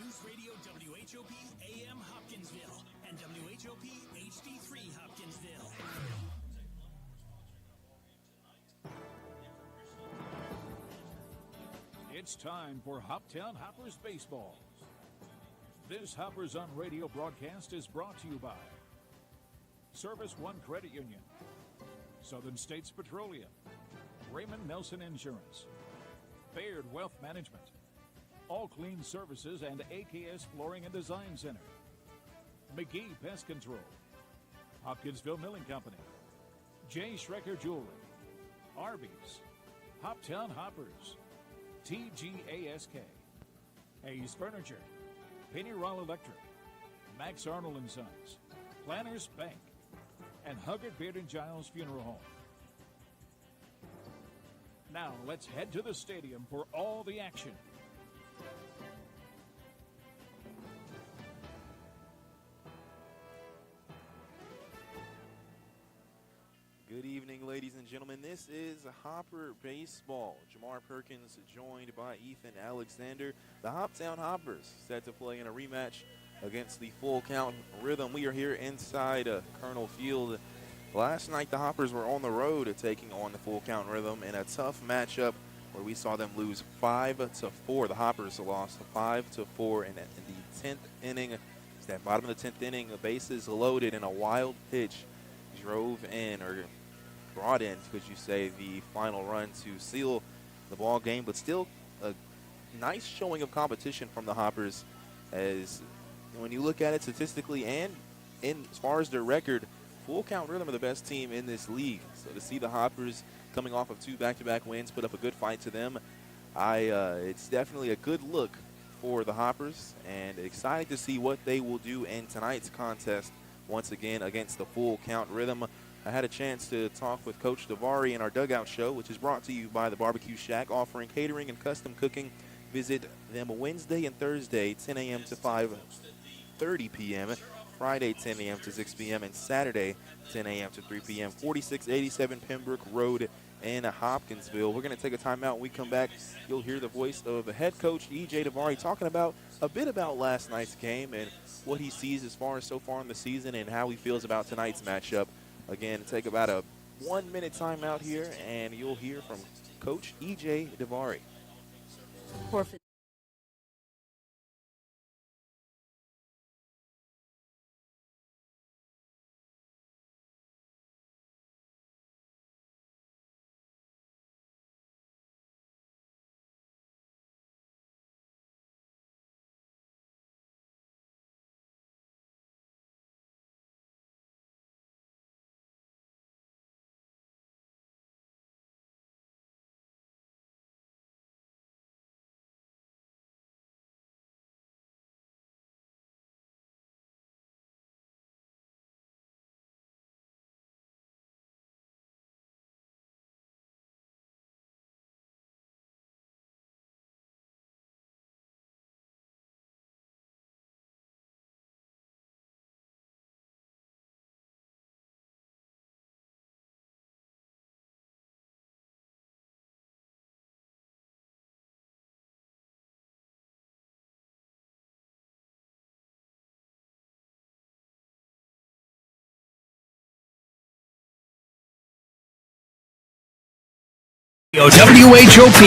News Radio WHOP AM Hopkinsville and WHOP HD3 Hopkinsville. It's time for Hoptown Hoppers Baseball. This Hoppers on Radio broadcast is brought to you by Service One Credit Union, Southern States Petroleum, Raymond Nelson Insurance, Baird Wealth Management, All Clean Services and AKS Flooring and Design Center, McGee Pest Control, Hopkinsville Milling Company, J. Schrecker Jewelry, Arby's, Hoptown Hoppers, TGASK, Hayes Furniture, Penny Roll Electric, Max Arnold & Sons, Planners Bank, and Huggard Beard & Giles Funeral Home. Now let's head to the stadium for all the action. Good evening, ladies and gentlemen. This is Hopper Baseball. Jamar Perkins joined by Ethan Alexander. The Hoptown Hoppers set to play in a rematch against the Full Count Rhythm. We are here inside Colonel Field. Last night, the Hoppers were on the road taking on the Full Count Rhythm in a tough matchup where we saw them lose 5-4. The Hoppers lost 5-4 in the 10th inning. It's that bottom of the 10th inning, the bases loaded, and a wild pitch drove in, or brought in, could you say, the final run to seal the ball game. But still a nice showing of competition from the Hoppers, as when you look at it statistically and as far as their record, Full Count Rhythm are the best team in this league. So to see the Hoppers coming off of 2 back-to-back wins put up a good fight to them, it's definitely a good look for the Hoppers, and excited to see what they will do in tonight's contest once again against the Full Count Rhythm. I had a chance to talk with Coach Davari in our Dugout Show, which is brought to you by the Barbecue Shack, offering catering and custom cooking. Visit them Wednesday and Thursday, 10 a.m. to 5:30 p.m., Friday, 10 a.m. to 6 p.m., and Saturday, 10 a.m. to 3 p.m., 4687 Pembroke Road in Hopkinsville. We're going to take a timeout. When we come back, you'll hear the voice of the head coach, E.J. Davari, talking about a bit about last night's game and what he sees as far as so far in the season and how he feels about tonight's matchup. Again, take about a 1-minute timeout here, and you'll hear from Coach E.J. Davari. WHOP.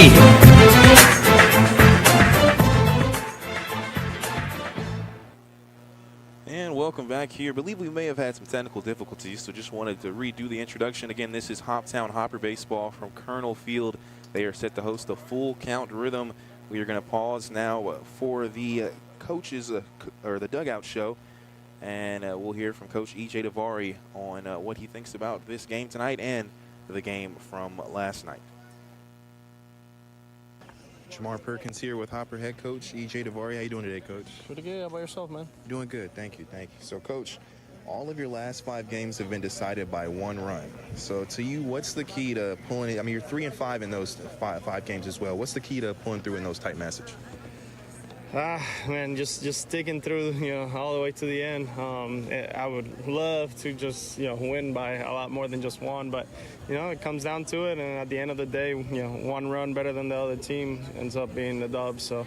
And welcome back here. I believe we may have had some technical difficulties, so just wanted to redo the introduction. Again, this is Hoptown Hopper Baseball from Colonel Field. They are set to host the Full Count Rhythm. We are going to pause now for the coaches, or the Dugout Show, and we'll hear from Coach E.J. Davari on what he thinks about this game tonight and the game from last night. Jamar Perkins here with Hopper head coach E.J. Davari. How you doing today, Coach? Pretty good. How about yourself, man? Doing good. Thank you. So, Coach, all of your last 5 games have been decided by 1 run. So, to you, what's the key to pulling it? I mean, you're 3-5 in those five games as well. What's the key to pulling through in those tight matches? Man, just sticking through, all the way to the end. I would love to just, win by a lot more than just 1, but, it comes down to it, and at the end of the day, 1 run better than the other team ends up being the dub. So,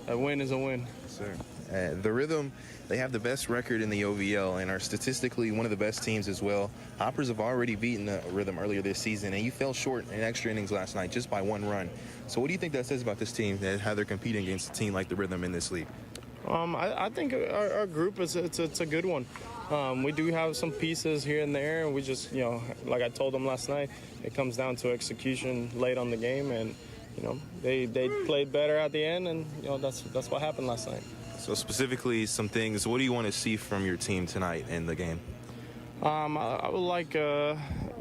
a win is a win. Yes, sir. The Rhythm, they have the best record in the OVL and are statistically one of the best teams as well. Hoppers have already beaten the Rhythm earlier this season, and you fell short in extra innings last night just by 1 run. So what do you think that says about this team, and how they're competing against a team like the Rhythm in this league? I think our group it's a good one. We do have some pieces here and there, and we just, like I told them last night, it comes down to execution late on the game, and they played better at the end, and that's what happened last night. So specifically, some things. What do you want to see from your team tonight in the game? I would like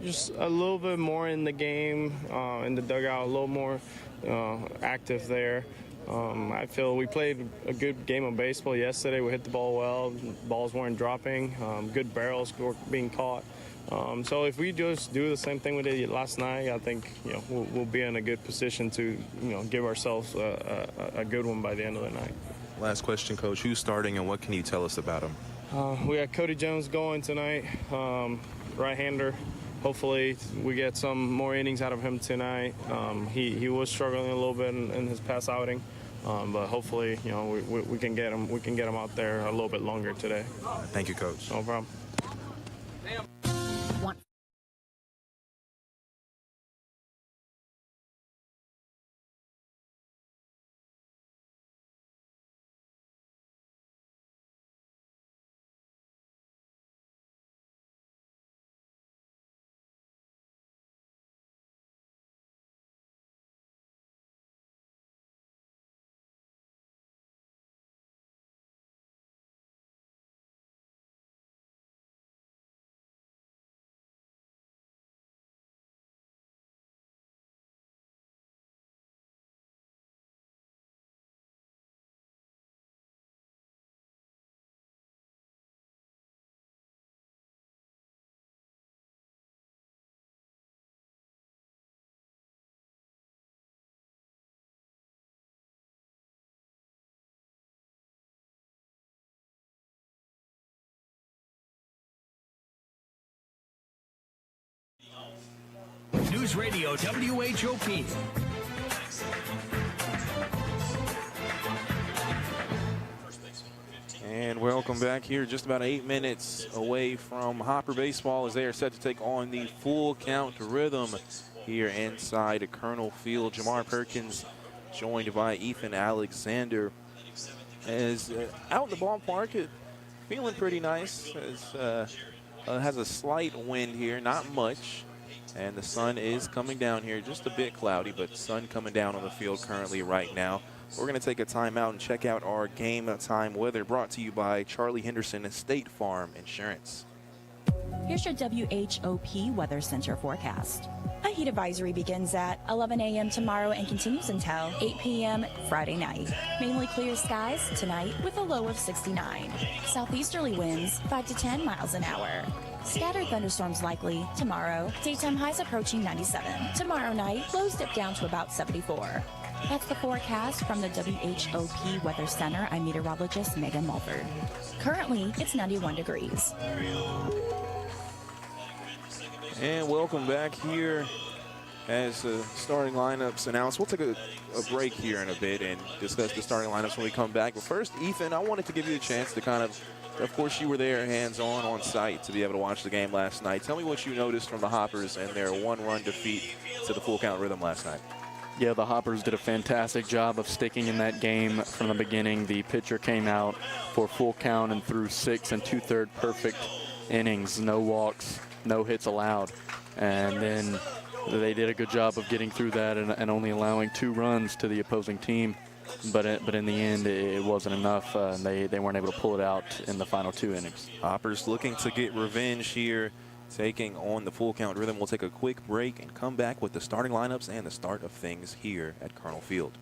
just a little bit more in the game, in the dugout, a little more active there. I feel we played a good game of baseball yesterday. We hit the ball well. Balls weren't dropping. Good barrels were being caught. So if we just do the same thing we did last night, I think we'll be in a good position to give ourselves a good one by the end of the night. Last question, Coach. Who's starting, and what can you tell us about him? We got Cody Jones going tonight, right-hander. Hopefully we get some more innings out of him tonight. He was struggling a little bit in his past outing, but hopefully we can get him. We can get him out there a little bit longer today. Thank you, Coach. No problem. News Radio WHOP. And welcome back here. Just about 8 minutes away from Hopper baseball as they are set to take on the full count Rhythm here inside Colonel Field. Jamar Perkins joined by Ethan Alexander is out in the ballpark, feeling pretty nice. Has a slight wind here, not much. And the sun is coming down here, just a bit cloudy, but sun coming down on the field currently right now. We're going to take a timeout and check out our game time weather, brought to you by Charlie Henderson State Farm Insurance. Here's your WHOP Weather Center forecast. A heat advisory begins at 11 a.m. tomorrow and continues until 8 p.m. Friday night. Mainly clear skies tonight with a low of 69. Southeasterly winds 5 to 10 miles an hour. Scattered thunderstorms likely tomorrow. Daytime highs approaching 97. Tomorrow night, lows dip down to about 74. That's the forecast from the WHOP Weather Center. I'm meteorologist Megan Mulford. Currently, it's 91 degrees. And welcome back here as the starting lineups announced. We'll take a break here in a bit and discuss the starting lineups when we come back. But first, Ethan, I wanted to give you a chance to of course, you were there hands-on on site to be able to watch the game last night. Tell me what you noticed from the Hoppers and their one-run defeat to the full count Rhythm last night. Yeah, the Hoppers did a fantastic job of sticking in that game from the beginning. The pitcher came out for full count and threw 6 2/3 perfect innings, no walks, no hits allowed. And then they did a good job of getting through that and only allowing 2 runs to the opposing team. But in the end, it wasn't enough. They weren't able to pull it out in the final 2 innings. Hoppers looking to get revenge here, taking on the full count Rhythm. We'll take a quick break and come back with the starting lineups and the start of things here at Colonel Field.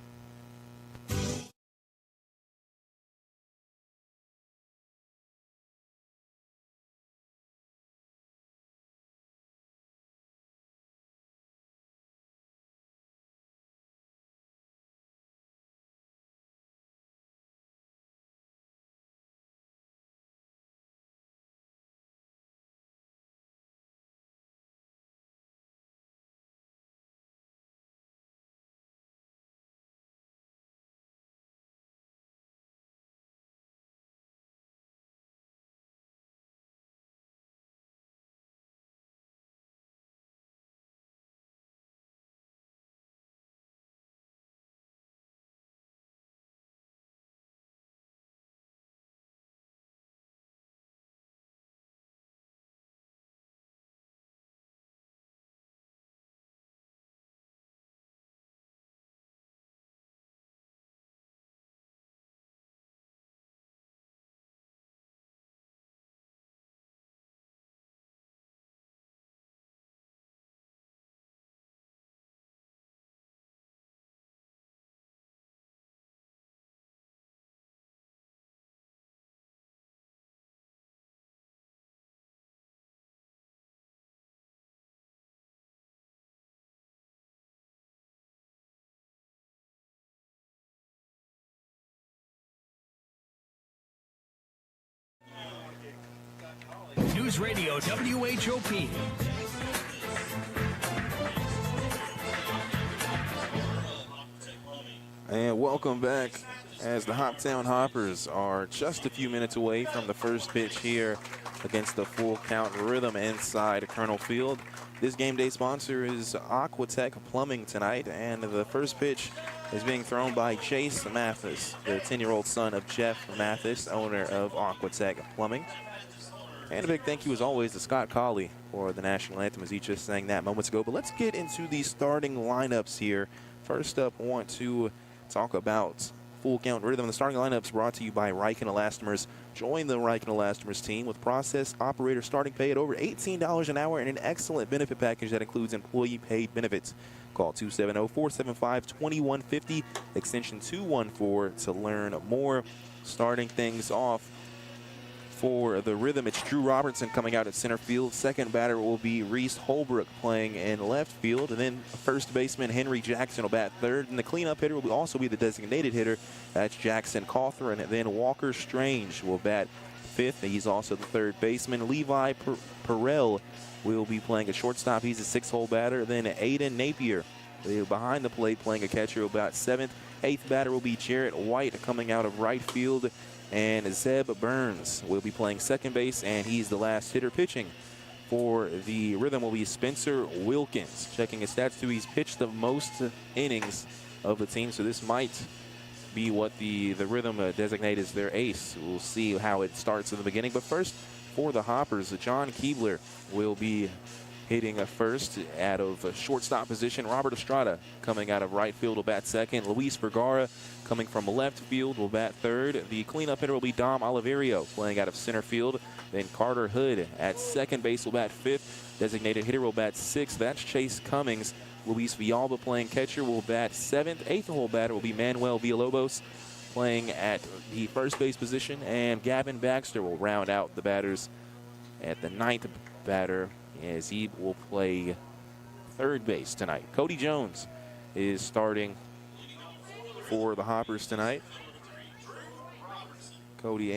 News Radio WHOP. And welcome back as the Hoptown Hoppers are just a few minutes away from the first pitch here against the Full Count Rhythm inside Colonel Field. This game day sponsor is Aquatech Plumbing tonight, and the first pitch is being thrown by Chase Mathis, the 10-year-old son of Jeff Mathis, owner of Aquatech Plumbing. And a big thank you, as always, to Scott Colley for the national anthem, as he just sang that moments ago. But let's get into the starting lineups here. First up, I want to talk about Full Count Rhythm. The starting lineups brought to you by Reichen Elastomers. Join the Reichen Elastomers team with process operator starting pay at over $18 an hour and an excellent benefit package that includes employee paid benefits. Call 270-475-2150, extension 214 to learn more. Starting things off for the Rhythm, it's Drew Robertson coming out at center field. Second batter will be Reese Holbrook playing in left field. And then first baseman Henry Jackson will bat third. And the cleanup hitter will also be the designated hitter. That's Jackson Cawthorn. And then Walker Strange will bat fifth. He's also the third baseman. Levi Perrell will be playing a shortstop. He's a six-hole batter. Then Aiden Napier behind the plate playing a catcher will bat seventh. Eighth batter will be Jarrett White coming out of right field. And Zeb Burns will be playing second base, and he's the last hitter. Pitching for the Rhythm will be Spencer Wilkins. Checking his stats, too, he's pitched the most innings of the team, so this might be what the Rhythm designate as their ace. We'll see how it starts in the beginning. But first, for the Hoppers, John Keebler will be hitting first out of shortstop position. Robert Estrada coming out of right field will bat second. Luis Vergara coming from left field will bat third. The cleanup hitter will be Dom Oliverio playing out of center field. Then Carter Hood at second base will bat fifth. Designated hitter will bat sixth. That's Chase Cummings. Luis Villalba playing catcher will bat seventh. Eighth hole batter will be Manuel Villalobos playing at the first base position. And Gavin Baxter will round out the batters at the ninth batter, as he will play third base tonight. Cody Jones is starting for the Hoppers tonight. Cody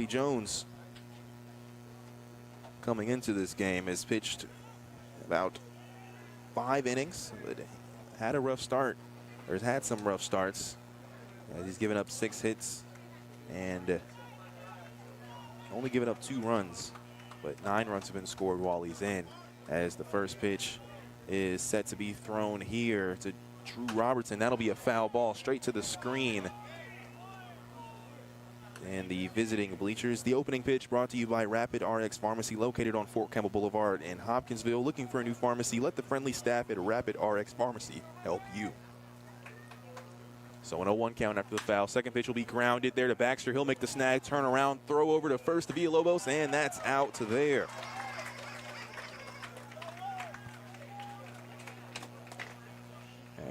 Jones coming into this game has pitched about 5 innings, but had a rough start, or has had some rough starts. He's given up 6 hits and only given up 2 runs. But 9 runs have been scored while he's in, as the first pitch is set to be thrown here to Drew Robertson. That'll be a foul ball straight to the screen. And the visiting bleachers. The opening pitch brought to you by Rapid RX Pharmacy, located on Fort Campbell Boulevard in Hopkinsville. Looking for a new pharmacy? Let the friendly staff at Rapid RX Pharmacy help you. So an 0-1 count after the foul. Second pitch will be grounded there to Baxter. He'll make the snag, turn around, throw over to first to Villalobos, and that's out to there.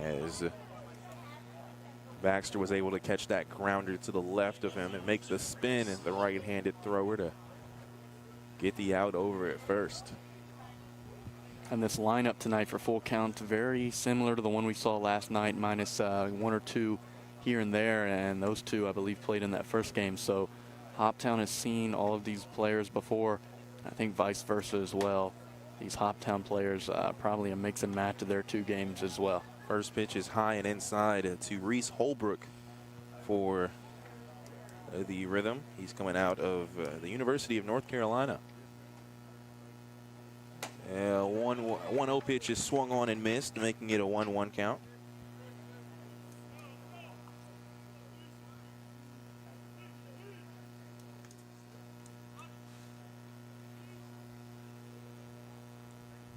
As Baxter was able to catch that grounder to the left of him and make the spin, and the right-handed thrower to get the out over at first. And this lineup tonight for Full Count, very similar to the one we saw last night, minus 1 or 2 here and there, and those 2, I believe, played in that first game. So Hoptown has seen all of these players before. I think vice versa as well. These Hoptown players, probably a mix and match of their 2 games as well. First pitch is high and inside to Reese Holbrook for the Rhythm. He's coming out of the University of North Carolina. 1-0 pitch is swung on and missed, making it a 1-1 count.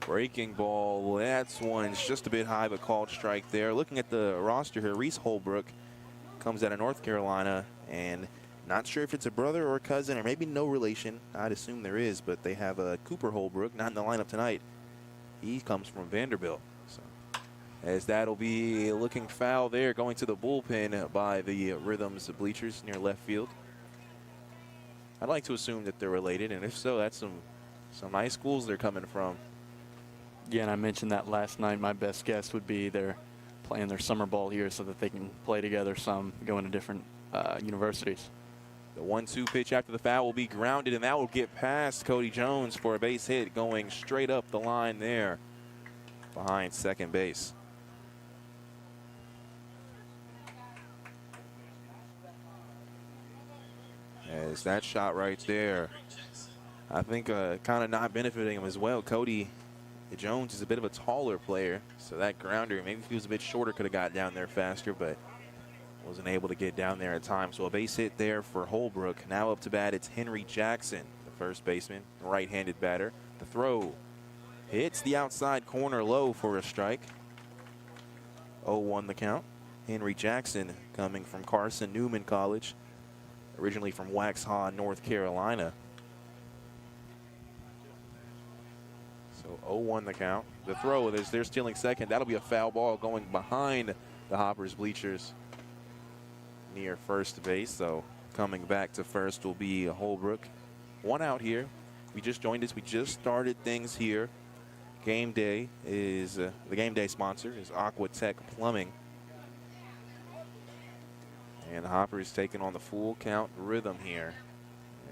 Breaking ball, that's one's just a bit high, but called strike there. Looking at the roster here, Reese Holbrook comes out of North Carolina, and not sure if it's a brother or a cousin, or maybe no relation. I'd assume there is, but they have Cooper Holbrook, not in the lineup tonight. He comes from Vanderbilt. So, as that'll be looking foul there, going to the bullpen by the Rhythm's bleachers near left field. I'd like to assume that they're related, and if so, that's some nice schools they're coming from. Yeah, and I mentioned that last night. My best guess would be they're playing their summer ball here so that they can play together some, go into different universities. The 1-2 pitch after the foul will be grounded, and that will get past Cody Jones for a base hit going straight up the line there behind second base. As that shot right there, I think kind of not benefiting him as well. Cody Jones is a bit of a taller player, so that grounder, maybe if he was a bit shorter, could have got down there faster, but wasn't able to get down there at times. So a base hit there for Holbrook. Now up to bat, it's Henry Jackson, the first baseman, right-handed batter. The throw hits the outside corner low for a strike. 0-1 the count. Henry Jackson coming from Carson Newman College, originally from Waxhaw, North Carolina. So 0-1 the count. The throw, they're stealing second. That'll be a foul ball going behind the Hoppers bleachers near first base. So coming back to first will be Holbrook. One out here. We just joined us. We just started things here. Game day is the game day sponsor is Aqua Tech Plumbing. And the Hoppers taking on the full count rhythm here.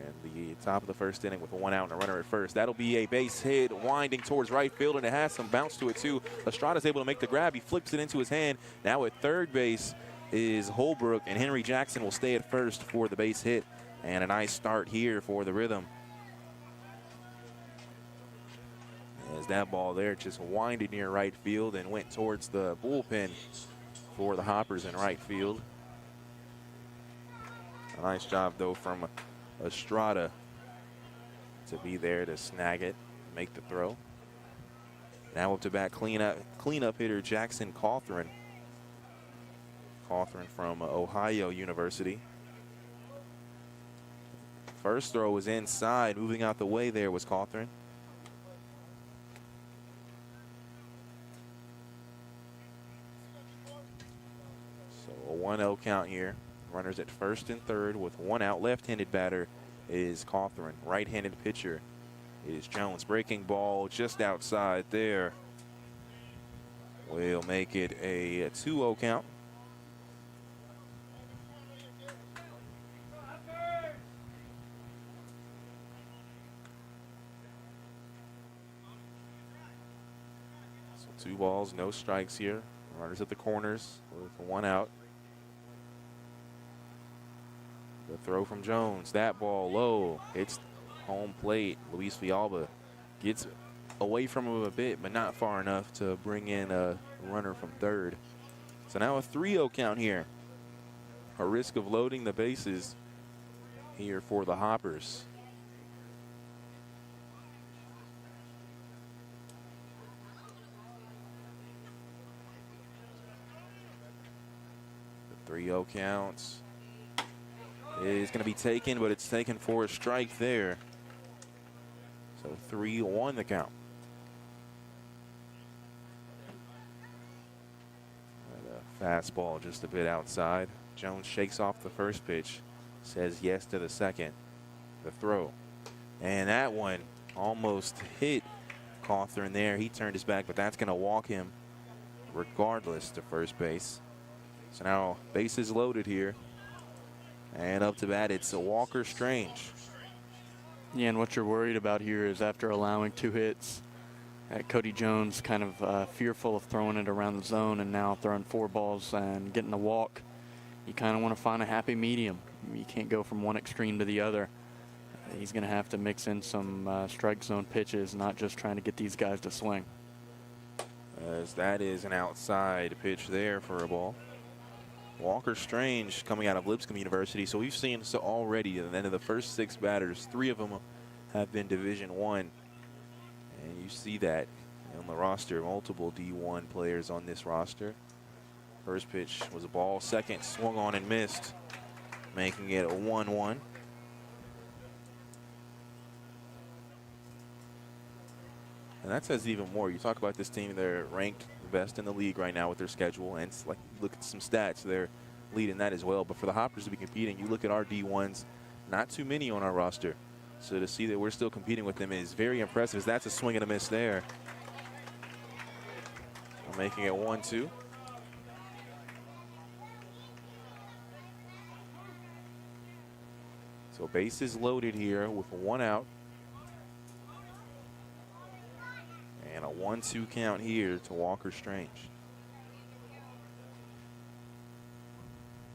And the top of the first inning with one out and a runner at first. That'll be a base hit winding towards right field, and it has some bounce to it too. Estrada's able to make the grab. He flips it into his hand. Now at third base is Holbrook, and Henry Jackson will stay at first for the base hit. And a nice start here for the rhythm. As that ball there just winded near right field and went towards the bullpen for the Hoppers in right field. A nice job though from Estrada to be there to snag it, make the throw. Now up to bat cleanup hitter Jackson Cawthron. Cawthron from Ohio University. First throw was inside. Moving out the way there was Cawthron. So a 1-0 count here. Runners at first and third with one out. Left-handed batter is Cawthron. Right-handed pitcher is Jones. Breaking ball just outside there. We'll make it a 2-0 count. So 2 balls, no strikes here. Runners at the corners with one out. The throw from Jones. That ball low. Hits home plate. Luis Villalba gets away from him a bit, but not far enough to bring in a runner from third. So now a 3-0 count here. A risk of loading the bases here for the Hoppers. The 3-0 counts is going to be taken, but it's taken for a strike there. So 3-1 the count. And a fastball just a bit outside. Jones shakes off the first pitch, says yes to the second. The throw. And that one almost hit Cawthron there. He turned his back, but that's going to walk him regardless to first base. So now bases loaded here. And up to bat, it's a Walker Strange. Yeah, and what you're worried about here is after allowing 2 hits, Cody Jones kind of fearful of throwing it around the zone, and now throwing 4 balls and getting a walk. You kind of want to find a happy medium. You can't go from one extreme to the other. He's going to have to mix in some strike zone pitches, not just trying to get these guys to swing. As that is an outside pitch there for a ball. Walker Strange coming out of Lipscomb University. So we've seen already at the end of the first 6 batters, 3 of them have been Division I. And you see that on the roster, multiple D1 players on this roster. First pitch was a ball, second swung on and missed, making it a 1-1. And that says even more. You talk about this team, they're ranked best in the league right now with their schedule, and it's like, look at some stats, they're leading that as well. But for the Hoppers to be competing, you look at our D1s, not too many on our roster. So to see that we're still competing with them is very impressive, as that's a swing and a miss there. We're making it 1-2. So bases loaded here with 1 out. And a 1-2 count here to Walker Strange.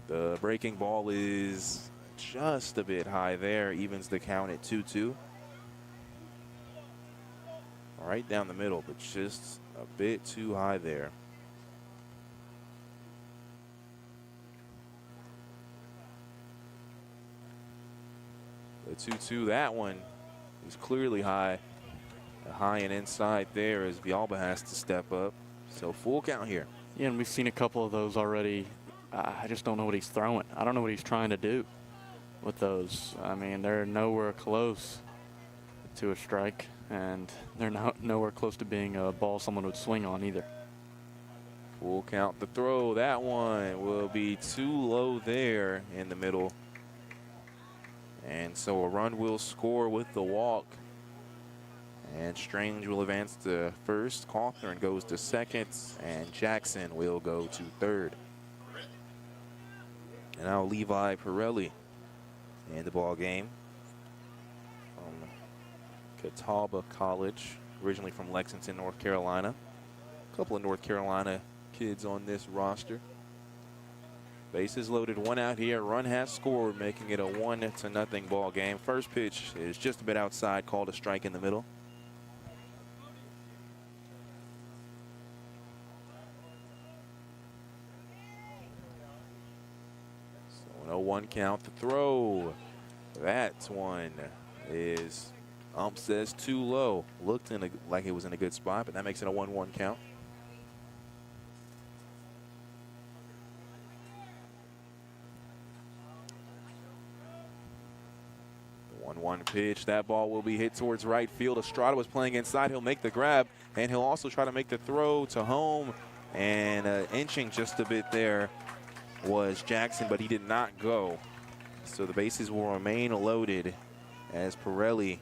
The breaking ball is just a bit high there, evens the count at 2-2. Right down the middle, but just a bit too high there. The 2-2, that one is clearly high. High and inside there as Villalba has to step up. So full count here. Yeah, and we've seen a couple of those already. I just don't know what he's throwing. I don't know what he's trying to do with those. I mean, they're nowhere close to a strike, and they're nowhere close to being a ball someone would swing on either. Full count the throw. That one will be too low there in the middle. And so a run will score with the walk. And Strange will advance to first. Cawthorn goes to second. And Jackson will go to third. And now Levi Pirelli in the ball game from Catawba College, originally from Lexington, North Carolina. A couple of North Carolina kids on this roster. Bases loaded, 1 out here. Run has scored, making it a 1-0 ball game. First pitch is just a bit outside, called a strike in the middle. So an 0-1 count. The throw. That one is, says too low. Looked like it was in a good spot, but that makes it a 1-1 count. The 1-1 pitch. That ball will be hit towards right field. Estrada was playing inside. He'll make the grab, and he'll also try to make the throw to home. And inching just a bit there was Jackson, but he did not go. So the bases will remain loaded as Pirelli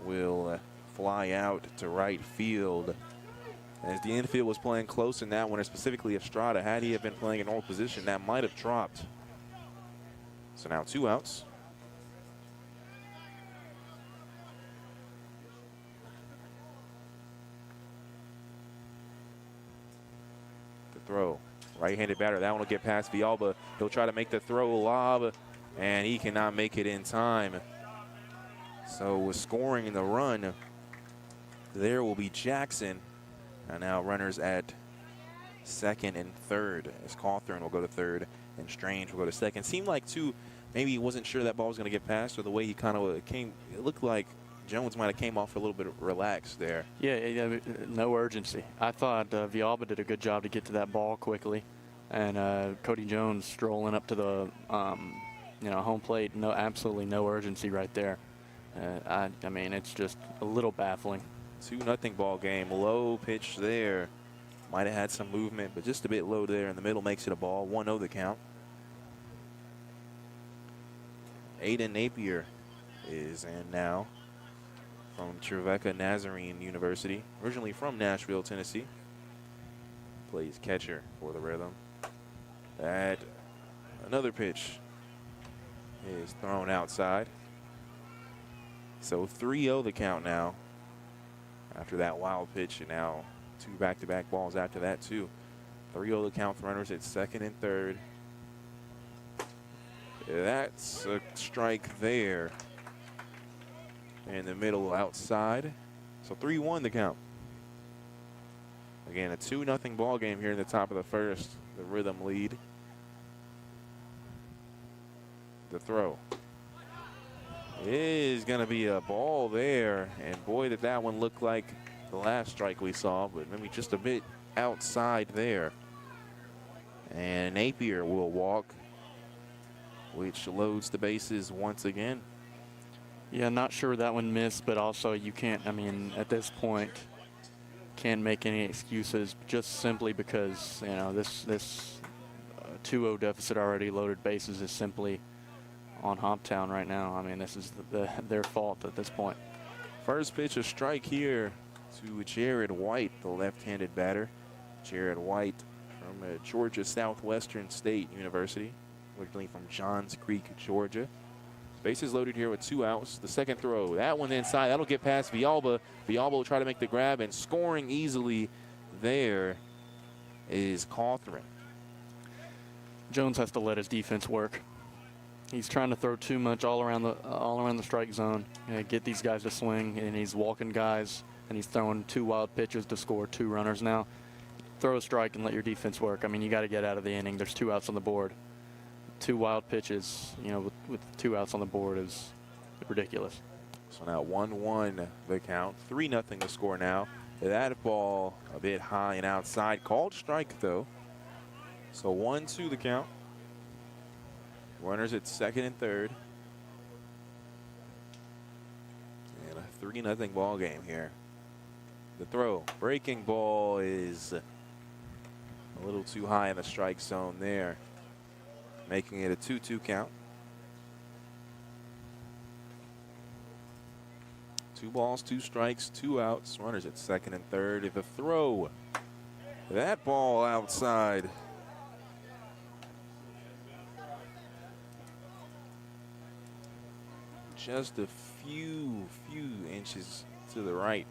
will fly out to right field. As the infield was playing close in that one, or specifically Estrada, had he have been playing in normal position, that might have dropped. So now 2 outs. The throw. Right-handed batter. That one will get past Villalba. He'll try to make the throw lob, and he cannot make it in time. So with scoring in the run, there will be Jackson. And now runners at second and third, as Cawthorn will go to third and Strange will go to second. Seemed like, too, maybe he wasn't sure that ball was going to get past, or the way he kind of came. It looked like Jones might have came off a little bit relaxed there. Yeah, no urgency. I thought Villalba did a good job to get to that ball quickly, and Cody Jones strolling up to the home plate. Absolutely no urgency right there. I mean, it's just a little baffling. 2-0 ball game. Low pitch there. Might have had some movement, but just a bit low there in the middle makes it a ball. 1-0 the count. Aiden Napier is in now from Trevecca Nazarene University, originally from Nashville, Tennessee. Plays catcher for the Rhythm. That another pitch is thrown outside. So 3-0 the count now. After that wild pitch, and now 2 back-to-back balls after that too. 3-0 the count for runners at second and third. That's a strike there. In the middle outside. So 3-1 the count. Again, a 2-0 ball game here in the top of the first. The Rhythm lead. The throw is going to be a ball there. And boy, did that one look like the last strike we saw, but maybe just a bit outside there. And Napier will walk, which loads the bases once again. Yeah, not sure that one missed, but also you can't, I mean, at this point, can't make any excuses just simply because, this 2-0 deficit already loaded bases is simply on Hoptown right now. I mean, this is their fault at this point. First pitch, a strike here to Jared White, the left-handed batter. Jared White from Georgia Southwestern State University, originally from Johns Creek, Georgia. Bases loaded here with 2 outs. The second throw, that one's inside. That'll get past Villalba. Villalba will try to make the grab, and scoring easily there is Cawthron. Jones has to let his defense work. He's trying to throw too much all around the strike zone, get these guys to swing, and he's walking guys, and he's throwing 2 wild pitches to score 2 runners now. Throw a strike and let your defense work. I mean, you got to get out of the inning. There's 2 outs on the board. 2 wild pitches, with 2 outs on the board is ridiculous. So now 1-1 the count. 3-0 the score now. That ball a bit high and outside. Called strike, though. So 1-2 the count. Runners at second and third. And a 3-0 ball game here. The throw. Breaking ball is a little too high in the strike zone there, making it a 2-2 count. 2 balls, 2 strikes, 2 outs. Runners at second and third. The throw. That ball outside. Just a few inches to the right,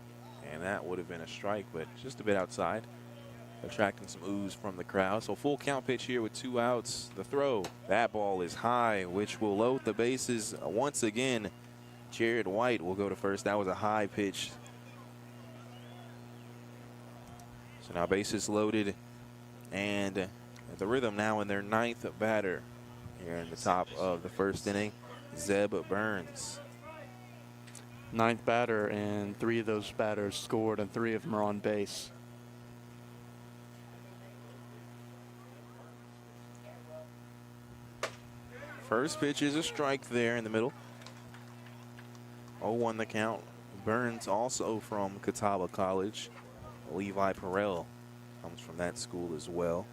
and that would have been a strike, but just a bit outside, attracting some ooze from the crowd. So full count pitch here with 2 outs. The throw, that ball is high, which will load the bases once again. Jared White will go to first. That was a high pitch. So now bases loaded, and the Rhythm now in their 9th batter here in the top of the first inning. Zeb Burns. 9th batter, and 3 of those batters scored, and 3 of them are on base. First pitch is a strike there in the middle. 0-1 the count. Burns also from Catawba College. Levi Perrell comes from that school as well.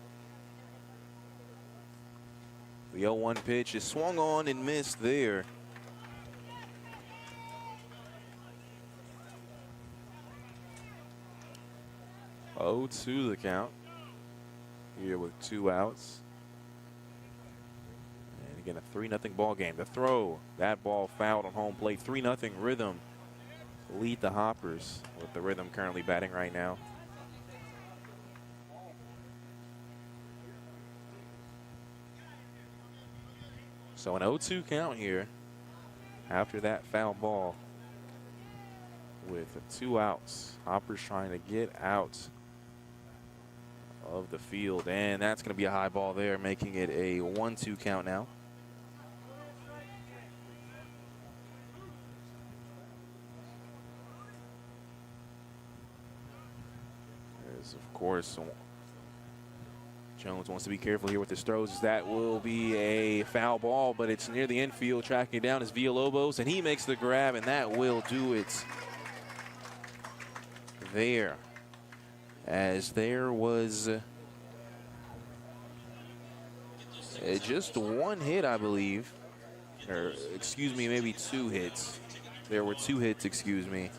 The 0-1 pitch is swung on and missed there. Oh, 2 the count here with 2 outs. And again, a 3-0 ball game. The throw, that ball fouled on home plate. 3-0 Rhythm lead the Hoppers, with the Rhythm currently batting right now. So an 0-2 count here after that foul ball with 2 outs. Hoppers trying to get out of the field, and that's going to be a high ball there, making it a 1-2 count now. There's, of course, Jones wants to be careful here with his throws. That will be a foul ball, but it's near the infield. Tracking it down is Villalobos, and he makes the grab, and that will do it there. As there was just 1 hit, I believe. Or, excuse me, maybe 2 hits. There were 2 hits, excuse me,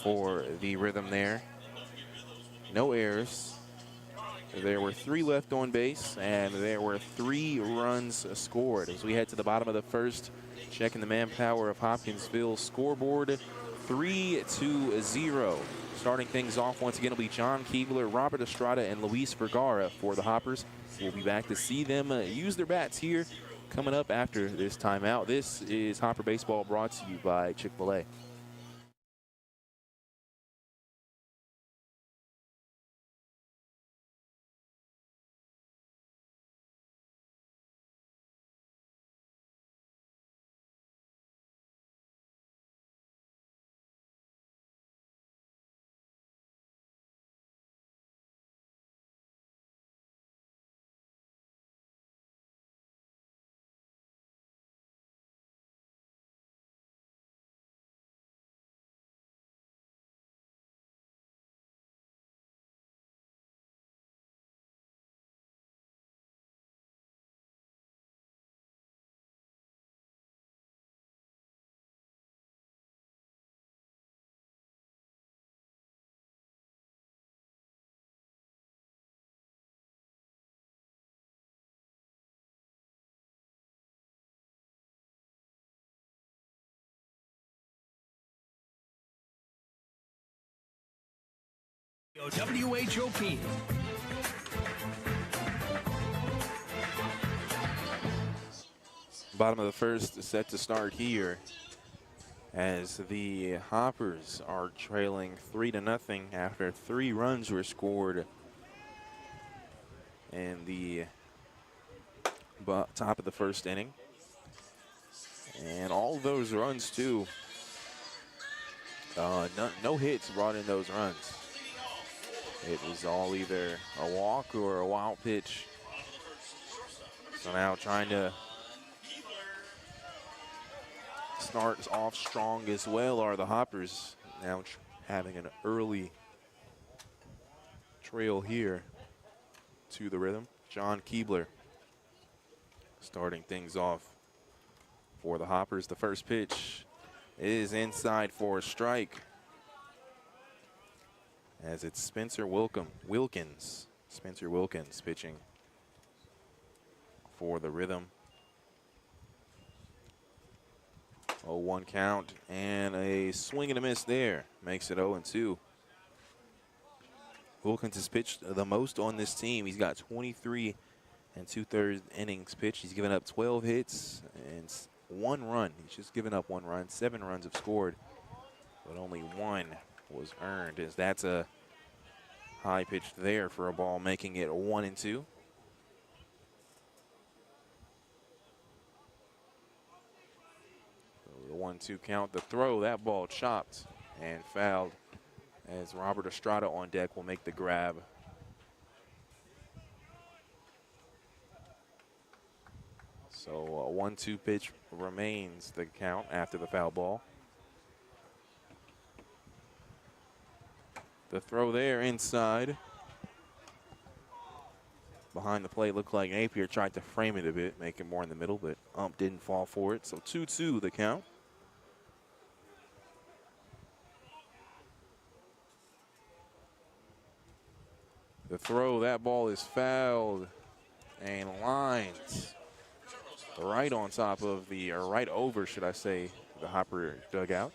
for the Rhythm there. No errors. There were 3 left on base, and there were 3 runs scored. As we head to the bottom of the first, checking the manpower of Hopkinsville scoreboard, 3-0. Starting things off once again will be John Keebler, Robert Estrada, and Luis Vergara for the Hoppers. We'll be back to see them use their bats here coming up after this timeout. This is Hopper Baseball, brought to you by Chick-fil-A. WHOP. Bottom of the first set to start here as the Hoppers are trailing 3-0 after 3 runs were scored in the top of the first inning. And all those runs, too, no hits brought in those runs. It was all either a walk or a wild pitch. So now trying to start off strong as well are the Hoppers. Now having an early trail here to the rhythm. John Keebler starting things off for the Hoppers. The first pitch is inside for a strike, as it's Spencer Wilkins. Spencer Wilkins pitching for the rhythm. 0-1 count and a swing and a miss there. Makes it 0-2. Wilkins has pitched the most on this team. He's got 23 2/3 innings pitched. He's given up 12 hits and 1 run. He's just given up 1 run. 7 runs have scored, but only 1 was earned, as that's a high pitch there for a ball, making it 1-2. The 1-2 count. The throw, that ball chopped and fouled, as Robert Estrada on deck will make the grab. So a 1-2 pitch remains the count after the foul ball. The throw there inside. Behind the plate, looked like Napier tried to frame it a bit, make it more in the middle, but ump didn't fall for it. So 2-2 the count. The throw, that ball is fouled and lines right on top of the, or right over, should I say, the Hopper dugout.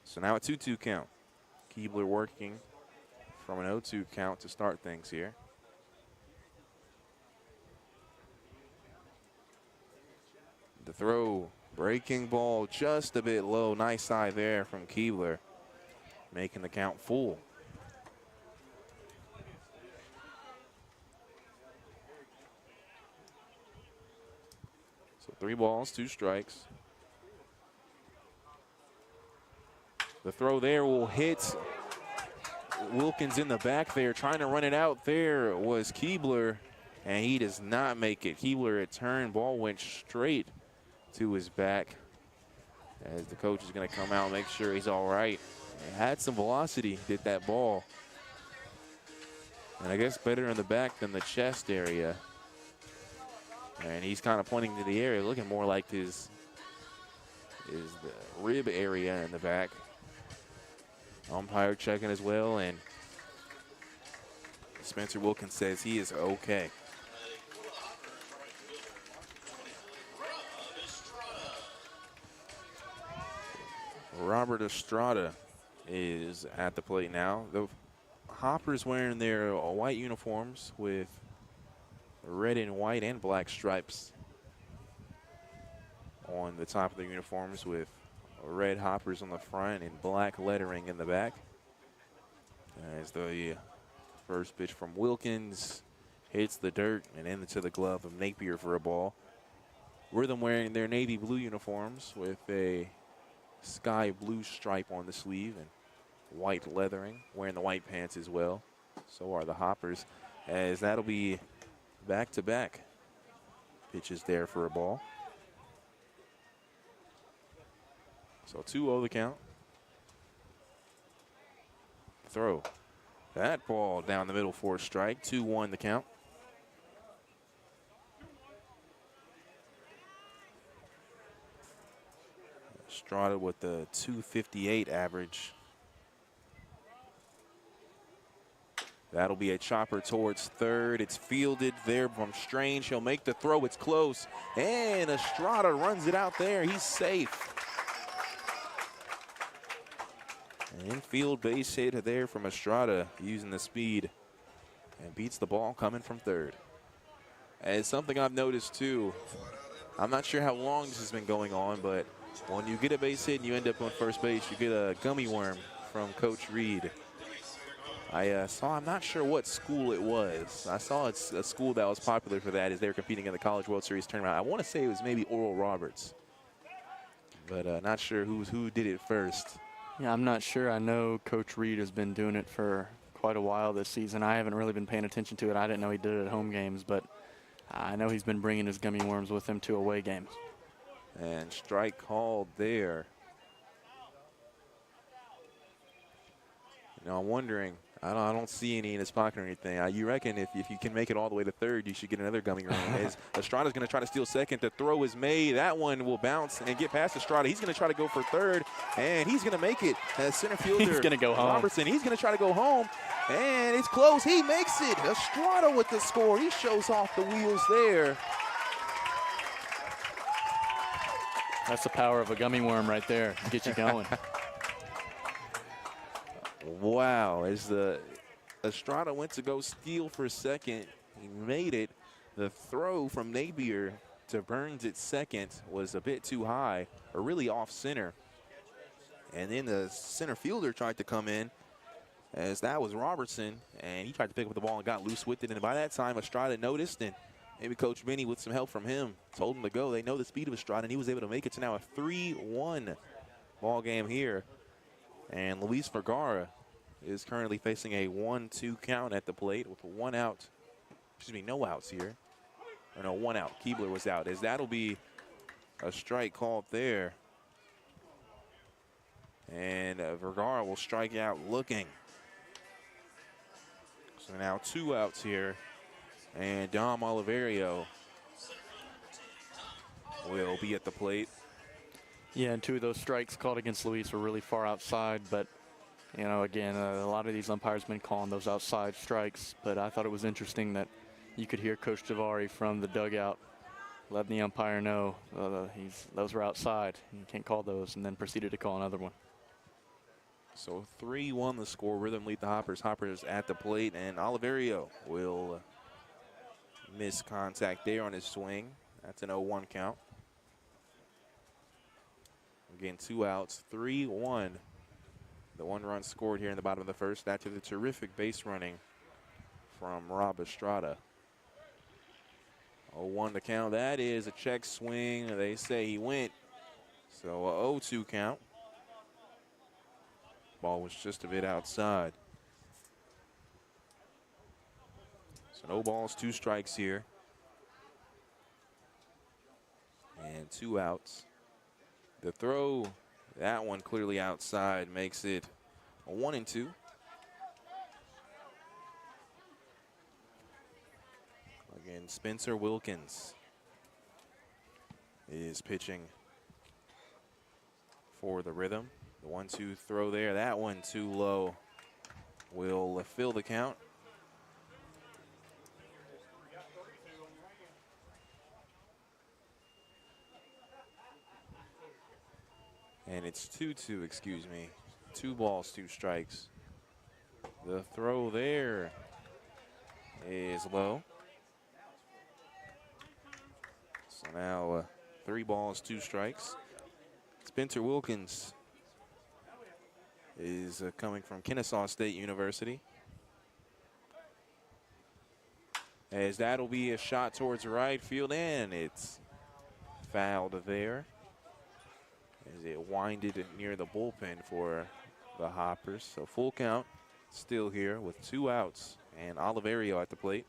So now a 2-2 count. Keebler working from an 0-2 count to start things here. The throw, breaking ball just a bit low. Nice eye there from Keebler, making the count full. So 3 balls, 2 strikes. The throw there will hit Wilkins in the back there. Trying to run it out there was Keebler, and he does not make it. Keebler had turned, ball went straight to his back, as the coach is going to come out and make sure he's all right. It had some velocity, did that ball. And I guess better in the back than the chest area. And he's kind of pointing to the area, looking more like his the rib area in the back. Umpire checking as well, and Spencer Wilkins says he is okay. Robert Estrada is at the plate now. The Hoppers wearing their white uniforms with red and white and black stripes on the top of the uniforms, with red Hoppers on the front and black lettering in the back. As the first pitch from Wilkins hits the dirt and into the glove of Napier for a ball. Rhythm wearing their navy blue uniforms with a sky blue stripe on the sleeve and white leathering, wearing the white pants as well. So are the Hoppers, as that'll be back-to-back pitches there for a ball. So 2-0 the count. Throw. That ball down the middle for a strike. 2-1 the count. Estrada with the .258 average. That'll be a chopper towards third. It's fielded there from Strange. He'll make the throw. It's close. And Estrada runs it out there. He's safe. An infield base hit there from Estrada using the speed and beats the ball coming from third. And it's something I've noticed too. I'm not sure how long this has been going on, but when you get a base hit and you end up on first base, you get a gummy worm from Coach Reed. I saw, I'm not sure what school it was. I saw it's a school that was popular for that as they were competing in the College World Series tournament. I want to say it was maybe Oral Roberts, but not sure who did it first. Yeah, I'm not sure. I know Coach Reed has been doing it for quite a while this season. I haven't really been paying attention to it. I didn't know he did it at home games, but I know he's been bringing his gummy worms with him to away games. And strike called there. Now I'm wondering, I don't see any in his pocket or anything. You reckon if you can make it all the way to third, you should get another gummy worm. As Estrada's going to try to steal second. The throw is made. That one will bounce and get past Estrada. He's going to try to go for third, and he's going to make it. As center fielder, he's going to go home. Robertson, he's going to try to go home, and it's close. He makes it. Estrada with the score. He shows off the wheels there. That's the power of a gummy worm right there. Get you going. Wow, as the Estrada went to go steal for second, he made it. The throw from Napier to Burns at second was a bit too high, or really off center. And then the center fielder tried to come in, as that was Robertson, and he tried to pick up the ball and got loose with it. And by that time, Estrada noticed, and maybe Coach Benny, with some help from him, told him to go. They know the speed of Estrada, and he was able to make it to now a 3-1 ball game here. And Luis Vergara is currently facing a 1-2 count at the plate with one out. Excuse me, no outs here. Or no, one out. Keebler was out, as that'll be a strike called there. And Vergara will strike out looking. So now 2 outs here. And Dom Oliverio will be at the plate. Yeah, and 2 of those strikes called against Luis were really far outside. But, you know, again, a lot of these umpires have been calling those outside strikes. But I thought it was interesting that you could hear Coach Javari from the dugout letting the umpire know those were outside. You can't call those, and then proceeded to call another one. So 3-1 the score. Rhythm lead the Hoppers. Hoppers at the plate, and Oliverio will miss contact there on his swing. That's an 0-1 count. Again, 2 outs, 3-1. The 1 run scored here in the bottom of the first after the terrific base running from Rob Estrada. 0-1 to count. That is a check swing. They say he went. So a 0-2 count. Ball was just a bit outside. So no balls, 2 strikes here. And 2 outs. The throw, that one clearly outside, makes it a 1-2. Again, Spencer Wilkins is pitching for the Rhythm. The 1-2 throw there, that one too low, will fill the count. And it's 2-2, excuse me. 2 balls, 2 strikes. The throw there is low. So now 3 balls, 2 strikes. Spencer Wilkins is coming from Kennesaw State University. As that'll be a shot towards right field, and it's fouled there. As it winded near the bullpen for the Hoppers. So full count still here with 2 outs, and Oliverio at the plate.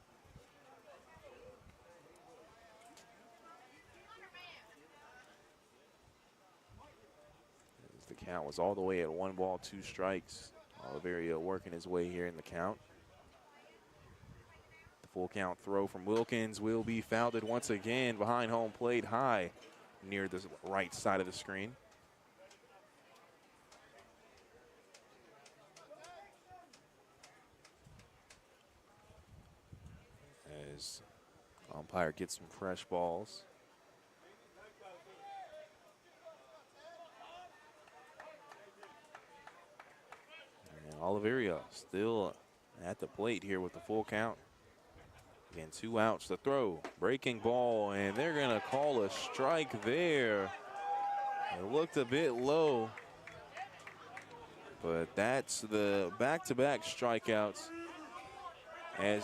As the count was all the way at 1 ball, 2 strikes. Oliverio working his way here in the count. The full count throw from Wilkins will be fouled once again behind home plate, high near the right side of the screen. As umpire gets some fresh balls. Oliveria still at the plate here with the full count. Again, 2 outs. The throw, breaking ball, and they're going to call a strike there. It looked a bit low, but that's the back-to-back strikeouts, as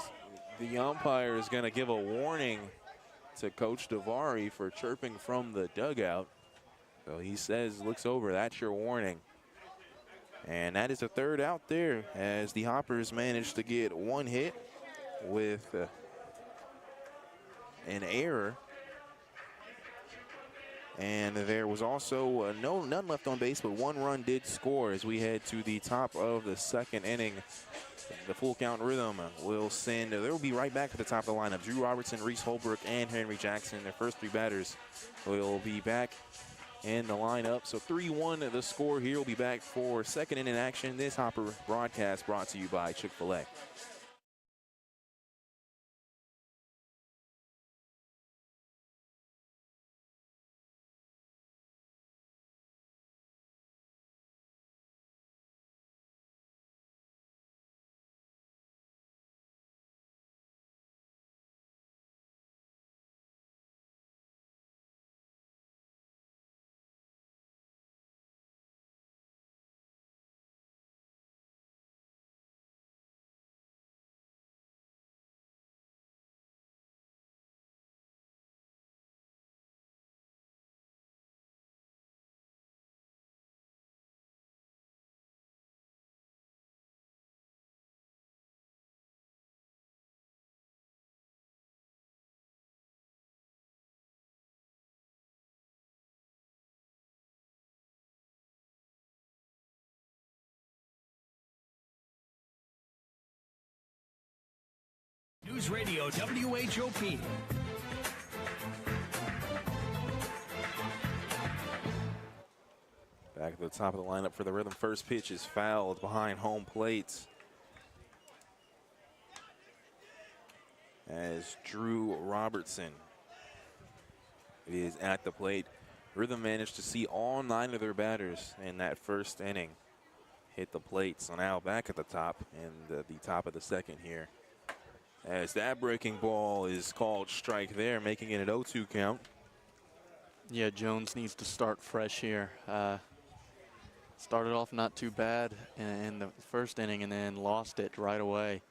the umpire is going to give a warning to Coach Davari for chirping from the dugout. So he says, looks over, that's your warning. And that is the 3rd out there, as the Hoppers managed to get 1 hit with an error. And there was also none left on base, but 1 run did score as we head to the top of the 2nd inning. The full count rhythm will send, they will be right back at the top of the lineup. Drew Robertson, Reese Holbrook, and Henry Jackson, their first 3 batters, will be back in the lineup. So 3-1 the score here. We'll be back for 2nd inning action. This Hopper broadcast brought to you by Chick-fil-A. News Radio WHOP. Back at the top of the lineup for the rhythm. First pitch is fouled behind home plate, as Drew Robertson is at the plate. Rhythm managed to see all 9 of their batters in that first inning hit the plate. So now back at the top, and the top of the 2nd here, as that breaking ball is called strike there, making it an 0-2 count. Yeah, Jones needs to start fresh here. Started off not too bad in the first inning and then lost it right away.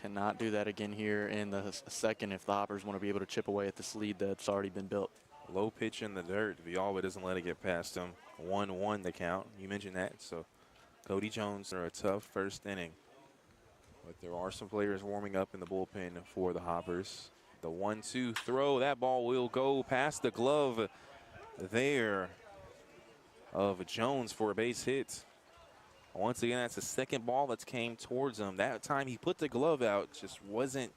Cannot do that again here in the 2nd if the Hoppers want to be able to chip away at this lead that's already been built. Low pitch in the dirt. Villalba doesn't let it get past him. 1-1 the count. You mentioned that. So Cody Jones are a tough first inning. But there are some players warming up in the bullpen for the Hoppers. The 1-2 throw. That ball will go past the glove there of Jones for a base hit. Once again, that's the 2nd ball that's came towards him. That time he put the glove out, just wasn't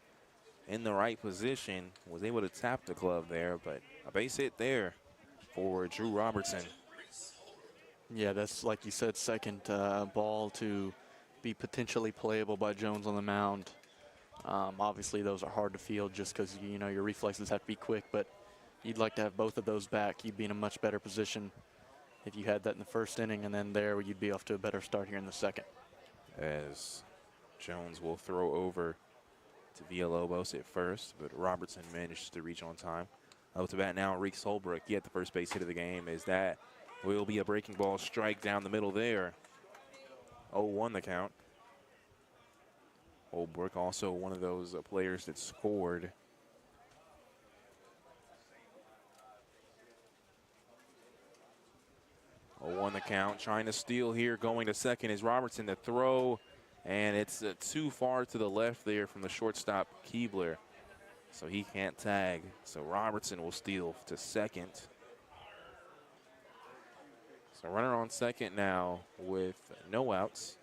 in the right position. Was able to tap the glove there, but a base hit there for Drew Robertson. Yeah, that's, like you said, 2nd ball to be potentially playable by Jones on the mound. Obviously, those are hard to field just because, you know, your reflexes have to be quick, but you'd like to have both of those back. You'd be in a much better position if you had that in the first inning, and then there you'd be off to a better start here in the 2nd. As Jones will throw over to Villalobos at first, but Robertson manages to reach on time. Up to bat now, Reese Holbrook. He had the first base hit of the game, as that will be a breaking ball strike down the middle there. 0-1 the count. Holbrook also one of those players that scored. Won the count. Trying to steal here. Going to 2nd is Robertson. The throw, and it's too far to the left there from the shortstop Keebler, so he can't tag. So Robertson will steal to 2nd. So runner on 2nd now with no outs.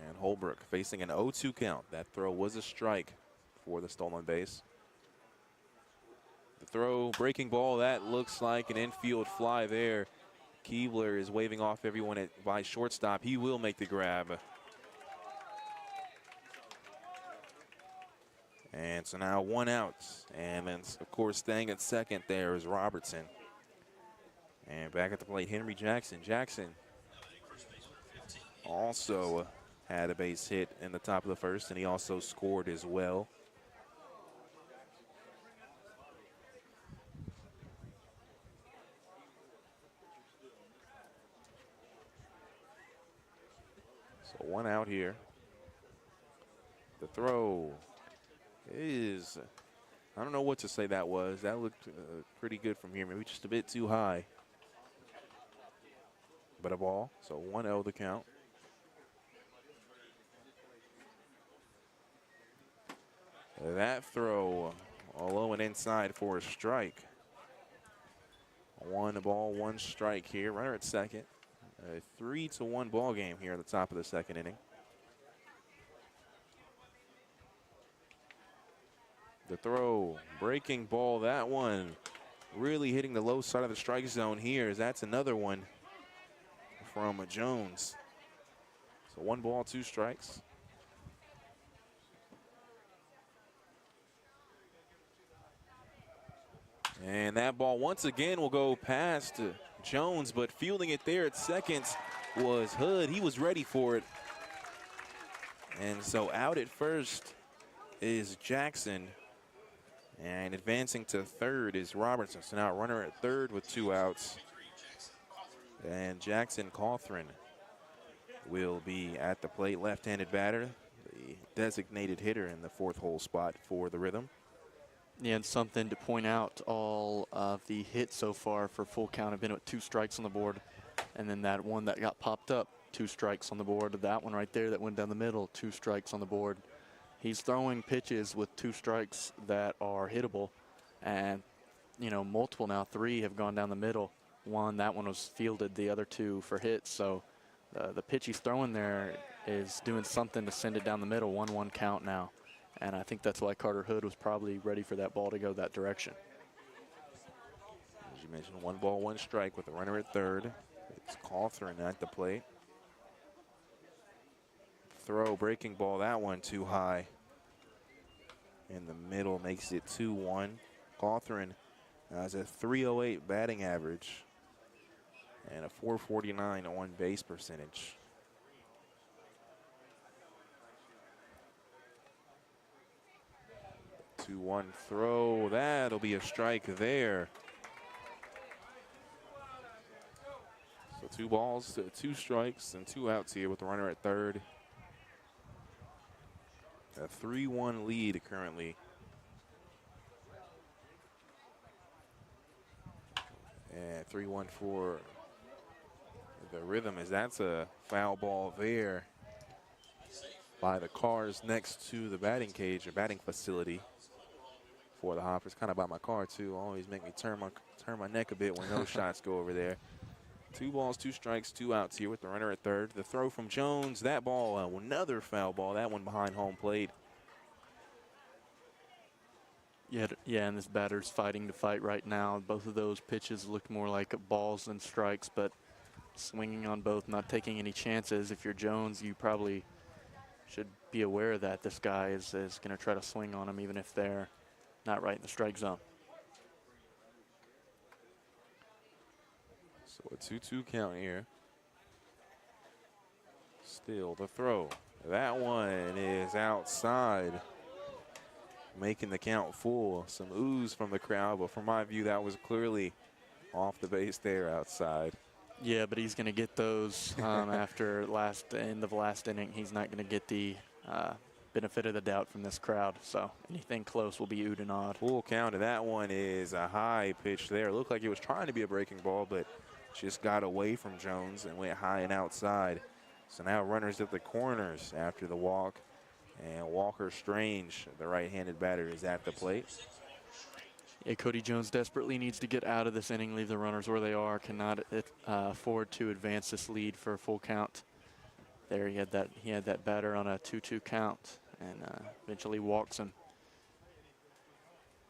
And Holbrook facing an 0-2 count. That throw was a strike for the stolen base. The throw, breaking ball, that looks like an infield fly there. Keebler is waving off everyone by shortstop. He will make the grab. And so now 1 out. And then, of course, staying at 2nd there is Robertson. And back at the plate, Henry Jackson. Jackson also had a base hit in the top of the first, and he also scored as well. So one out here. The throw is, I don't know what to say that was. That looked pretty good from here. Maybe just a bit too high. But a ball, so 1-0 the count. That throw low and inside for a strike. 1 ball, 1 strike here. Runner at second. A 3-1 ball game here at the top of the second inning. The throw, breaking ball, that one really hitting the low side of the strike zone here, as that's another one from Jones. So 1 ball, 2 strikes. And that ball once again will go past Jones, but fielding it there at second was Hood. He was ready for it. And so out at first is Jackson. And advancing to third is Robertson. So now a runner at third with 2 outs. And Jackson Cawthron will be at the plate. Left-handed batter, the designated hitter in the 4th hole spot for the Rhythm. Yeah, and something to point out, all of the hits so far for full count have been with 2 strikes on the board. And then that one that got popped up, 2 strikes on the board. That one right there that went down the middle, 2 strikes on the board. He's throwing pitches with 2 strikes that are hittable. And, you know, multiple now, 3 have gone down the middle. That one was fielded, the other 2 for hits. So the pitch he's throwing there is doing something to send it down the middle. 1-1 count now. And I think that's why Carter Hood was probably ready for that ball to go that direction. As you mentioned, 1 ball, 1 strike with a runner at third. It's Cawthron at the plate. Throw, breaking ball, that one too high. In the middle, makes it 2-1. Cawthron has a .308 batting average and a .449 on base percentage. 2-1 throw, that'll be a strike there. So 2 balls, 2 strikes, and 2 outs here with the runner at third. A 3-1 lead currently. And 3-1 for the Rhythm, as that's a foul ball there by the cars next to the batting cage or batting facility for the Hoppers. Kind of by my car too. Always make me turn my neck a bit when those shots go over there. 2 balls, 2 strikes, 2 outs here with the runner at third. The throw from Jones, that ball, another foul ball. That one behind home plate. Yeah, and this batter's fighting to fight right now. Both of those pitches look more like balls than strikes, but swinging on both, not taking any chances. If you're Jones, you probably should be aware of that. This guy is going to try to swing on them even if they're not right in the strike zone. So a 2-2 count here. Still the throw. That one is outside, making the count full. Some oohs from the crowd, but from my view, that was clearly off the base there outside. Yeah, but he's going to get those after end of last inning. He's not going to get the benefit of the doubt from this crowd. So anything close will be oohed and awed. Full count, and that one is a high pitch there. It looked like it was trying to be a breaking ball, but just got away from Jones and went high and outside. So now runners at the corners after the walk. And Walker Strange, the right-handed batter, is at the plate. Yeah, Cody Jones desperately needs to get out of this inning, leave the runners where they are. Cannot afford to advance this lead for a full count. There he had that batter on a 2-2 count and eventually walks him.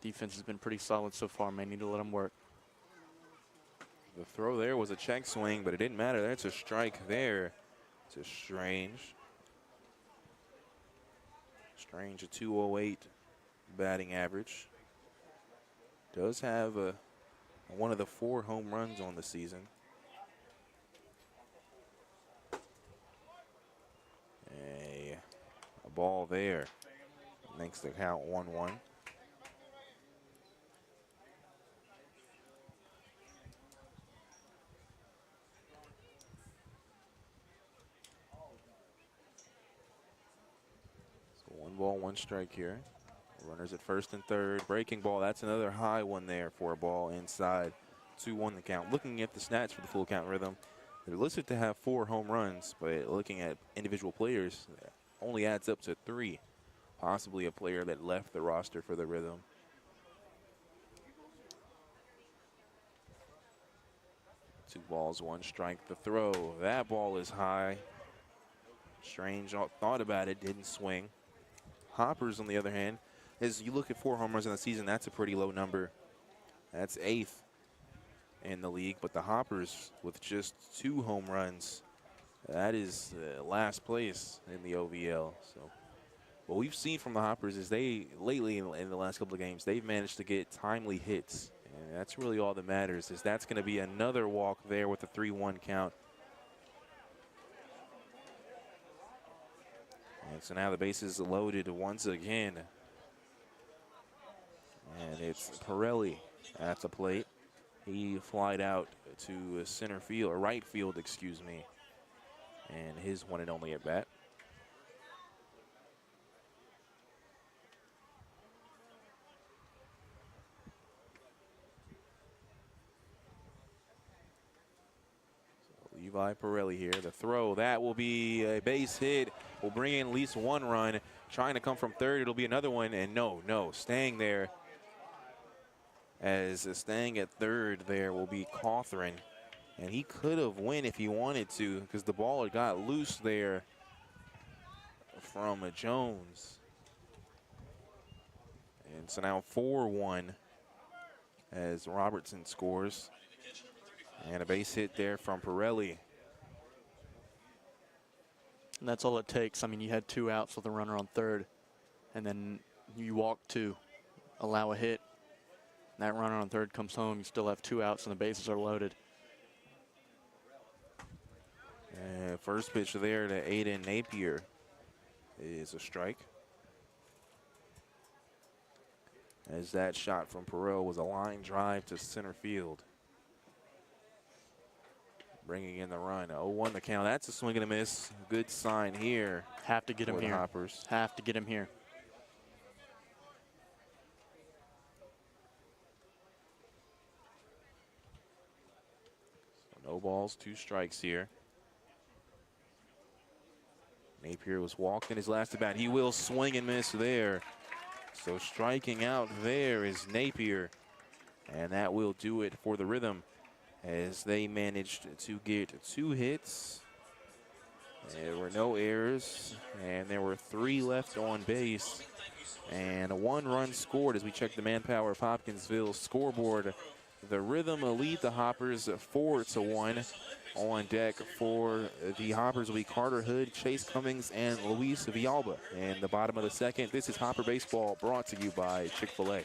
Defense has been pretty solid so far. May need to let him work. The throw there was a check swing, but it didn't matter. That's a strike there. It's a Strange. Strange, a 208 batting average. Does have one of the 4 home runs on the season. ball there. Makes the count 1-1. So 1 ball, 1 strike here. Runners at first and third. Breaking ball, that's another high one there for a ball inside. 2-1 the count. Looking at the stats for the full count rhythm, they're listed to have 4 home runs, but looking at individual players, only adds up to 3. Possibly a player that left the roster for the rhythm. Two balls, 1 strike. The throw, that ball is high. Strange thought about it, didn't swing. Hoppers, on the other hand, as you look at 4 home runs in the season, that's a pretty low number. That's 8th in the league, but the Hoppers with just 2 home runs, that is last place in the OVL. So what we've seen from the Hoppers is they, lately in the last couple of games, they've managed to get timely hits. And that's really all that matters, is that's going to be another walk there with a 3-1 count. And so now the bases loaded once again. And it's Pirelli at the plate. He flied out to center field, or right field, excuse me. And his one and only at bat. So Levi Pirelli here. The throw, that will be a base hit. Will bring in at least 1 run. Trying to come from third, it'll be another one. And no, staying there. As staying at third there will be Cawthron. And he could have went if he wanted to, because the ball had got loose there from Jones. And so now 4-1 as Robertson scores. And a base hit there from Pirelli. And that's all it takes. I mean, you had 2 outs with a runner on third, and then you walk 2, allow a hit. And that runner on third comes home, you still have 2 outs, and the bases are loaded. And first pitch there to Aiden Napier is a strike. As that shot from Perot was a line drive to center field. Bringing in the run. 0-1 the count. That's a swing and a miss. Good sign here. Have to get him here. Hoppers. Have to get him here. So no balls, 2 strikes here. Napier was walked in his last at bat. He will swing and miss there. So striking out there is Napier. And that will do it for the Rhythm, as they managed to get 2 hits. There were no errors, and there were 3 left on base. And a 1 run scored as we check the manpower of Hopkinsville scoreboard. The Rhythm lead the Hoppers 4-1. On deck for the Hoppers will be Carter Hood, Chase Cummings, and Luis Villalba. In the bottom of the second, this is Hopper Baseball, brought to you by Chick-fil-A.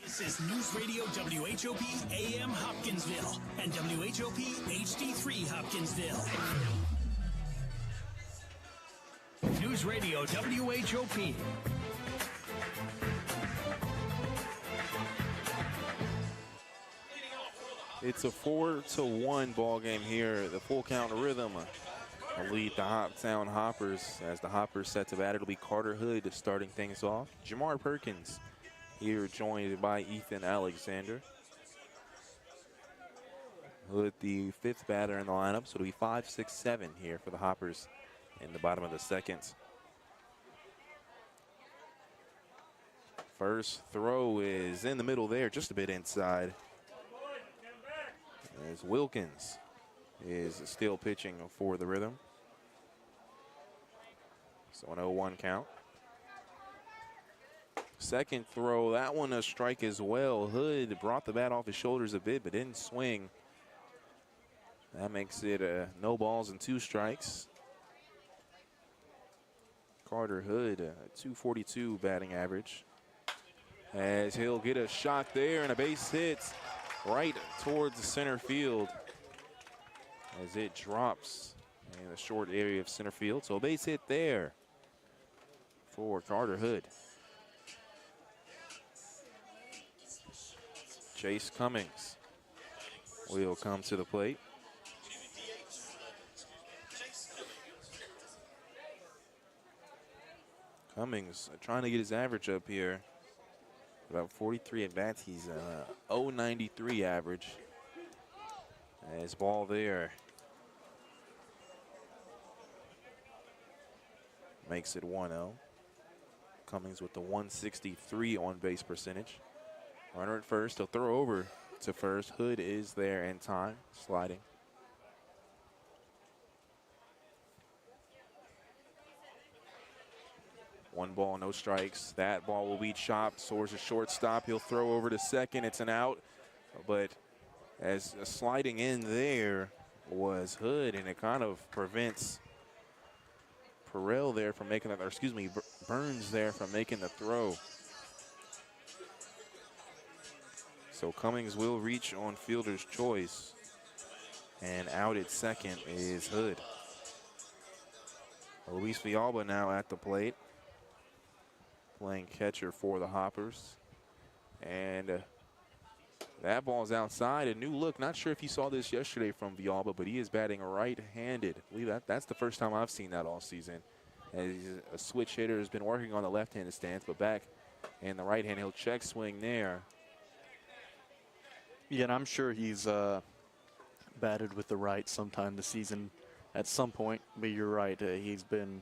This is News Radio WHOP AM Hopkinsville and WHOP HD3 Hopkinsville. News Radio WHOP. It's a 4-1 ball game here. The full count Rhythm lead the Hoptown Hoppers. As the Hoppers set to bat, it'll be Carter Hood starting things off. Jamar Perkins here joined by Ethan Alexander. Hood, the 5th batter in the lineup, so it'll be 5, 6, 7 here for the Hoppers in the bottom of the 2nd. First throw is in the middle there, just a bit inside. As Wilkins is still pitching for the Rhythm. So an 0-1 count. Second throw, that one a strike as well. Hood brought the bat off his shoulders a bit, but didn't swing. That makes it no balls and 2 strikes. Carter Hood, a 242 batting average. As he'll get a shot there and a base hit right towards the center field as it drops in the short area of center field. So a base hit there for Carter Hood. Chase Cummings will come to the plate. Cummings trying to get his average up here. About 43 at bats. He's a 0.93 average. His ball there makes it 1-0. Cummings with the 163 on base percentage. Runner at first. He'll throw over to first. Hood is there in time, sliding. One ball, no strikes. That ball will be chopped. Soars a shortstop. He'll throw over to second. It's an out. But as sliding in there was Hood, and it kind of prevents Perrell there from making that, or excuse me, Burns there from making the throw. So Cummings will reach on fielder's choice. And out at second is Hood. Luis Villalba now at the plate, playing catcher for the Hoppers. And that ball's outside. A new look. Not sure if you saw this yesterday from Villalba, but he is batting right-handed. I believe that's the first time I've seen that all season. As a switch hitter, has been working on the left-handed stance, but back in the right hand, he'll check swing there. Yeah, and I'm sure he's batted with the right sometime this season at some point, but you're right. He's been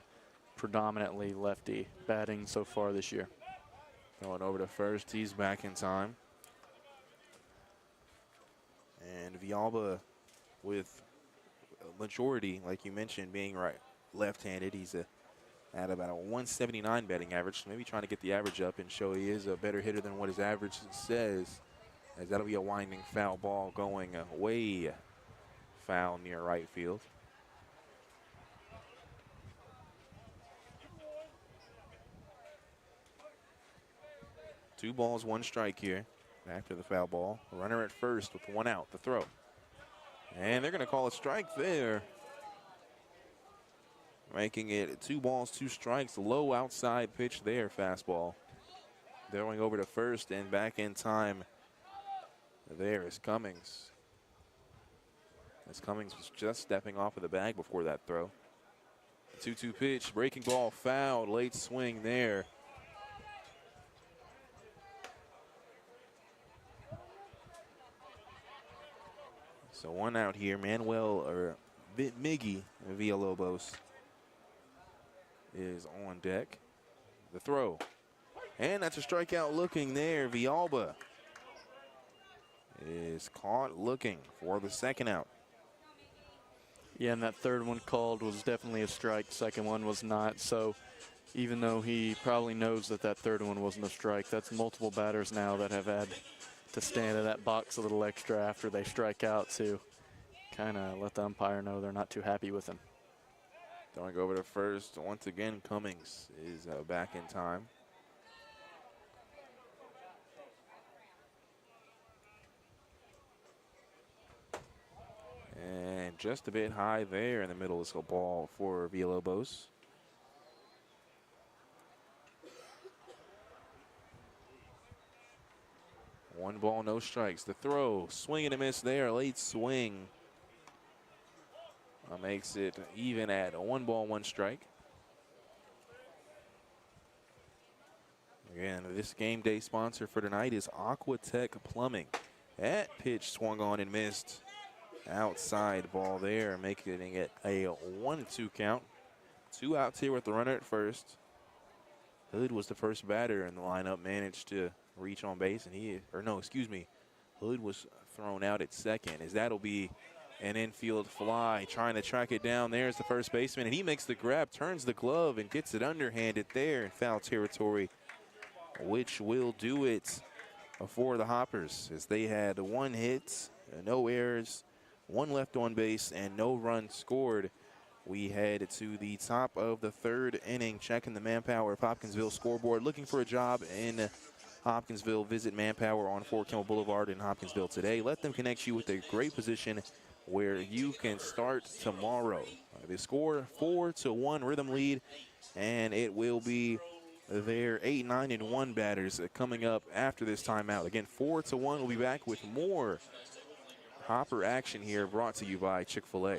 predominantly lefty batting so far this year. Going over to first, he's back in time. And Villalba with a majority, like you mentioned, being left-handed. He's at about a 179 batting average, so maybe trying to get the average up and show he is a better hitter than what his average says, as that'll be a winding foul ball going way foul near right field. Two balls, one strike here after the foul ball. Runner at first with one out, the throw. And they're going to call a strike there, making it 2 balls, 2 strikes. Low outside pitch there, fastball. Going over to first and back in time. There is Cummings. As Cummings was just stepping off of the bag before that throw. 2-2 pitch, breaking ball fouled, late swing there. So one out here. Miggy Villalobos is on deck. The throw. And that's a strikeout looking there. Villalba is caught looking for the second out. Yeah, and that third one called was definitely a strike. Second one was not. So even though he probably knows that that third one wasn't a strike, that's multiple batters now that have had to stand in that box a little extra after they strike out to kind of let the umpire know they're not too happy with him. Throwing over to first. Once again, Cummings is back in time. And just a bit high there in the middle is a ball for Villalobos. One ball, no strikes. The throw, swing and a miss there, late swing makes it even at a 1-ball-1 strike. Again, this game day sponsor for tonight is Aquatech Plumbing. That pitch swung on and missed. Outside ball there, making it a 1-2 count. 2 outs here with the runner at first. Hood was the first batter in the lineup, managed to reach on base, and Hood was thrown out at second, as that'll be an infield fly. Trying to track it down. There's the first baseman, and he makes the grab, turns the glove, and gets it underhanded there in foul territory, which will do it for the Hoppers, as they had 1 hit, no errors, 1 left on base, and no runs scored. We head to the top of the 3rd inning, checking the Manpower of Hopkinsville scoreboard. Looking for a job in Hopkinsville, visit Manpower on Fort Campbell Boulevard in Hopkinsville today. Let them connect you with a great position where you can start tomorrow. The score, 4-1 Rhythm lead, and it will be their 8, 9, and 1 batters coming up after this timeout. Again, 4-1. We'll be back with more Hopper action here, brought to you by Chick-fil-A.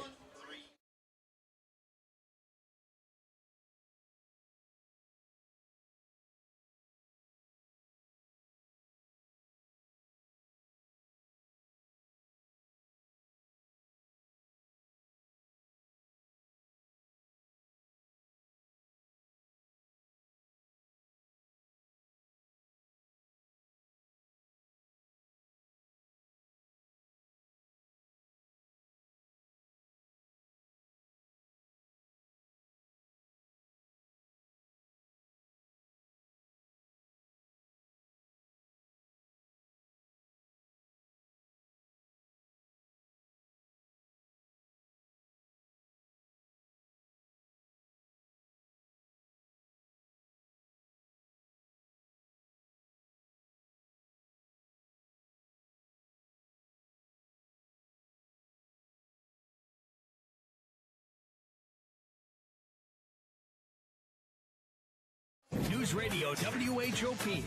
News Radio WHOP.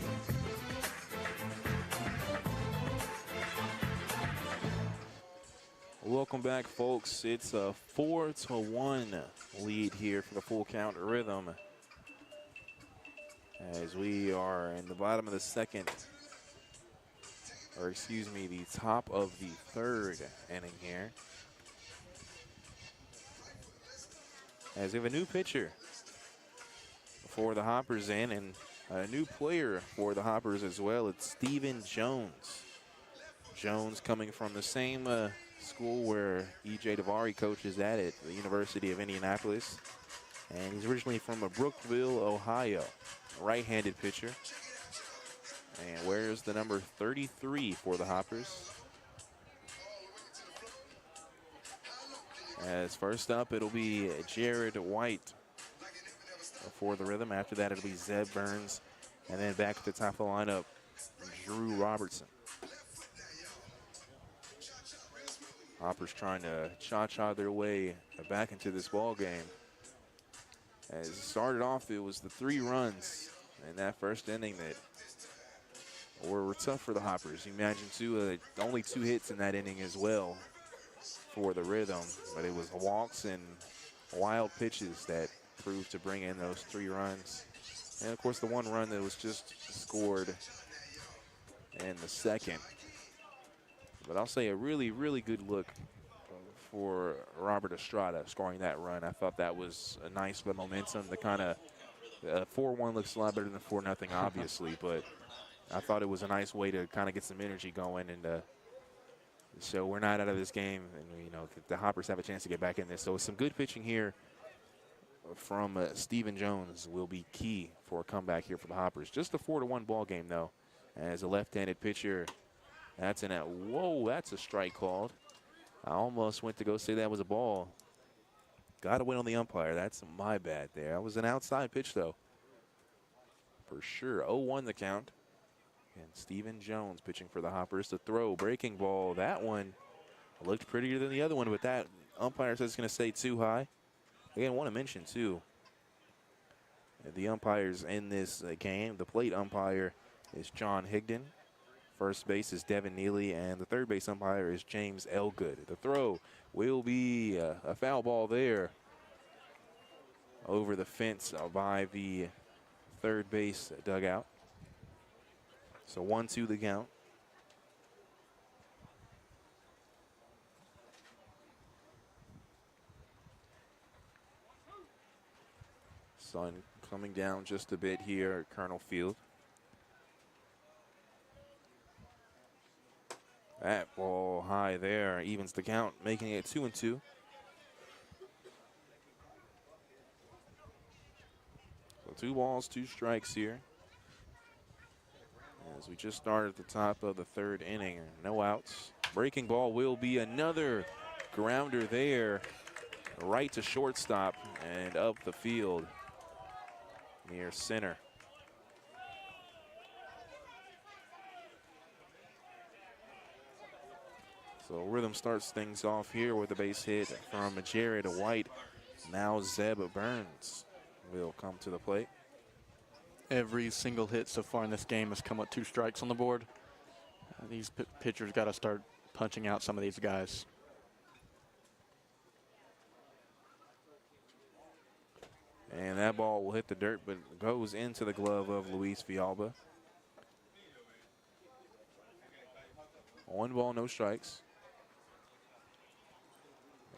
Welcome back, folks. It's a 4-1 lead here for the full count Rhythm, as we are in the bottom of the second, or excuse me, the top of the 3rd inning here. As we have a new pitcher for the Hoppers in, and a new player for the Hoppers as well. It's Stephen Jones. Jones coming from the same school where E.J. Davari coaches at the University of Indianapolis. And he's originally from Brookville, Ohio. Right-handed pitcher. And wears the number 33 for the Hoppers. As first up, it'll be Jared White for the Rhythm. After that, it'll be Zeb Burns. And then back at the top of the lineup, Drew Robertson. Hoppers trying to cha-cha their way back into this ball game. As it started off, it was the 3 runs in that first inning that were tough for the Hoppers. You imagine, too, only 2 hits in that inning as well for the Rhythm. But it was walks and wild pitches that proved to bring in those 3 runs. And, of course, the 1 run that was just scored in the second. But I'll say a really, really good look for Robert Estrada scoring that run. I thought that was a nice bit of momentum. The kind of 4-1 looks a lot better than 4-0, obviously. But I thought it was a nice way to kind of get some energy going. And so we're not out of this game. And, you know, the Hoppers have a chance to get back in this. So some good pitching here from Stephen Jones will be key for a comeback here for the Hoppers. Just a 4-1 ball game, though, as a left-handed pitcher. That's whoa, that's a strike called. I almost went to go say that was a ball. Got to win on the umpire. That's my bad there. That was an outside pitch, though, for sure. 0-1 the count. And Stephen Jones pitching for the Hoppers. The throw, breaking ball. That one looked prettier than the other one, but that umpire says it's going to stay too high. Again, I want to mention, too, the umpires in this game. The plate umpire is John Higdon First base is Devin Neely, and the third base umpire is James Elgood. The throw will be a foul ball there over the fence by the third base dugout. So 1-2 the count. Sun coming down just a bit here at Colonel Field. That ball high there evens the count, making it 2-2. So 2 balls, 2 strikes here. As we just started at the top of the third inning, no outs. Breaking ball will be another grounder there, right to shortstop and up the field near center. So Rhythm starts things off here with a base hit from Jared White. Now Zeb Burns will come to the plate. Every single hit so far in this game has come with 2 strikes on the board. These pitchers got to start punching out some of these guys. And that ball will hit the dirt, but goes into the glove of Luis Villalba. 1 ball, no strikes.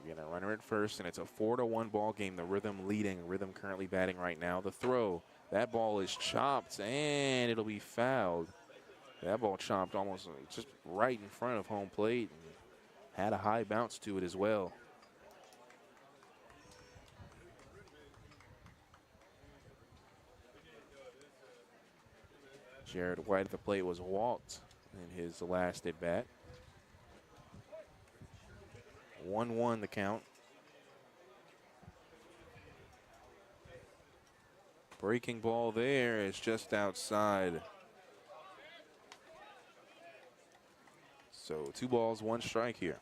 Again, a runner at first, and it's a 4-1 ball game. The Rhythm leading. Rhythm currently batting right now. The throw, that ball is chopped, and it'll be fouled. That ball chopped almost just right in front of home plate, and had a high bounce to it as well. Jared White at the plate was walked in his last at bat. 1-1 the count. Breaking ball there is just outside. So 2 balls, 1 strike here.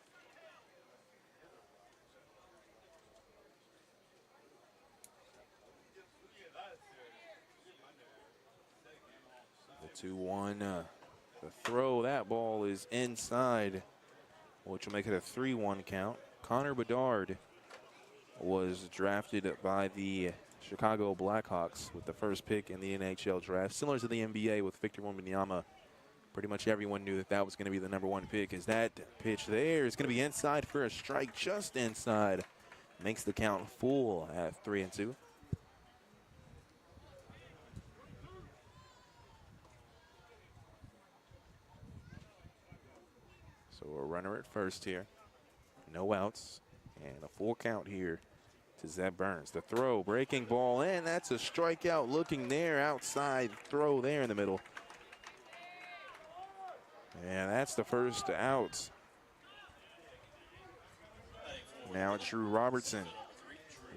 The 2-1, the throw, that ball is inside, which will make it a 3-1 count. Connor Bedard was drafted by the Chicago Blackhawks with the first pick in the NHL draft. Similar to the NBA with Victor Wembanyama, pretty much everyone knew that that was going to be the #1 pick. As that pitch there is going to be inside for a strike, just inside. Makes the count full at 3-2. So a runner at first here. No outs. And a full count here to Zeb Burns. The throw, breaking ball, and that's a strikeout looking there outside. Throw there in the middle. And that's the first out. Now Drew Robertson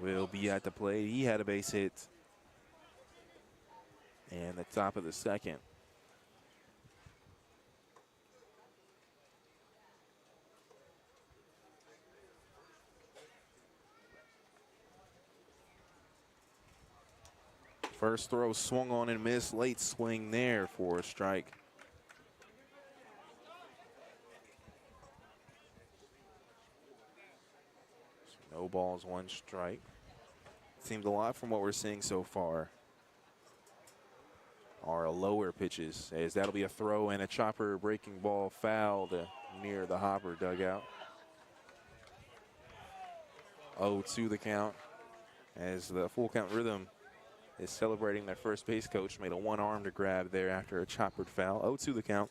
will be at the plate. He had a base hit. And the top of the second. First throw swung on and missed. Late swing there for a strike. No balls, 1 strike. Seems a lot from what we're seeing so far are lower pitches, as that'll be a throw and a chopper breaking ball fouled near the Hopper dugout. 0-2 the count, as the full count Rhythm is celebrating. Their first base coach made a 1-armed grab there after a choppered foul. 0-2 the count.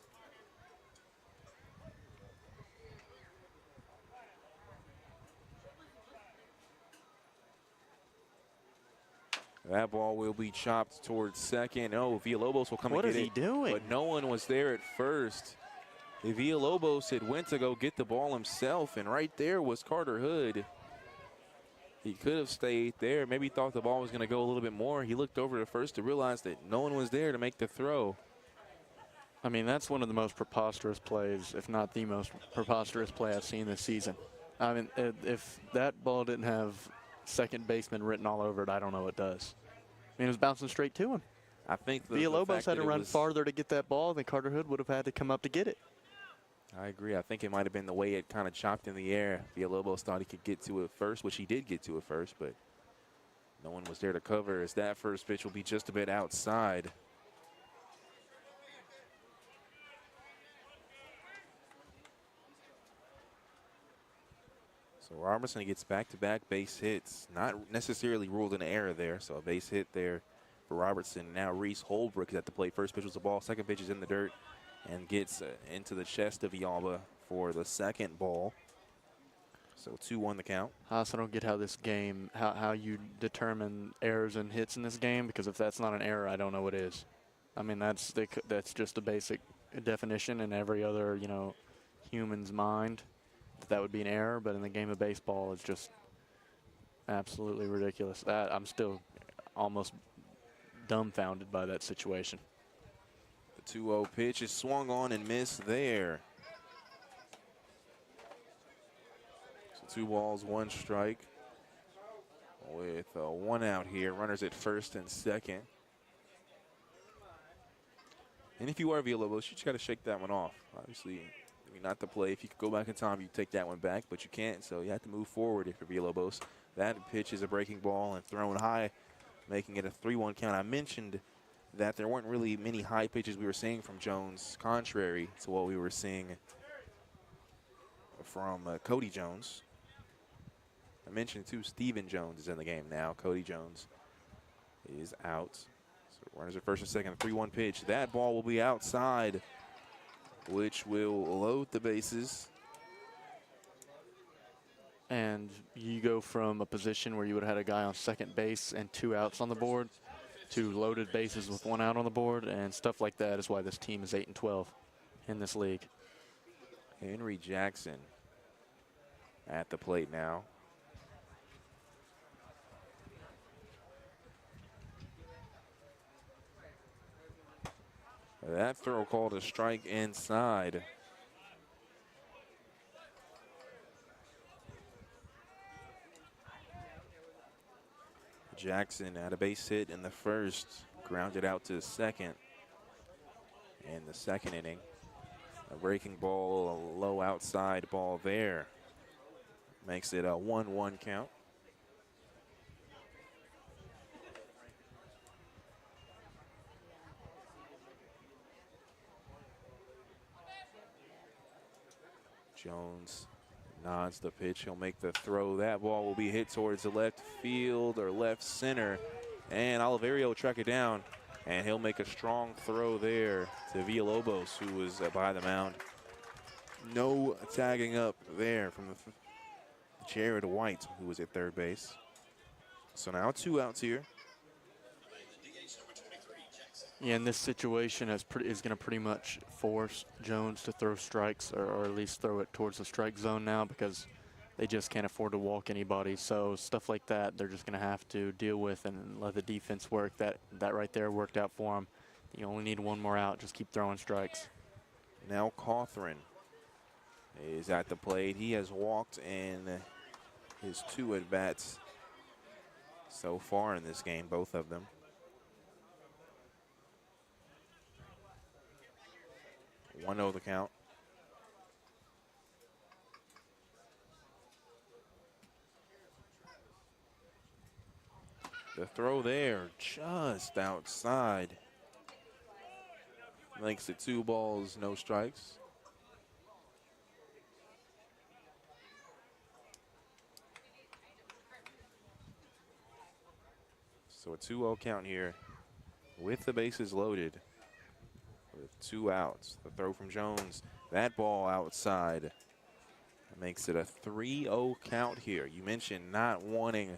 That ball will be chopped towards second. Oh, Villalobos will come and get it. What is he doing? But no one was there at first. Villalobos had went to go get the ball himself, and right there was Carter Hood. He could have stayed there. Maybe thought the ball was going to go a little bit more. He looked over to first to realize that no one was there to make the throw. I mean, that's one of the most preposterous plays, if not the most preposterous play I've seen this season. I mean, if that ball didn't have second baseman written all over it, I don't know what does. I mean, it was bouncing straight to him. I think the Villalobos fact had that to it run was- farther to get that ball, then Carter Hood would have had to come up to get it. I agree. I think it might have been the way it kind of chopped in the air. Villalobos thought he could get to it first, which he did get to it first, but no one was there to cover, as that first pitch will be just a bit outside. So Robertson gets back-to-back base hits. Not necessarily ruled an error there, so a base hit there for Robertson. Now Reese Holbrook is at the plate. First pitch was the ball, second pitch is in the dirt, and gets into the chest of Villalba for the second ball. So 2-1 the count. I also don't get how this game, how you determine errors and hits in this game, because if that's not an error, I don't know what is. I mean, that's just a basic definition in every other, human's mind that would be an error, but in the game of baseball, it's just absolutely ridiculous. I'm still almost dumbfounded by that situation. The 2-0 pitch is swung on and missed there. So 2 balls, 1 strike with 1 out here. Runners at first and second. And if you are Villalobos, you just got to shake that one off. Obviously, not to play. If you could go back in time, you take that one back, but you can't, so you have to move forward if you're Villalobos. That pitch is a breaking ball and thrown high, making it a 3-1 count. I mentioned that there weren't really many high pitches we were seeing from Jones, contrary to what we were seeing from Cody Jones. I mentioned, too, Steven Jones is in the game now. Cody Jones is out. So runners at first and second, 3-1 pitch. That ball will be outside, which will load the bases. And you go from a position where you would have had a guy on second base and 2 outs on the board to loaded bases with 1 out on the board, and stuff like that is why this team is 8-12 in this league. Henry Jackson at the plate now. That throw called a strike inside. Jackson had a base hit in the first, grounded out to second in the second inning. A breaking ball, a low outside ball there. Makes it a 1-1 count. Jones nods the pitch. He'll make the throw. That ball will be hit towards the left field or left center. And Oliverio will track it down. And he'll make a strong throw there to Villalobos, who was by the mound. No tagging up there from the Jared White, who was at third base. So now 2 outs here. Yeah, and this situation is going to pretty much force Jones to throw strikes, or at least throw it towards the strike zone now, because they just can't afford to walk anybody. So stuff like that, they're just going to have to deal with and let the defense work. That right there worked out for them. You only need 1 more out. Just keep throwing strikes. Now Cawthron is at the plate. He has walked in his 2 at-bats so far in this game, both of them. 1-0 the count. The throw there just outside. Makes it 2 balls, no strikes. So a 2-0 count here with the bases loaded. With 2 outs. The throw from Jones. That ball outside. That makes it a 3-0 count here. You mentioned not wanting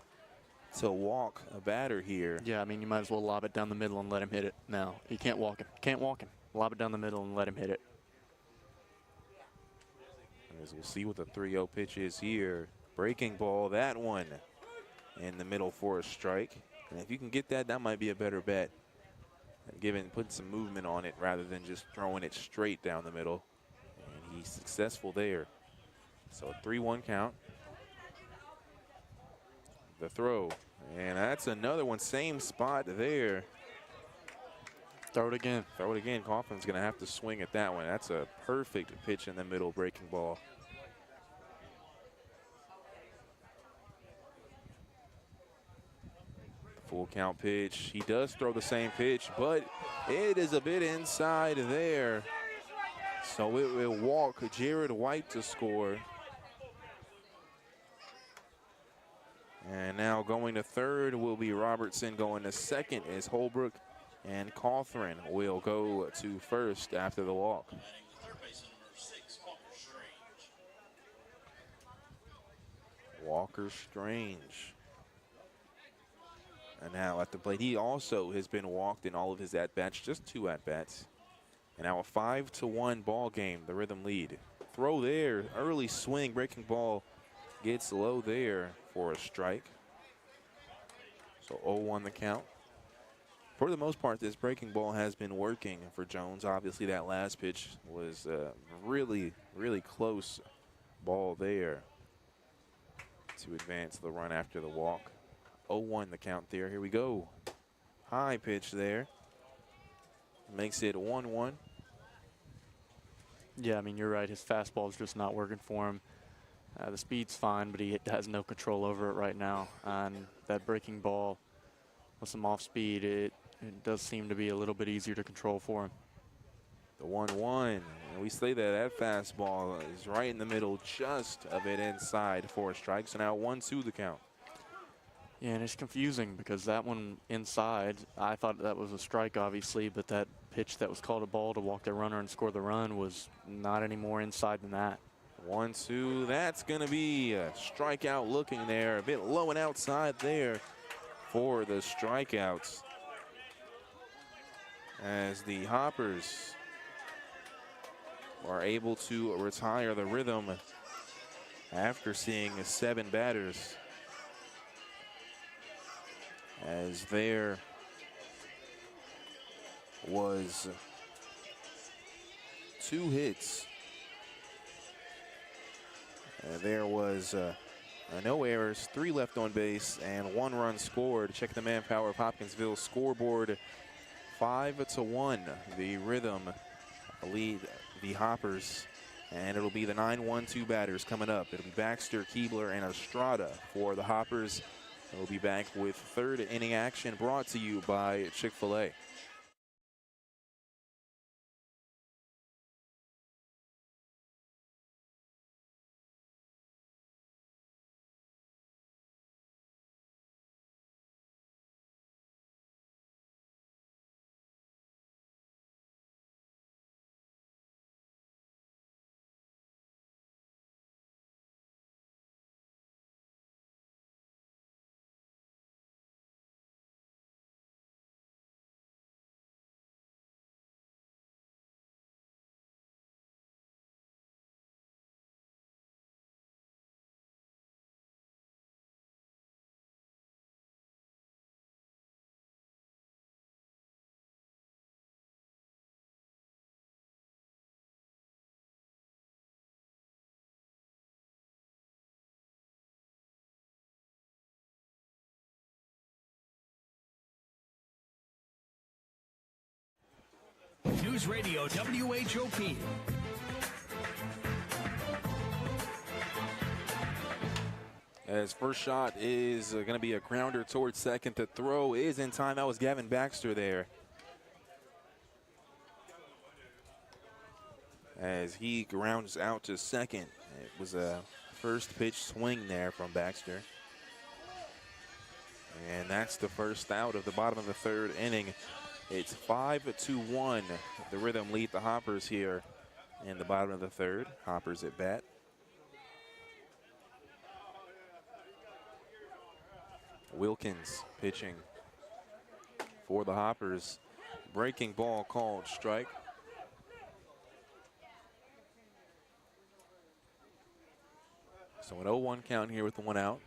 to walk a batter here. Yeah, I mean, you might as well lob it down the middle and let him hit it now. You can't walk him. Can't walk him. Lob it down the middle and let him hit it. As we'll see what the 3-0 pitch is here. Breaking ball, that one in the middle for a strike. And if you can get that, that might be a better bet. Putting some movement on it rather than just throwing it straight down the middle. And he's successful there. So a 3-1 count. The throw. And that's another one, same spot there. Throw it again. Throw it again. Coughlin's going to have to swing at that one. That's a perfect pitch in the middle, breaking ball. Full count pitch. He does throw the same pitch, but it is a bit inside there. So it will walk Jared White to score. And now going to third will be Robertson. Going to second is Holbrook. And Cawthron will go to first after the walk. Walker Strange. And now at the plate, he also has been walked in all of his at-bats, just 2 at-bats. And now a 5-1 ball game, the Rhythm lead. Throw there, early swing, breaking ball gets low there for a strike. So 0-1 the count. For the most part, this breaking ball has been working for Jones. Obviously, that last pitch was a really, really close ball there to advance the run after the walk. 0-1 the count there. Here we go. High pitch there. Makes it 1-1. Yeah, I mean, you're right. His fastball is just not working for him. The speed's fine, but he has no control over it right now. And that breaking ball with some off speed, it does seem to be a little bit easier to control for him. The 1-1. And we say that fastball is right in the middle, just a bit inside for a strike. So now 1-2 the count. Yeah, and it's confusing because that one inside, I thought that was a strike, obviously, but that pitch that was called a ball to walk the runner and score the run was not any more inside than that. 1-2. That's going to be a strikeout looking there. A bit low and outside there for the strikeouts. As the Hoppers are able to retire the Rhythm after seeing 7 batters. As there was 2 hits. There was no errors, 3 left on base, and 1 run scored. Check the manpower of Hopkinsville scoreboard. 5-1. The Rhythm lead the Hoppers, and it'll be the 9-1-2 batters coming up. It'll be Baxter, Keebler, and Estrada for the Hoppers. We'll be back with 3rd inning action brought to you by Chick-fil-A. News Radio WHOP. As first shot is going to be a grounder towards second. The throw is in time. That was Gavin Baxter there. As he grounds out to second. It was a first pitch swing there from Baxter. And that's the first out of the bottom of the 3rd inning. It's 5-1. The Rhythm lead the Hoppers here in the bottom of the 3rd. Hoppers at bat. Wilkins pitching for the Hoppers. Breaking ball called strike. So an 0-1 count here with the 1 out.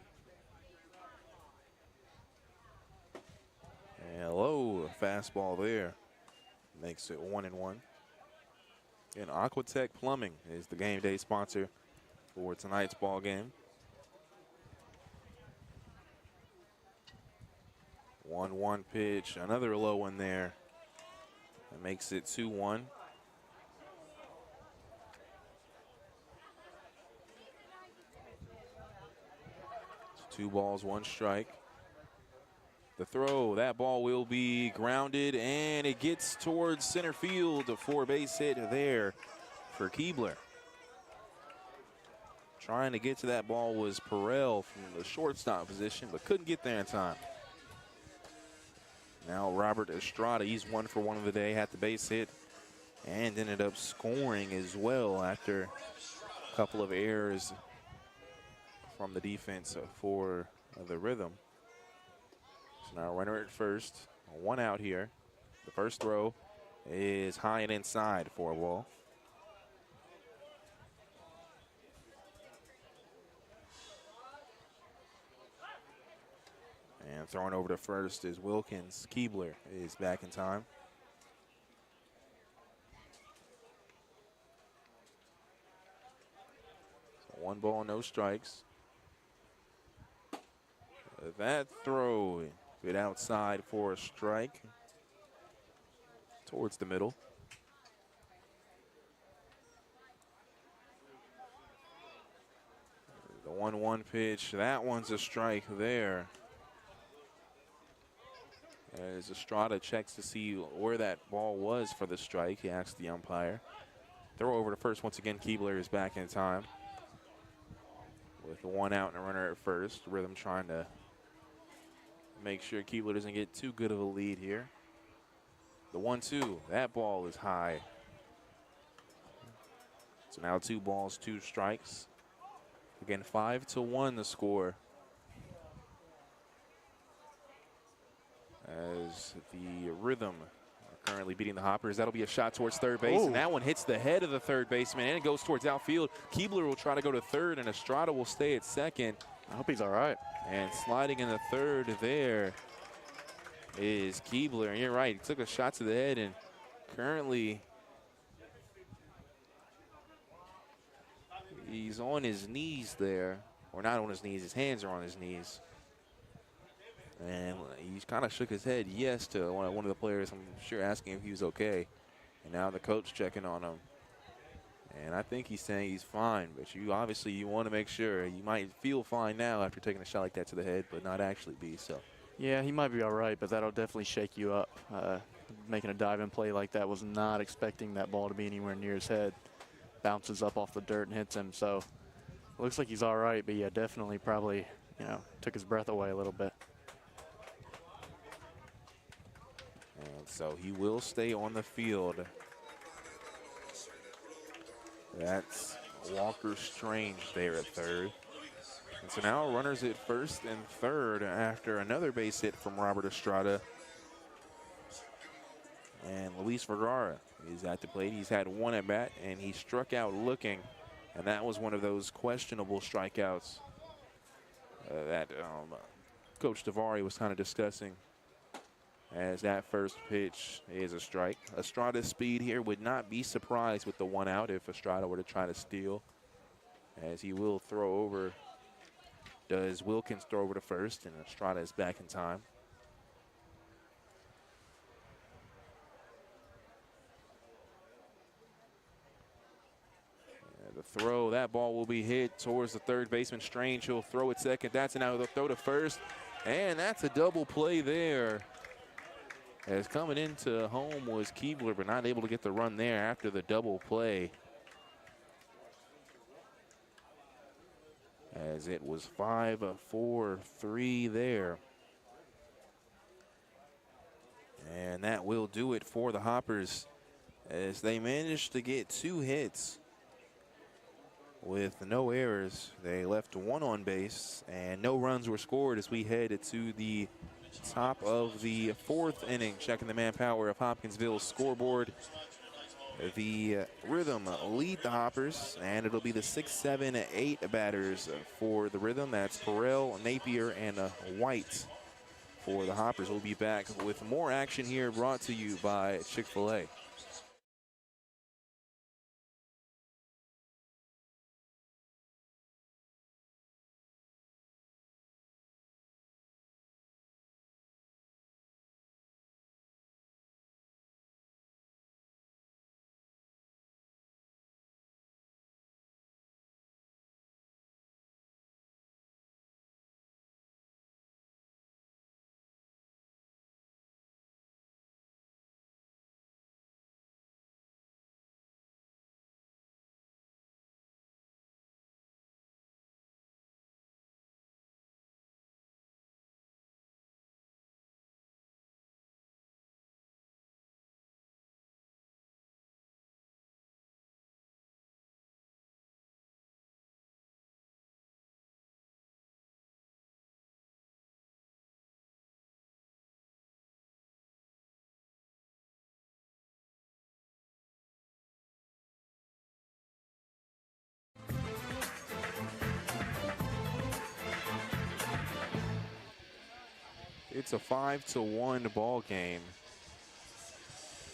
And a low fastball there. Makes it 1-1. And Aquatech Plumbing is the game day sponsor for tonight's ball game. 1-1 pitch, another low one there. That makes it 2-1. Two balls, one strike. The throw, that ball will be grounded, and it gets towards center field. A four-base hit there for Keebler. Trying to get to that ball was Perel from the shortstop position, but couldn't get there in time. Now Robert Estrada, he's 1 for 1 of the day, had the base hit, and ended up scoring as well after a couple of errors from the defense for the Rhythm. So now runner at first, one out here. The first throw is high and inside for a ball. And throwing over to first is Wilkins. Keebler is back in time. So 1 ball, no strikes. That throw, bit outside for a strike towards the middle. The 1-1 pitch, that one's a strike there. As Estrada checks to see where that ball was for the strike, he asks the umpire. Throw over to first once again. Keebler is back in time with 1 out and a runner at first. Rhythm trying to make sure Keebler doesn't get too good of a lead here. The 1-2, that ball is high. So now 2 balls, 2 strikes. Again, 5-1 the score. As the Rhythm are currently beating the Hoppers. That'll be a shot towards third base, and that one hits the head of the third baseman, and it goes towards outfield. Keebler will try to go to third, and Estrada will stay at second. I hope he's all right. And sliding in the third there is Keebler. And you're right, he took a shot to the head, and currently he's on his knees there. Or not on his knees, his hands are on his knees. And he kind of shook his head yes to one of the players, I'm sure, asking if he was okay. And now the coach checking on him. And I think he's saying he's fine, but you want to make sure. You might feel fine now after taking a shot like that to the head, but not actually be so. Yeah, he might be all right, but that'll definitely shake you up. Making a dive-in play like that, was not expecting that ball to be anywhere near his head. Bounces up off the dirt and hits him, so looks like he's all right, but yeah, definitely probably, took his breath away a little bit. And so he will stay on the field. That's Walker Strange there at third. And so now runners at first and third after another base hit from Robert Estrada. And Luis Vergara is at the plate. He's had 1 at bat, and he struck out looking. And that was one of those questionable strikeouts that Coach Davari was kind of discussing, as that first pitch is a strike. Estrada's speed here, would not be surprised with the 1 out if Estrada were to try to steal, as he will throw over. Does Wilkins throw over to first, and Estrada is back in time. And the throw, that ball will be hit towards the third baseman. Strange, he'll throw it second. That's another throw to first, and that's a double play there. As coming into home was Keebler, but not able to get the run there after the double play. As it was 5-4-3 there. And that will do it for the Hoppers, as they managed to get 2 hits with no errors. They left 1 on base, and no runs were scored as we headed to the top of the 4th inning. Checking the manpower of Hopkinsville's scoreboard. The Rhythm lead the Hoppers, and it'll be the 6, 7, 8 batters for the Rhythm. That's Perel, Napier, and White for the Hoppers. We'll be back with more action here, brought to you by Chick-fil-A. It's a 5-1 ball game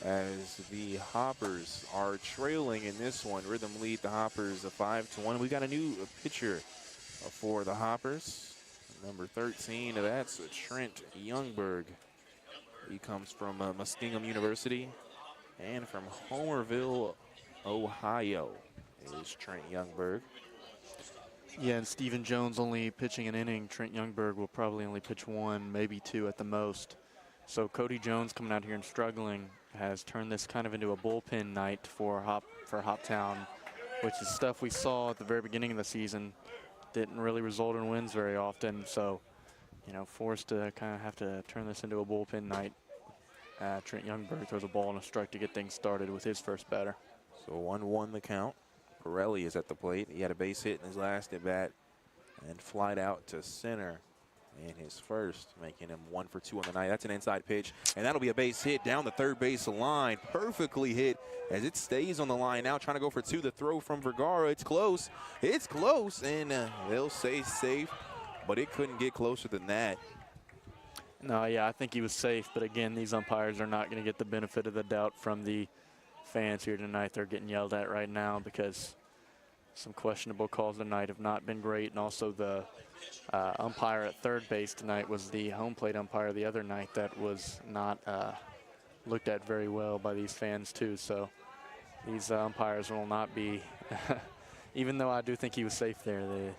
as the Hoppers are trailing in this one. Rhythm lead the Hoppers a 5-1. We got a new pitcher for the Hoppers. Number 13, that's Trent Youngberg. He comes from Muskingum University and from Homerville, Ohio is Trent Youngberg. Yeah, and Stephen Jones only pitching an inning. Trent Youngberg will probably only pitch one, maybe two at the most. So Cody Jones coming out here and struggling has turned this kind of into a bullpen night for Hoptown, which is stuff we saw at the very beginning of the season. Didn't really result in wins very often, so you know, forced to kind of have to turn this into a bullpen night. Trent Youngberg throws a ball and a strike to get things started with his first batter. So 1-1 the count. Pirelli is at the plate. He had a base hit in his last at bat and flied out to center in his first, making him 1 for 2 on the night. That's an inside pitch, and that'll be a base hit down the third base line. Perfectly hit as it stays on the line now, trying to go for 2. The throw from Vergara, it's close, and they'll say safe, but it couldn't get closer than that. No, yeah, I think he was safe, but again, these umpires are not going to get the benefit of the doubt from the fans here tonight. They're getting yelled at right now because some questionable calls tonight have not been great, and also the umpire at third base tonight was the home plate umpire the other night that was not looked at very well by these fans too. So these umpires will not be, even though I do think he was safe there, the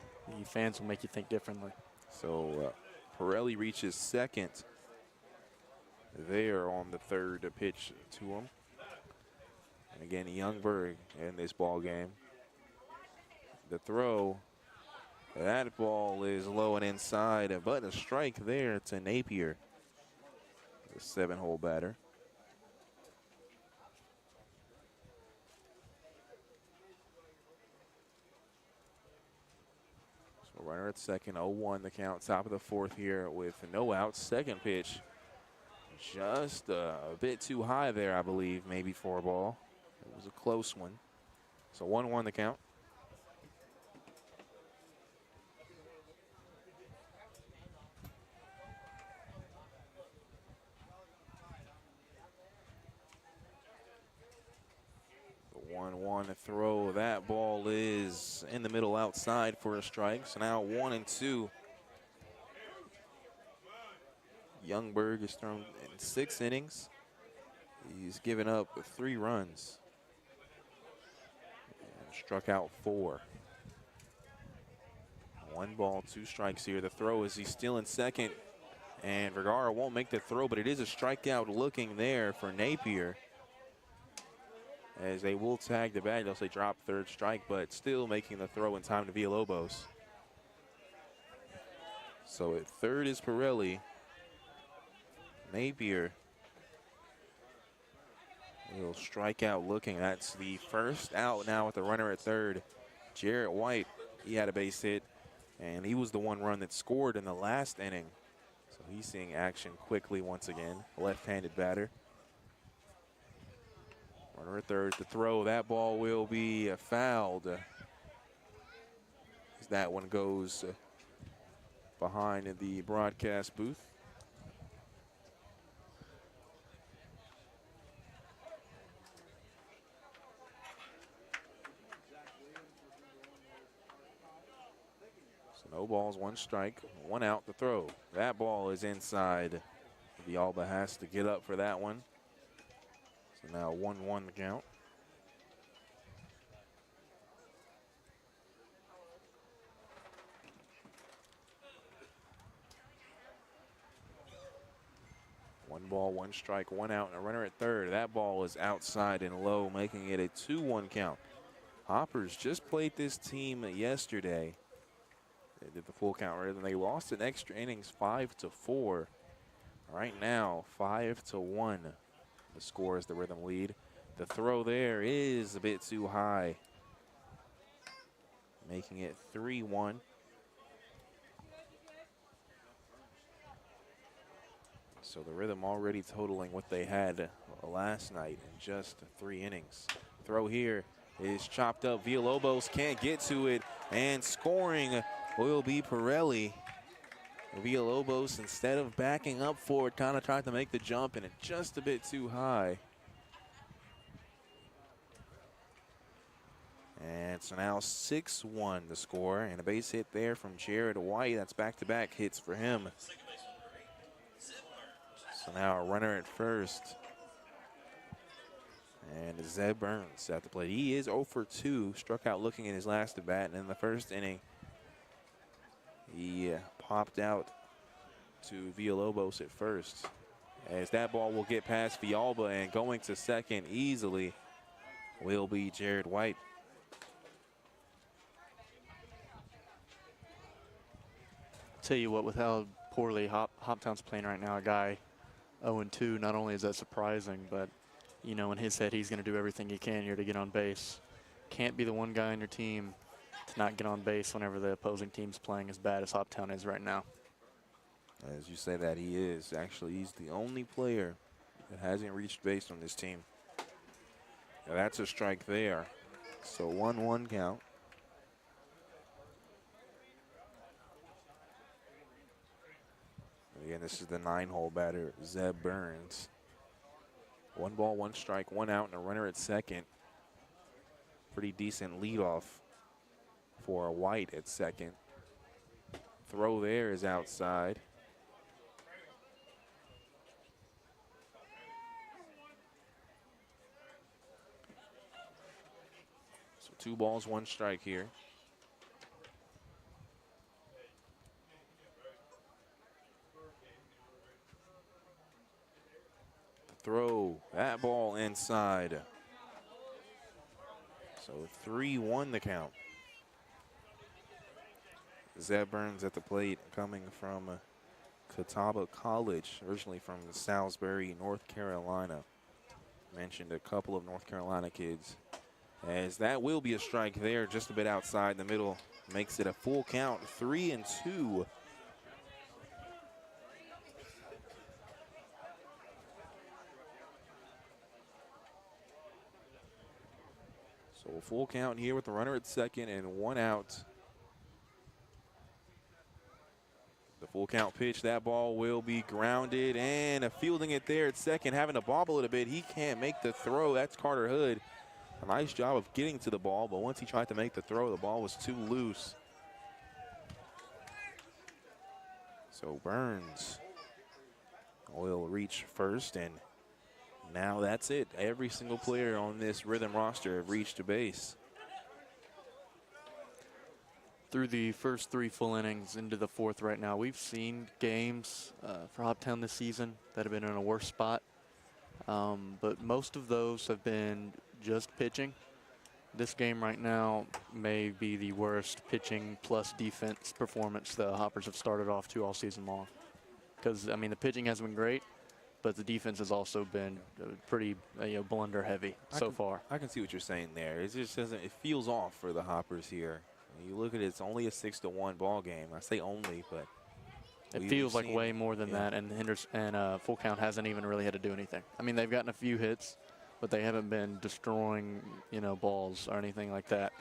fans will make you think differently. So Pirelli reaches second there on the third pitch to him. And again, Youngberg in this ball game. The throw, that ball is low and inside, but a strike there to Napier, the 7-hole batter. So runner at second, 0-1 the count, top of the fourth here with no outs. Second pitch, just a bit too high there, I believe, maybe for a ball. It was a close one. So 1-1 the count. The 1-1 throw. That ball is in the middle outside for a strike. So now 1-2. Youngberg has thrown in 6 innings. He's given up 3 runs. Struck out 4. 1 ball, 2 strikes here. The throw is he's still in second, and Vergara won't make the throw, but it is a strikeout looking there for Napier. As they will tag the bag, they'll say drop third strike, but still making the throw in time to Villalobos. So at third is Pirelli. Napier will strike out looking. That's the first out now with the runner at third. Jarrett White, he had a base hit, and he was the 1 run that scored in the last inning. So he's seeing action quickly once again. Left-handed batter. Runner at third. The throw, that ball will be fouled. As that one goes behind the broadcast booth. No balls, 1 strike, 1 out. The throw. That ball is inside. Villalba has to get up for that one. So now 1-1 the count. One ball, 1 strike, 1 out, and a runner at third. That ball is outside and low, making it a 2-1 count. Hoppers just played this team yesterday. They did the full count rather than they lost in extra innings 5-4. Right now, 5-1. The score is the Rhythm lead. The throw there is a bit too high, making it 3-1. So the Rhythm already totaling what they had last night in just 3 innings. Throw here is chopped up. Villalobos can't get to it, and scoring will be Pirelli Villalobos, instead of backing up forward, kind of tried to make the jump, and it's just a bit too high. And so now 6-1 the score, and a base hit there from Jared White. That's back-to-back hits for him. So now a runner at first. And Zeb Burns at the plate. He is 0 for 2, struck out looking in his last at-bat, and in the first inning, he popped out to Villalobos at first. As that ball will get past Villalba, and going to second easily will be Jared White. Tell you what, with how poorly Hoptown's playing right now, a guy 0-2, not only is that surprising, but you know, in his head, he's going to do everything he can here to get on base. Can't be the one guy on your team to not get on base whenever the opposing team's playing as bad as Hoptown is right now. As you say that, he is. Actually, he's the only player that hasn't reached base on this team. Now that's a strike there. So 1-1 count. Again, this is the 9-hole batter, Zeb Burns. 1 ball, 1 strike, 1 out, and a runner at second. Pretty decent leadoff for White at second. Throw there is outside. So 2 balls, 1 strike here. Throw, that ball inside. So 3-1 the count. Zeb Burns at the plate, coming from Catawba College, originally from Salisbury, North Carolina. Mentioned a couple of North Carolina kids. As that will be a strike there, just a bit outside the middle. Makes it a full count, 3-2. So a full count here with the runner at second and 1 out. The full count pitch, that ball will be grounded, and fielding it there at second, having to bobble it a bit. He can't make the throw. That's Carter Hood. A nice job of getting to the ball, but once he tried to make the throw, the ball was too loose. So Burns will reach first, and now that's it. Every single player on this Rhythm roster have reached a base. Through the first 3 full innings into the 4th right now, we've seen games for Hoptown this season that have been in a worse spot. But most of those have been just pitching. This game right now may be the worst pitching plus defense performance the Hoppers have started off to all season long. Because, I mean, the pitching hasn't been great, but the defense has also been pretty blunder heavy so far. I can see what you're saying there. It just doesn't, it feels off for the Hoppers here. You look at it, it's only a 6-1 ball game. I say only, but it feels like way more than that, and Full Count hasn't even really had to do anything. I mean, they've gotten a few hits, but they haven't been destroying, balls or anything like that.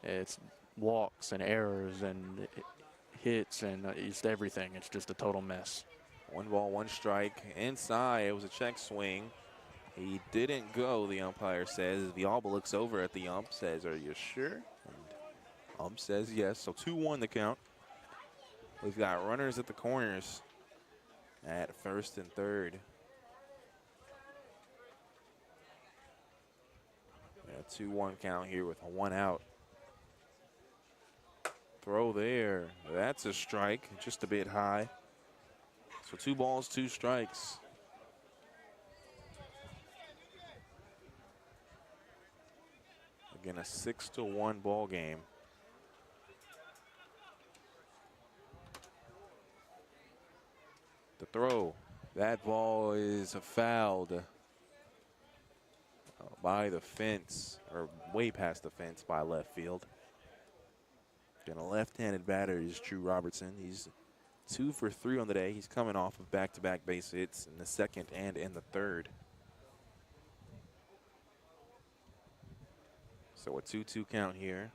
It's walks and errors and hits and just everything. It's just a total mess. 1 ball, 1 strike. Inside, it was a check swing. He didn't go, the umpire says. Villalba looks over at the ump, says, "Are you sure?" And ump says yes, so 2-1 the count. We've got runners at the corners at first and third. A 2-1 count here with 1 out. Throw there, that's a strike, just a bit high. So 2 balls, 2 strikes. Again, a 6-1 ball game. The throw, that ball is fouled by the fence, or way past the fence by left field. Again, a left-handed batter is Drew Robertson. He's 2 for 3 on the day. He's coming off of back-to-back base hits in the 2nd and in the 3rd. So a 2-2 count here.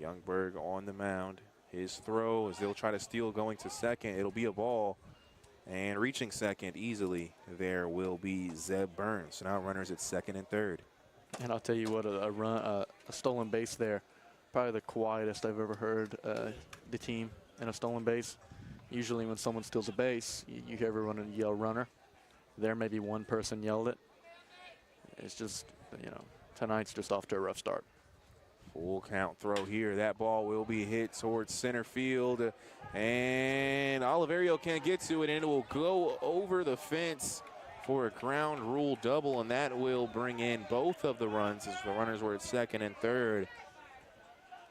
Youngberg on the mound. His throw as they'll try to steal going to second. It'll be a ball. And reaching second easily there will be Zeb Burns. So now runners at second and third. And I'll tell you what, a stolen base there, probably the quietest I've ever heard the team in a stolen base. Usually when someone steals a base, you hear everyone yell runner. There maybe one person yelled it. It's just, you know, tonight's just off to a rough start. Full count throw here. That ball will be hit towards center field. And Oliverio can't get to it, and it will go over the fence for a ground rule double, and that will bring in both of the runs as the runners were at second and third.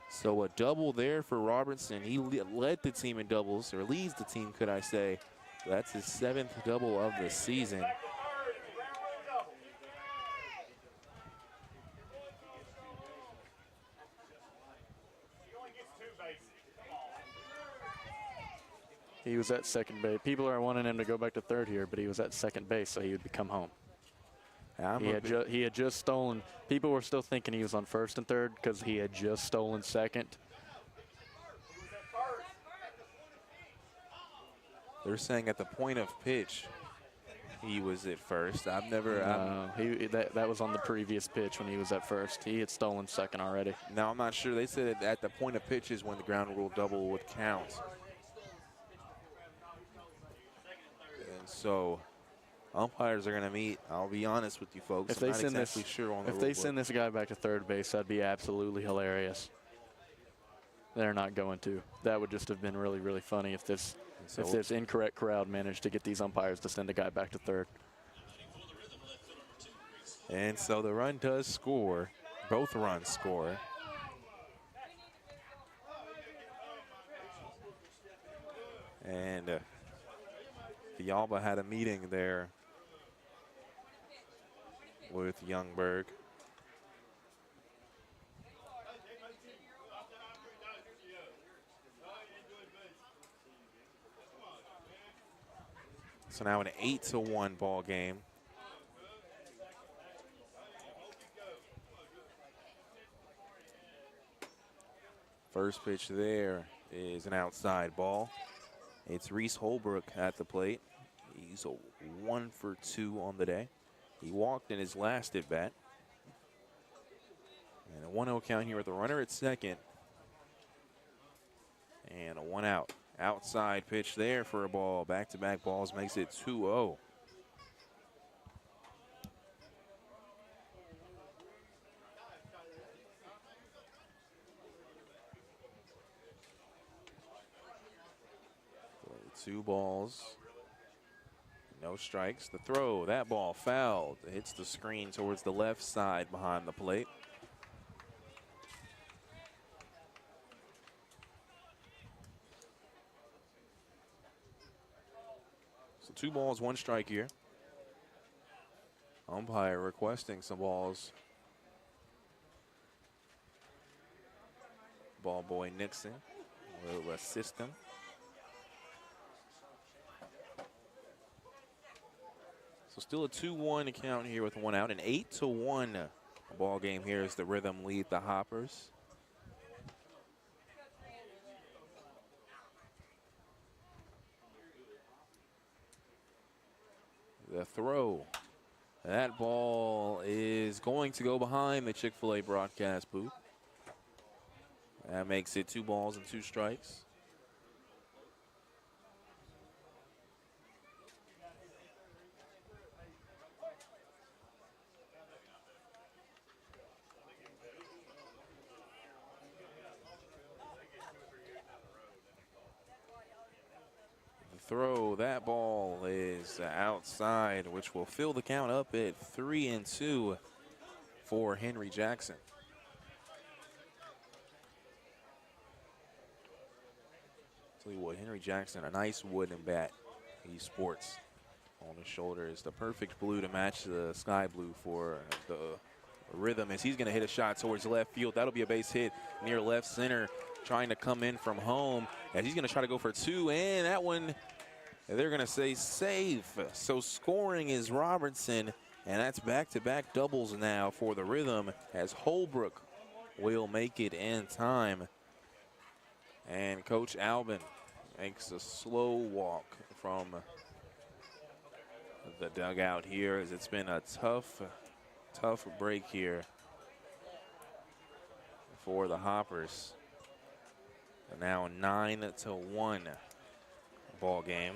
So a double there for Robertson. He led the team in doubles, or leads the team, could I say. That's his 7th double of the season. He was at second base. People are wanting him to go back to third here, but he was at second base, so he would come home. He had just stolen. People were still thinking he was on first and third because he had just stolen second. They're saying at the point of pitch, he was at first. That was on the previous pitch when he was at first. He had stolen second already. Now, I'm not sure. They said at the point of pitch is when the ground rule double would count. And so umpires are going to meet. I'll be honest with you folks. If they send this guy back to third base, that'd be absolutely hilarious. They're not going to. That would just have been really, really funny if this incorrect crowd managed to get these umpires to send a guy back to third. And so the run does score. Both runs score. And Villalba had a meeting there with Youngberg. So now an 8-1 ball game. First pitch there is an outside ball. It's Reese Holbrook at the plate. He's a 1 for 2 on the day. He walked in his last at bat. And a 1-0 count here with the runner at second. And a 1 out. Outside pitch there for a ball. Back-to-back balls makes it 2-0. Two balls. No strikes. The throw, that ball fouled. It hits the screen towards the left side behind the plate. So 2 balls, 1 strike here. Umpire requesting some balls. Ball boy Nixon will assist him. So still a 2-1 count here with 1 out. An 8-1 ball game here as the Rhythm lead the Hoppers. The throw. That ball is going to go behind the Chick-fil-A broadcast booth. That makes it 2 balls and 2 strikes. Throw, that ball is outside, which will fill the count up at 3-2 for Henry Jackson. Tell you what, Henry Jackson, a nice wooden bat he sports on his shoulder. Is the perfect blue to match the sky blue for the Rhythm as he's going to hit a shot towards left field. That'll be a base hit near left center, trying to come in from home. And he's going to try to go for 2, and that one, they're going to say safe. So scoring is Robertson, and that's back-to-back doubles now for the Rhythm as Holbrook will make it in time. And Coach Albin makes a slow walk from the dugout here, as it's been a tough break here for the Hoppers. Now a 9-1 ball game.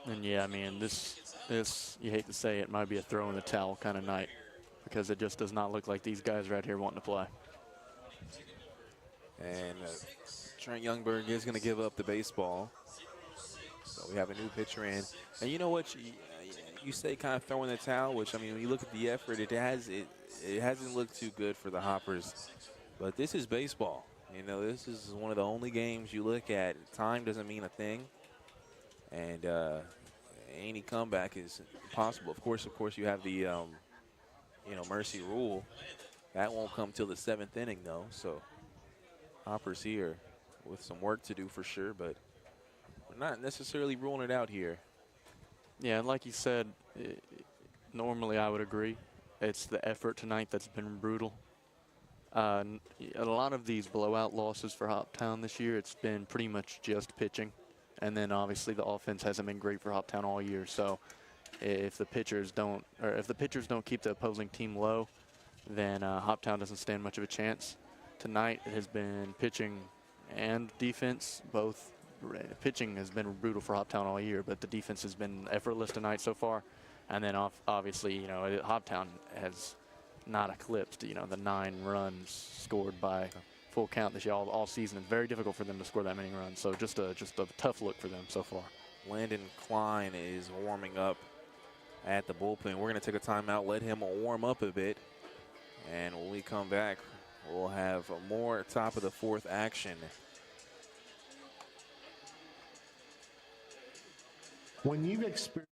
And yeah, I mean, this you hate to say it, might be a throw in the towel kind of night, because it just does not look like these guys right here wanting to play. And Trent Youngberg is going to give up the baseball. So we have a new pitcher in. And you know what? You say kind of throwing the towel, which, I mean, when you look at the effort, it hasn't looked too good for the Hoppers. But this is baseball. You know, this is one of the only games you look at. Time doesn't mean a thing. And any comeback is possible. Of course, you have the, mercy rule. That won't come till the 7th inning, though. So Hoppers here with some work to do for sure, but we're not necessarily ruling it out here. Yeah, and like you said, normally I would agree. It's the effort tonight that's been brutal. A lot of these blowout losses for Hoptown this year, it's been pretty much just pitching. And then obviously the offense hasn't been great for Hoptown all year. So if the pitchers don't keep the opposing team low, then Hoptown doesn't stand much of a chance. Tonight it has been pitching and defense both. Pitching has been brutal for Hoptown all year, but the defense has been effortless tonight so far. And then obviously, Hoptown has not eclipsed, the 9 runs scored by full count this year all season. It's very difficult for them to score that many runs. So just a tough look for them so far. Landon Klein is warming up at the bullpen. We're going to take a timeout, let him warm up a bit. And when we come back, we'll have more top of the 4th action. When you've experienced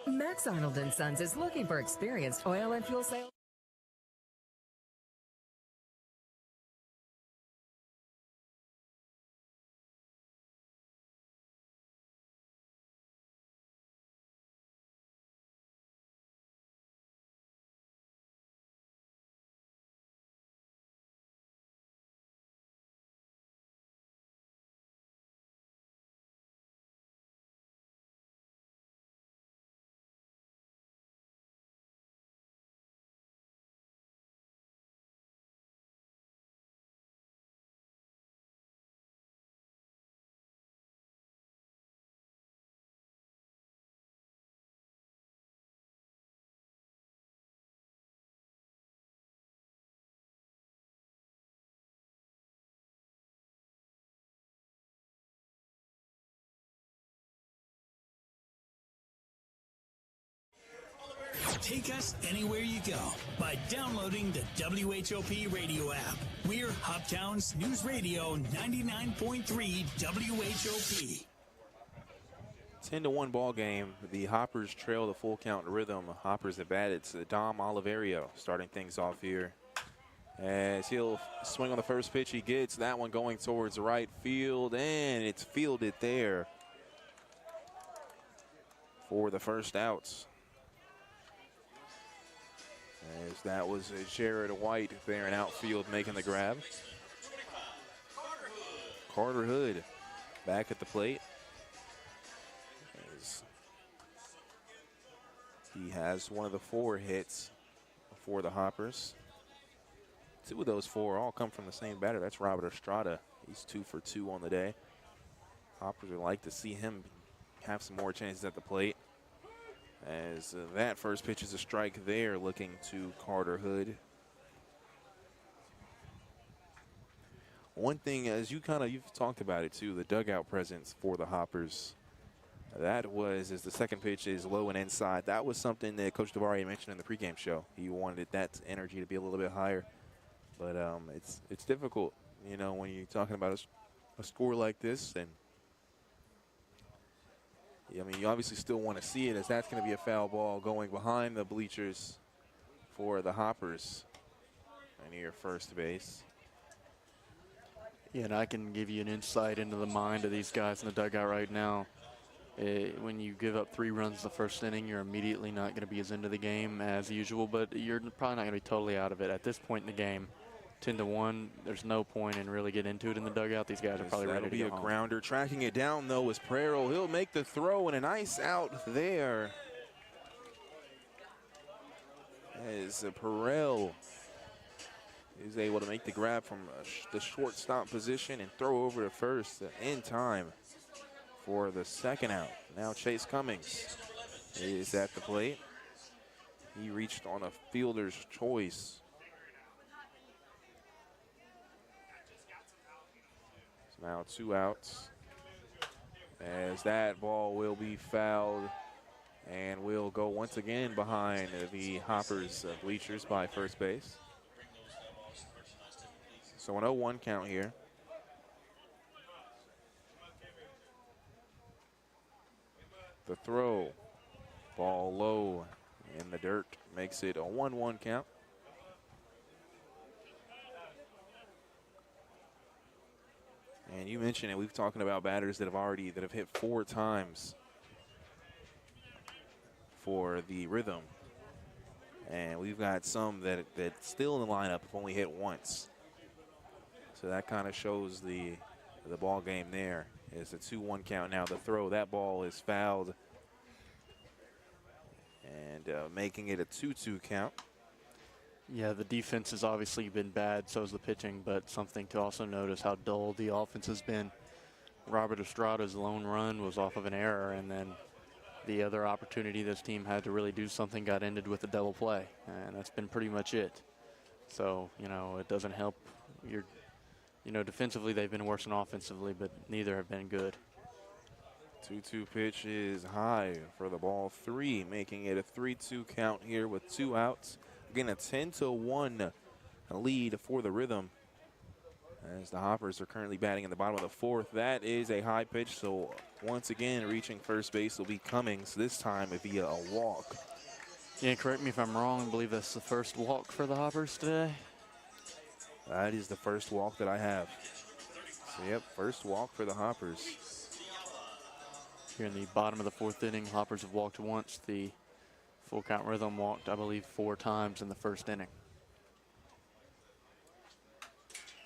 Max Arnold & Sons is looking for experienced oil and fuel sales. Take us anywhere you go by downloading the WHOP radio app. We're Hoptown's News Radio 99.3 WHOP. 10-1 ball game. The Hoppers trail the full count rhythm. Hoppers at bat. It's Dom Oliverio starting things off here. As he'll swing on the first pitch he gets. That one going towards right field, and it's fielded there for the first outs. As that was Jared White there in outfield making the grab. Carter Hood back at the plate. As he has one of the 4 hits for the Hoppers. 2 of those 4 all come from the same batter. That's Robert Estrada. He's 2 for 2 on the day. Hoppers would like to see him have some more chances at the plate. As that first pitch is a strike there, looking to Carter Hood. One thing, as you've talked about it too, the dugout presence for the Hoppers. That was, as the second pitch is low and inside. That was something that Coach Davari mentioned in the pregame show. He wanted that energy to be a little bit higher, but it's difficult, you know, when you're talking about a score like this. And I mean, you obviously still want to see it, as that's going to be a foul ball going behind the bleachers for the Hoppers near first base. Yeah, and I can give you an insight into the mind of these guys in the dugout right now. When you give up 3 runs the first inning, you're immediately not going to be as into the game as usual, but you're probably not going to be totally out of it. At this point in the game, 10-1, there's no point in really getting into it in the dugout. These guys are probably ready to go home. That'll be a grounder. Tracking it down, though, is Prero. He'll make the throw, and a nice out there. As Perel is able to make the grab from the shortstop position and throw over to first in time for the second out. Now Chase Cummings is at the plate. He reached on a fielder's choice. So now 2 outs, as that ball will be fouled and will go once again behind the Hoppers bleachers by first base. So an 0-1 count here. The throw, ball low in the dirt, makes it a 1-1 count. And you mentioned it, we've talking about batters that have hit 4 times for the rhythm. And we've got some that still in the lineup have only hit once. So that kind of shows the ball game there. It's a 2-1 count now. The throw, that ball is fouled, and making it a 2-2 count. Yeah, the defense has obviously been bad, so has the pitching, but something to also notice how dull the offense has been. Robert Estrada's lone run was off of an error, and then the other opportunity this team had to really do something got ended with a double play, and that's been pretty much it. So, you know, it doesn't help. Defensively they've been worse than offensively, but neither have been good. 2-2 pitch is high for the ball 3, making it a 3-2 count here with 2 outs. Again, a 10-1 lead for the rhythm, as the Hoppers are currently batting in the bottom of the fourth. That is a high pitch, so once again reaching first base will be Cummings, this time via a walk. Yeah, correct me if I'm wrong. I believe that's the first walk for the Hoppers today. That is the first walk that I have. So, yep, first walk for the Hoppers. Here in the bottom of the fourth inning, Hoppers have walked once. The full count rhythm walked, I believe, 4 times in the first inning.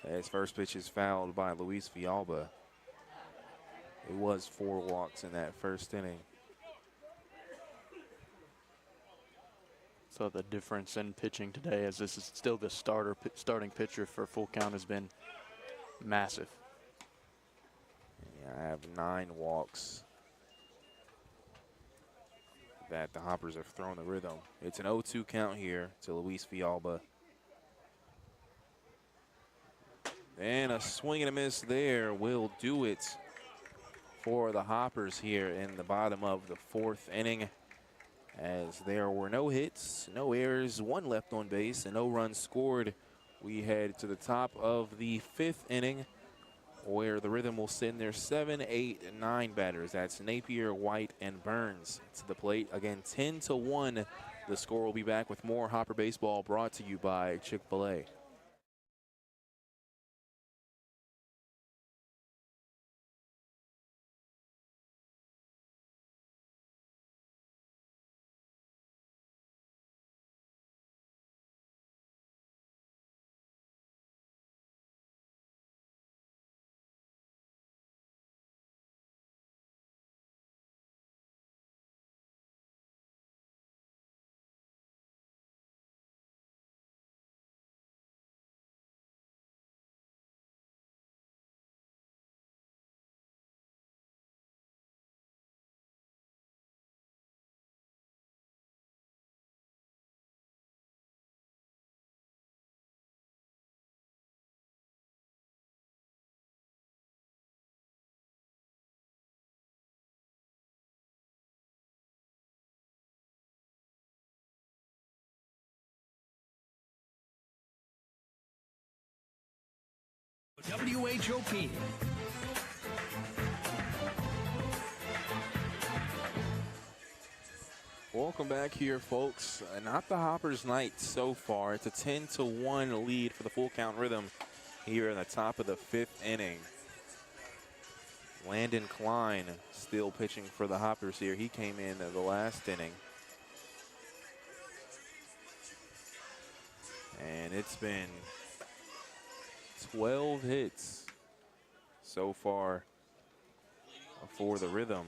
His first pitch is fouled by Luis Villalba. It was 4 walks in that first inning. So the difference in pitching today, as this is still the starting pitcher for full count, has been massive. Yeah, I have 9 walks that the Hoppers have thrown the rhythm. It's an 0-2 count here to Luis Villalba. And a swing and a miss there will do it for the Hoppers here in the bottom of the fourth inning, as there were no hits, no errors, 1 left on base, and no runs scored. We head to the top of the fifth inning, where the rhythm will send their 7, 8, and 9 batters. That's Napier, White, and Burns to the plate. Again, 10-1. The score will be back with more Hopper Baseball brought to you by Chick-fil-A. WHOP. Welcome back here, folks. Not the Hoppers' night so far. It's a 10-1 lead for the full count rhythm here in the top of the fifth inning. Landon Klein still pitching for the Hoppers here. He came in the last inning. And it's been 12 hits so far for the rhythm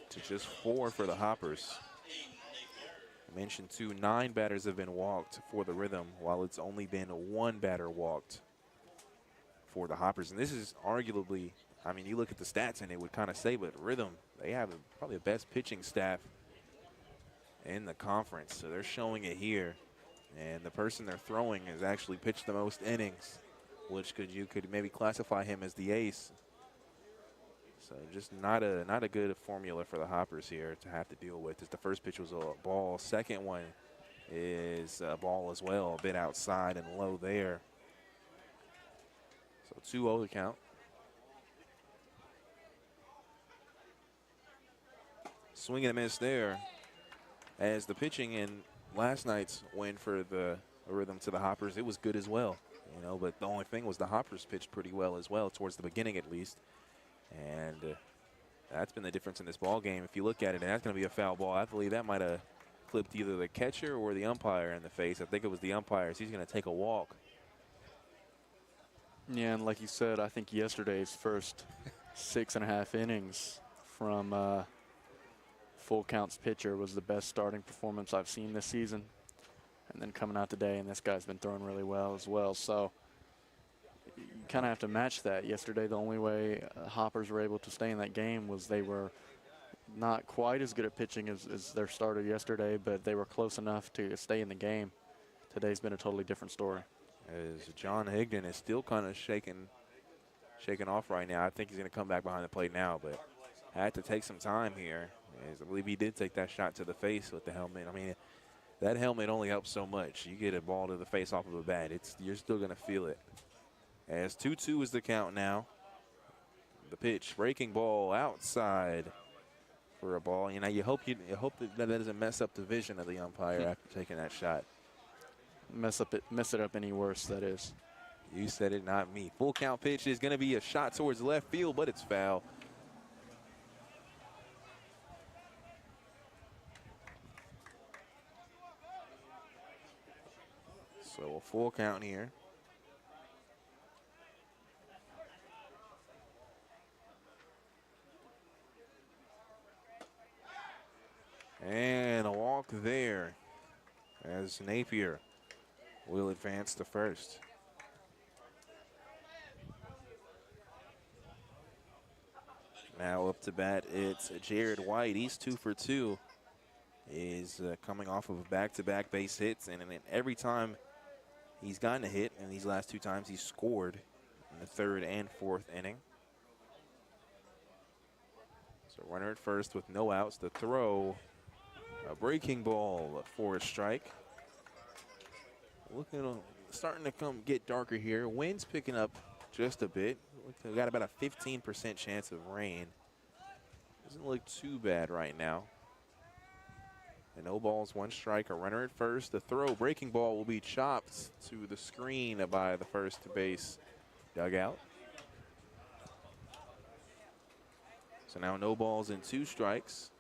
to just 4 for the Hoppers. I mentioned too, 9 batters have been walked for the rhythm, while it's only been 1 batter walked for the Hoppers. And this is arguably, I mean, you look at the stats and it would kind of say, but rhythm, they have probably the best pitching staff in the conference. So they're showing it here. And the person they're throwing has actually pitched the most innings, which you could maybe classify him as the ace. So just not a good formula for the Hoppers here to have to deal with. As the first pitch was a ball, second one is a ball as well, a bit outside and low there. So 2-0 to count. Swing and a miss there, as the pitching in last night's win for the rhythm to the Hoppers, it was good as well, you know, but the only thing was the Hoppers pitched pretty well as well, towards the beginning at least. And that's been the difference in this ball game. If you look at it, and that's going to be a foul ball. I believe that might have clipped either the catcher or the umpire in the face. I think it was the umpire, so he's going to take a walk. Yeah, and like you said, I think yesterday's first 6.5 innings from full counts pitcher was the best starting performance I've seen this season. And then coming out today, and this guy's been throwing really well as well. So you kind of have to match that. Yesterday, the only way Hoppers were able to stay in that game was they were not quite as good at pitching as their starter yesterday, but they were close enough to stay in the game. Today's been a totally different story. As John Higdon is still kind of shaking off right now. I think he's going to come back behind the plate now, but had to take some time here. As I believe he did take that shot to the face with the helmet. I mean, that helmet only helps so much. You get a ball to the face off of a bat, you're still going to feel it. As 2-2 is the count now. The pitch, breaking ball outside for a ball. You know, you hope that doesn't mess up the vision of the umpire after taking that shot. Mess it up any worse, that is. You said it, not me. Full count pitch is going to be a shot towards left field, but it's foul. So a full count here. And a walk there as Napier will advance to first. Now up to bat, it's Jared White. He's 2 for 2. He's coming off of back-to-back base hits, and every time he's gotten a hit, and these last 2 times he's scored in the 3rd and 4th inning. So runner at first with no outs. The throw, a breaking ball for a strike. Starting to get darker here. Wind's picking up just a bit. We've got about a 15% chance of rain. Doesn't look too bad right now. And no balls, 1 strike, a runner at first. The throw, breaking ball, will be chopped to the screen by the first base dugout. So now no balls and 2 strikes.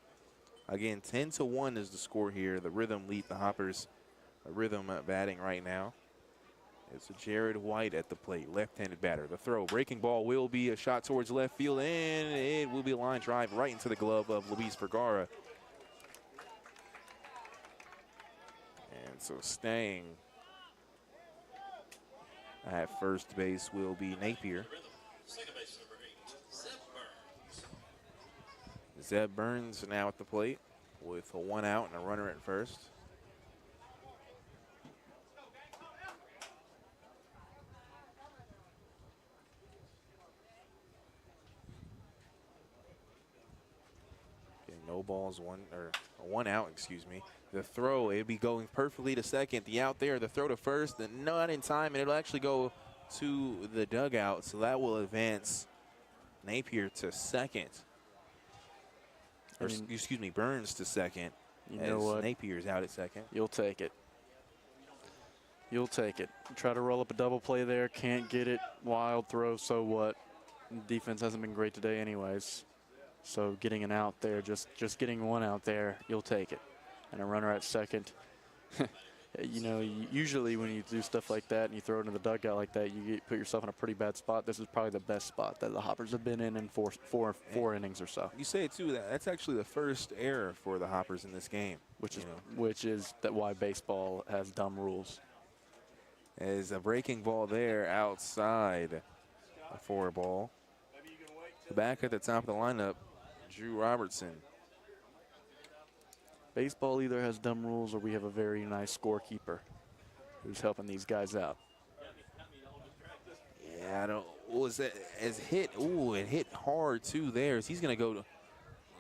Again, 10-1 is the score here. The Rhythm lead the Hoppers. Rhythm batting right now. It's Jared White at the plate, left-handed batter. The throw, breaking ball will be a shot towards left field, and it will be a line drive right into the glove of Luis Vergara. And so staying at first base will be Napier. Zeb Burns now at the plate with a 1 out and a runner at first. No balls, 1 out, excuse me. The throw, it'd be going perfectly to second. The out there, the throw to first, and not in time, and it'll actually go to the dugout. So that will advance Napier to second. Or, excuse me, Burns to second. You know what? Napier's out at second. You'll take it. You'll take it. Try to roll up a double play there. Can't get it. Wild throw, so what? Defense hasn't been great today anyways. So getting an out there, just getting 1 out there, you'll take it. And a runner at second. You know, usually when you do stuff like that and you throw it into the dugout like that, you put yourself in a pretty bad spot. This is probably the best spot that the Hoppers have been in four innings or so. You say it too. That's actually the first error for the Hoppers in this game, which is why baseball has dumb rules. As a breaking ball there outside for a ball. Back at the top of the lineup, Drew Robertson. Baseball either has dumb rules or we have a very nice scorekeeper who's helping these guys out. Yeah, I don't. Was that as hit? Ooh, it hit hard too there. As he's going to go.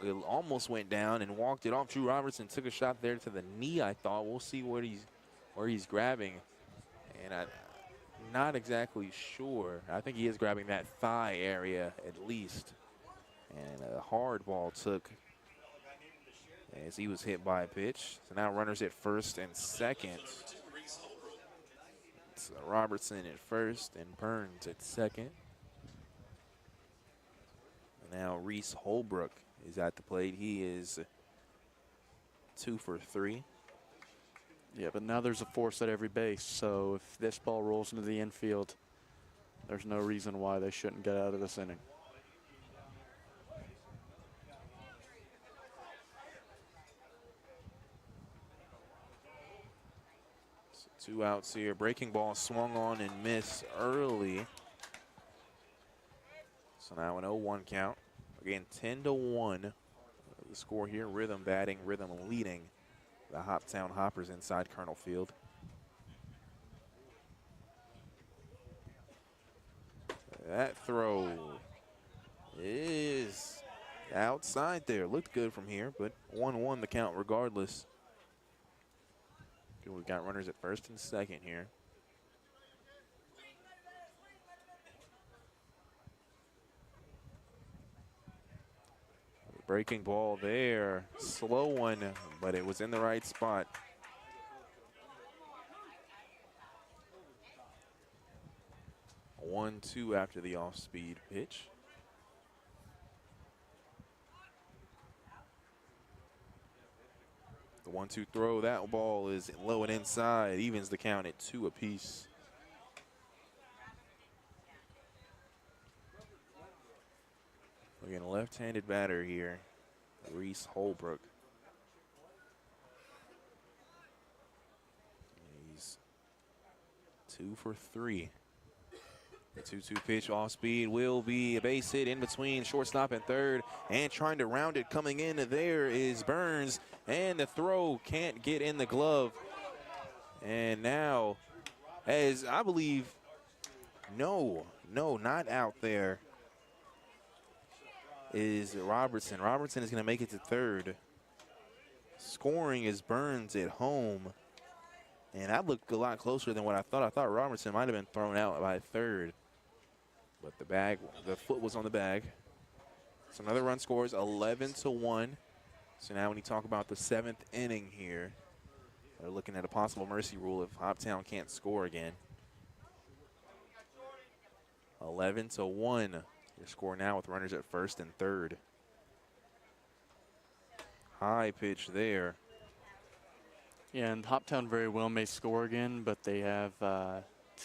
It almost went down and walked it off. Drew Robertson took a shot there to the knee. I thought we'll see where he's grabbing, and I'm not exactly sure. I think he is grabbing that thigh area at least. And a hard ball took as he was hit by a pitch. So now runners at first and second. It's Robertson at first and Burns at second. And now Reese Holbrook is at the plate. He is 2 for 3. Yeah, but now there's a force at every base. So if this ball rolls into the infield, there's no reason why they shouldn't get out of this inning. So 2 outs here. Breaking ball swung on and missed early. So now an 0-1 count. Again, 10-1. The score here. Rhythm batting, Rhythm leading the Hoptown Hoppers inside Colonel Field. That throw is outside there. Looked good from here, but 1-1 the count regardless. We've got runners at first and second here. Breaking ball there. Slow one, but it was in the right spot. A 1-2 after the off-speed pitch. The 1-2 throw, that ball is low and inside, evens the count at 2 apiece. Again, a left-handed batter here, Reese Holbrook. He's 2 for 3. The 2-2 pitch off speed will be a base hit in between shortstop and third, and trying to round it coming in there is Burns, and the throw can't get in the glove. And now, as I believe, no, not out there, is Robertson. Robertson is going to make it to third. Scoring is Burns at home. And that looked a lot closer than what I thought. I thought Robertson might have been thrown out by third. But the foot was on the bag. So another run scores 11-1. So now when you talk about the 7th inning here, they're looking at a possible mercy rule if Hoptown can't score again. 11-1. Your score now with runners at first and third. High pitch there. Yeah, and Hoptown very well may score again, but they have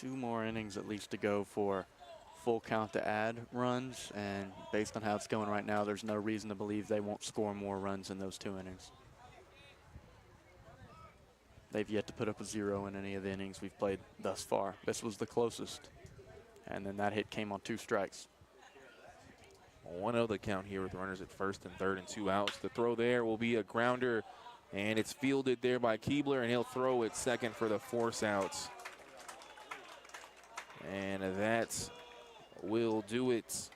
2 more innings at least to go for full count to add runs. And based on how it's going right now, there's no reason to believe they won't score more runs in those 2 innings. They've yet to put up a 0 in any of the innings we've played thus far. This was the closest. And then that hit came on 2 strikes. 1-0 the count here with runners at first and third and 2 outs. The throw there will be a grounder, and it's fielded there by Keebler, and he'll throw it second for the force outs. And that will do it,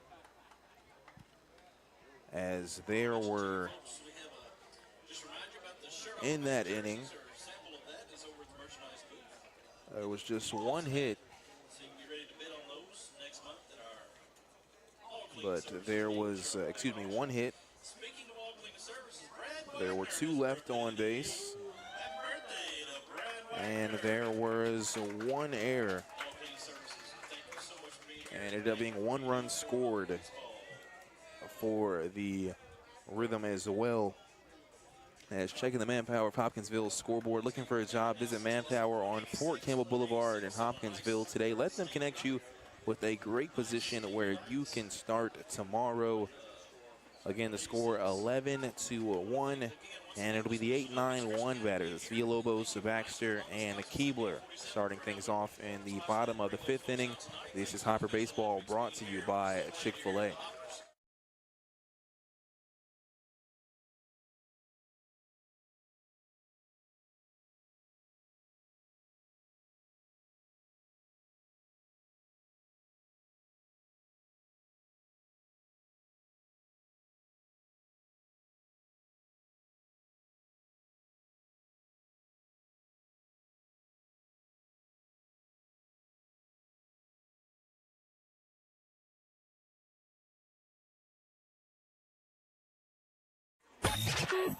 as there were, in that inning, there was just 1 hit. But there was, 1 hit. There were 2 left on base. And there was 1 error. And it ended up being 1 run scored for the Rhythm as well. As checking the Manpower of Hopkinsville's scoreboard, looking for a job, visit Manpower on Fort Campbell Boulevard in Hopkinsville today. Let them connect you with a great position where you can start tomorrow. Again, the score 11-1, and it'll be the 8-9-1 batters. It's Villalobos, Baxter, and Keebler starting things off in the bottom of the 5th inning. This is Hopper Baseball, brought to you by Chick-fil-A.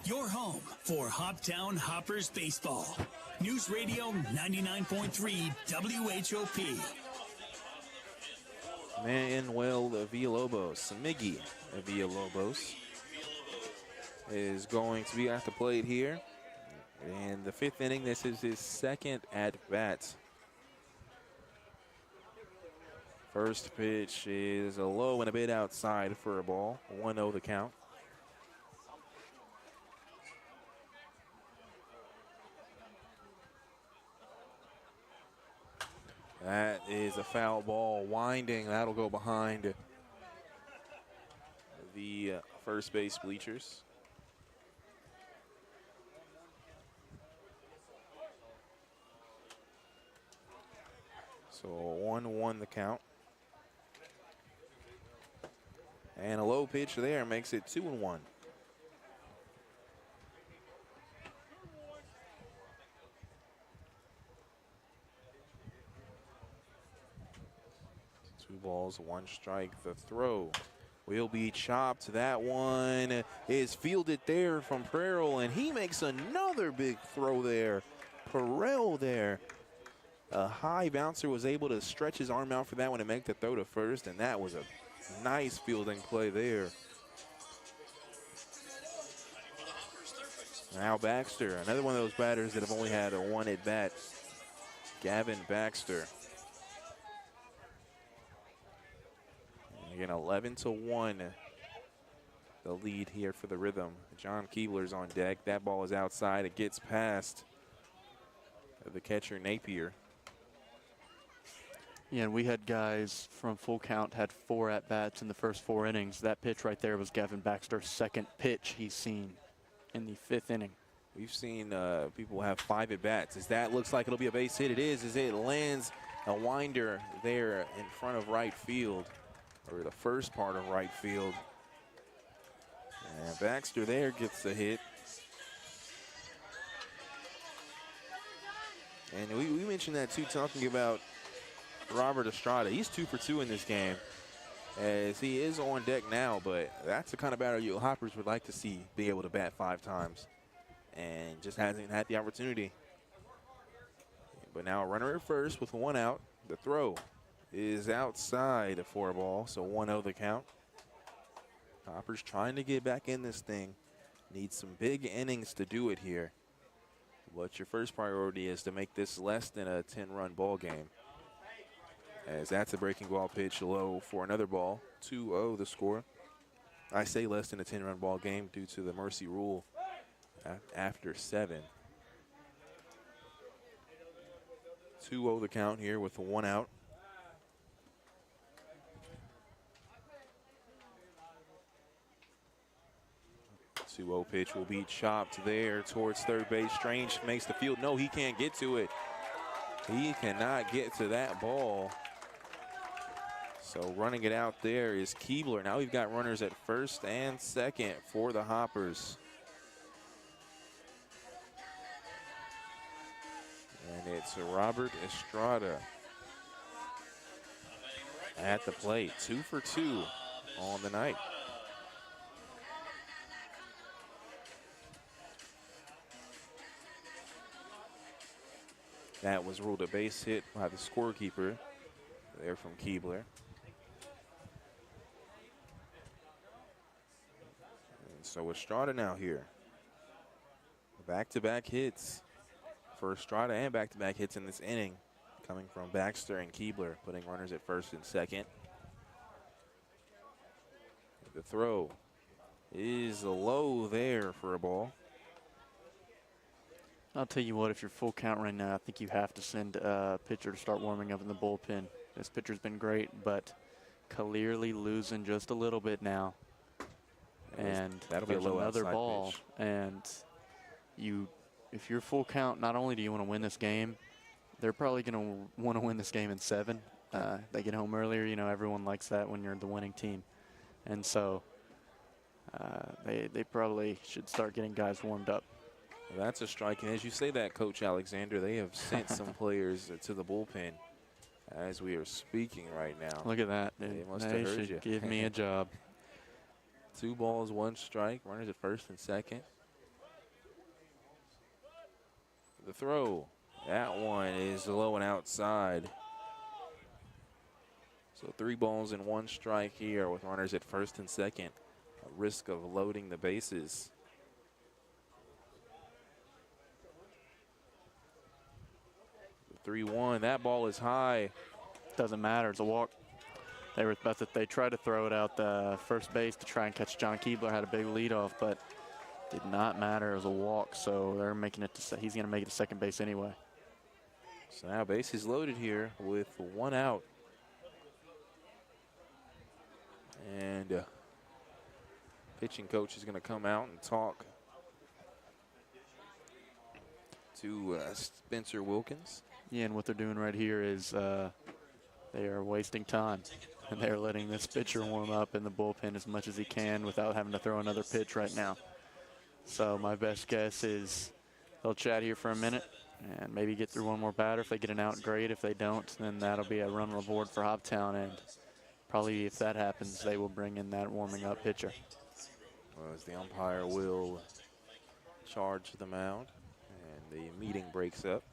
Your home for Hoptown Hoppers Baseball. News Radio 99.3 WHOP. Manuel Villalobos, Miggy Villalobos, is going to be at the plate here. In the 5th inning, this is his 2nd at-bat. First pitch is a low and a bit outside for a ball. 1-0 the count. That is a foul ball, winding. That'll go behind the first base bleachers. So 1-1 the count. And a low pitch there makes it 2-1. Balls, 1 strike. The throw will be chopped. That one is fielded there from Pearl, and he makes another big throw there. Pearl there. A high bouncer was able to stretch his arm out for that one and make the throw to first, and that was a nice fielding play there. Now Baxter, another one of those batters that have only had a one at bat. Gavin Baxter. And again, 11-1. The lead here for the Rhythm. John Keebler's on deck. That ball is outside. It gets past the catcher Napier. Yeah, and we had guys from Full Count had 4 at-bats in the first 4 innings. That pitch right there was Gavin Baxter's second pitch he's seen in the 5th inning. We've seen people have 5 at-bats. As that looks like it'll be a base hit, it is, as it lands a winder there in front of right field, or the first part of right field. And Baxter there gets the hit. And we mentioned that too, talking about Robert Estrada. He's 2 for 2 in this game, as he is on deck now, but that's the kind of batter you Hoppers would like to see be able to bat 5 times, and just hasn't had the opportunity. But now a runner at first with 1 out. The throw is outside for a ball, so 1-0 the count. Hoppers trying to get back in this thing. Need some big innings to do it here. But your first priority is to make this less than a 10-run ball game. As that's a breaking ball pitch low for another ball. 2-0 the score. I say less than a 10-run ball game due to the mercy rule after 7. 2-0 the count here with 1 out. 2-0 pitch will be chopped there towards third base. Strange makes the field. No, he can't get to it. He cannot get to that ball. So running it out there is Keebler. Now we've got runners at first and second for the Hoppers. And it's Robert Estrada at the plate. 2 for 2 on the night. That was ruled a base hit by the scorekeeper there from Keebler. And so Estrada now here. Back-to-back hits for Estrada, and back-to-back hits in this inning coming from Baxter and Keebler, putting runners at first and second. The throw is low there for a ball. I'll tell you what, if you're Full Count right now, I think you have to send a pitcher to start warming up in the bullpen. This pitcher's been great, but clearly losing just a little bit now. And that'll be there's a low another outside ball. pitch. And if you're Full Count, not only do you want to win this game, they're probably going to want to win this game in 7. They get home earlier. You know, everyone likes that when you're the winning team. And so they probably should start getting guys warmed up. Well, that's a strike. And as you say that, Coach Alexander, they have sent some players to the bullpen as we are speaking right now. Look at that. They must have heard you. Give me a job. 2 balls, 1 strike. Runners at first and second. The throw. That one is low and outside. So 3 balls and 1 strike here with runners at first and second. A risk of loading the bases. 3-1. That ball is high. Doesn't matter. It's a walk. They tried to throw it out the first base to try and catch John Keebler. Had a big leadoff, but did not matter. It was a walk, so they're making it to. He's going to make it to second base anyway. So now base is loaded here with 1 out. And pitching coach is going to come out and talk to Spencer Wilkins. Yeah, and what they're doing right here is they are wasting time. And they're letting this pitcher warm up in the bullpen as much as he can without having to throw another pitch right now. So my best guess is they'll chat here for a minute and maybe get through one more batter. If they get an out, great. If they don't, then that'll be a run reward for Hoptown. And Probably if that happens, they will bring in that warming up pitcher. Well, as the umpire will charge the mound, and the meeting breaks up.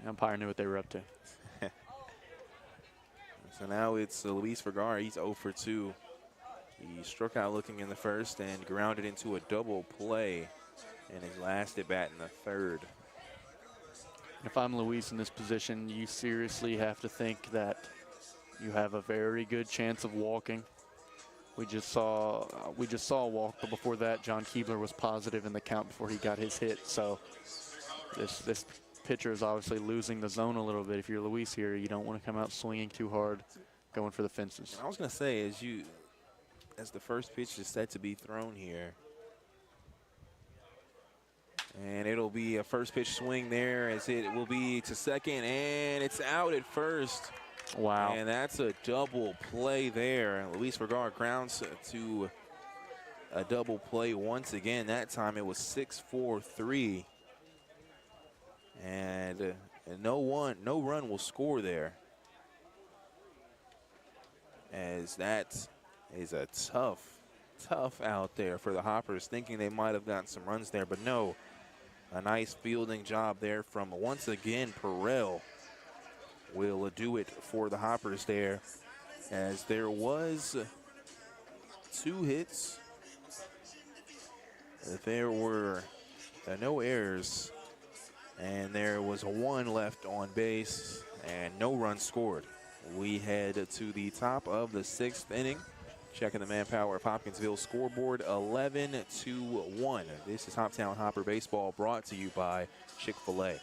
The umpire knew what they were up to. So now it's Luis Vergara. He's 0 for 2. He struck out looking in the first and grounded into a double play in his last at bat in the third. If I'm Luis in this position, you seriously have to think that you have a very good chance of walking. We just saw a walk, but before that, John Keebler was positive in the count before he got his hit. So this pitcher is obviously losing the zone a little bit. If you're Luis here, you don't want to come out swinging too hard, going for the fences. And I was going to say, as the first pitch is set to be thrown here, and it'll be a first pitch swing there as it will be to second, and it's out at first. Wow. And that's a double play there. Luis Vergara grounds to a double play once again. That time it was 6-4-3. And no run will score there, as that is a tough out there for the Hoppers, thinking they might have gotten some runs there, but no. A nice fielding job there from, once again, Perrell will do it for the Hoppers there, as there was 2 hits. There were no errors, and there was 1 left on base and no runs scored. We head to the top of the 6th inning. Checking the manpower of Hopkinsville scoreboard, 11-1. This is Hoptown Hopper Baseball, brought to you by Chick-fil-A.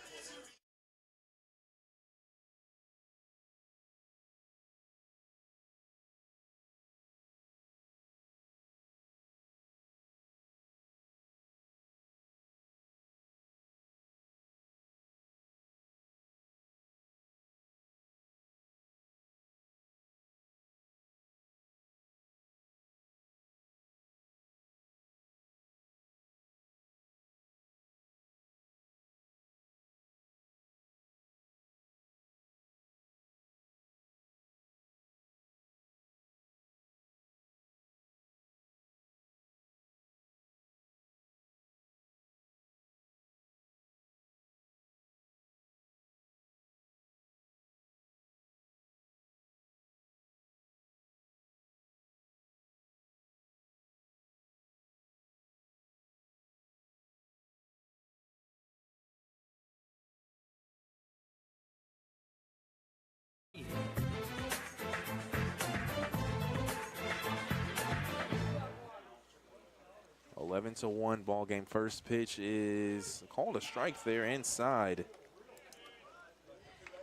Eleven to 1 ball game. First pitch is called a strike there inside.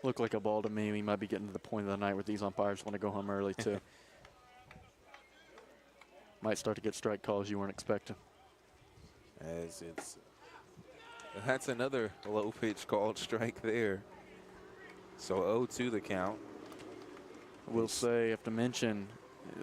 Looked like a ball to me. We might be getting to the point of the night where these umpires want to go home early too. Might start to get strike calls you weren't expecting. As that's another low pitch called strike there. So 0-2 the count. I will say, I have to mention,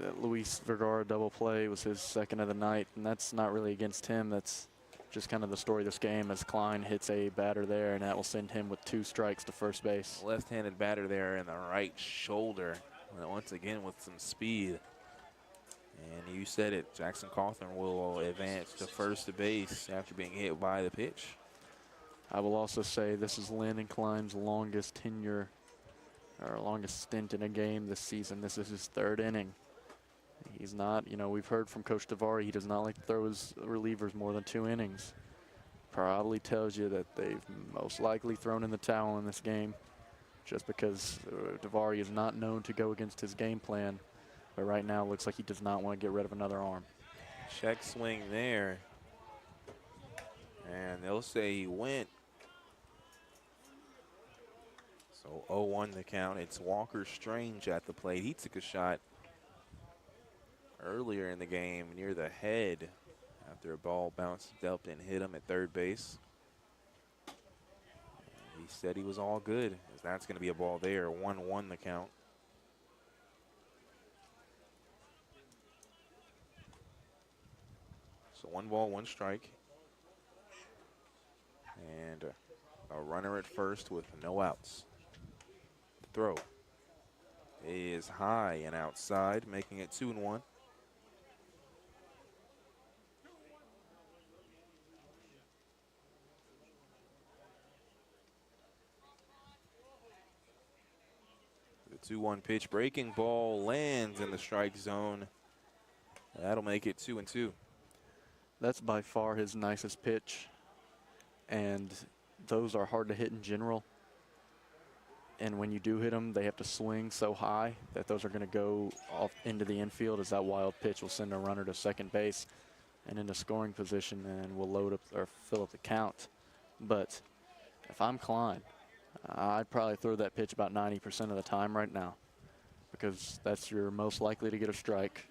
that Luis Vergara double play was his second of the night, and that's not really against him. That's just kind of the story of this game, as Klein hits a batter there, and that will send him with 2 strikes to first base. Left-handed batter there in the right shoulder, once again with some speed. And you said it, Jackson Cawthorn will advance to first base after being hit by the pitch. I will also say this is Landon Klein's longest tenure, or longest stint in a game this season. This is his 3rd inning. He's not, we've heard from Coach Davari, he does not like to throw his relievers more than 2 innings. Probably tells you that they've most likely thrown in the towel in this game, just because Davari is not known to go against his game plan. But right now, it looks like he does not want to get rid of another arm. Check swing there. And they'll say he went. So 0-1 the count. It's Walker Strange at the plate. He took a shot earlier in the game near the head after a ball bounced up and hit him at third base. And he said he was all good, as that's going to be a ball there. 1-1 the count. So 1 ball, 1 strike. And a runner at first with no outs. The throw is high and outside, making it 2-1. The 2-1 pitch, breaking ball lands in the strike zone. That'll make it 2-2. That's by far his nicest pitch, and those are hard to hit in general. And when you do hit them, they have to swing so high that those are going to go off into the infield, as that wild pitch will send a runner to second base and into scoring position, and will load up or fill up the count. But if I'm Klein, I'd probably throw that pitch about 90% of the time right now, because that's your most likely to get a strike.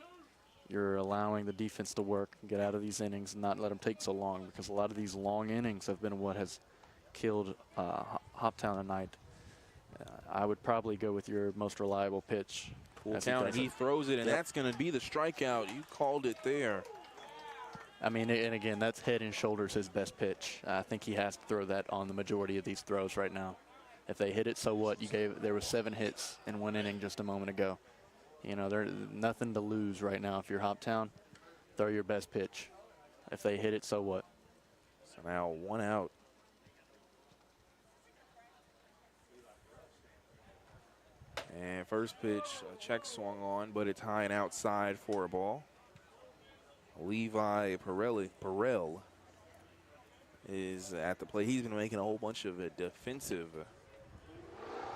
You're allowing the defense to work and get out of these innings and not let them take so long, because a lot of these long innings have been what has killed Hoptown tonight. I would probably go with your most reliable pitch. Full count, and he throws it, and that's going to be the strikeout. You called it there. I mean, and again, that's head and shoulders his best pitch. I think he has to throw that on the majority of these throws right now. If they hit it, so what? There were 7 hits in 1 inning just a moment ago. You know, there's nothing to lose right now. If you're Hoptown, throw your best pitch. If they hit it, so what? So now 1 out. And first pitch, a check swung on, but it's high and outside for a ball. Levi Perel is at the plate. He's been making a whole bunch of defensive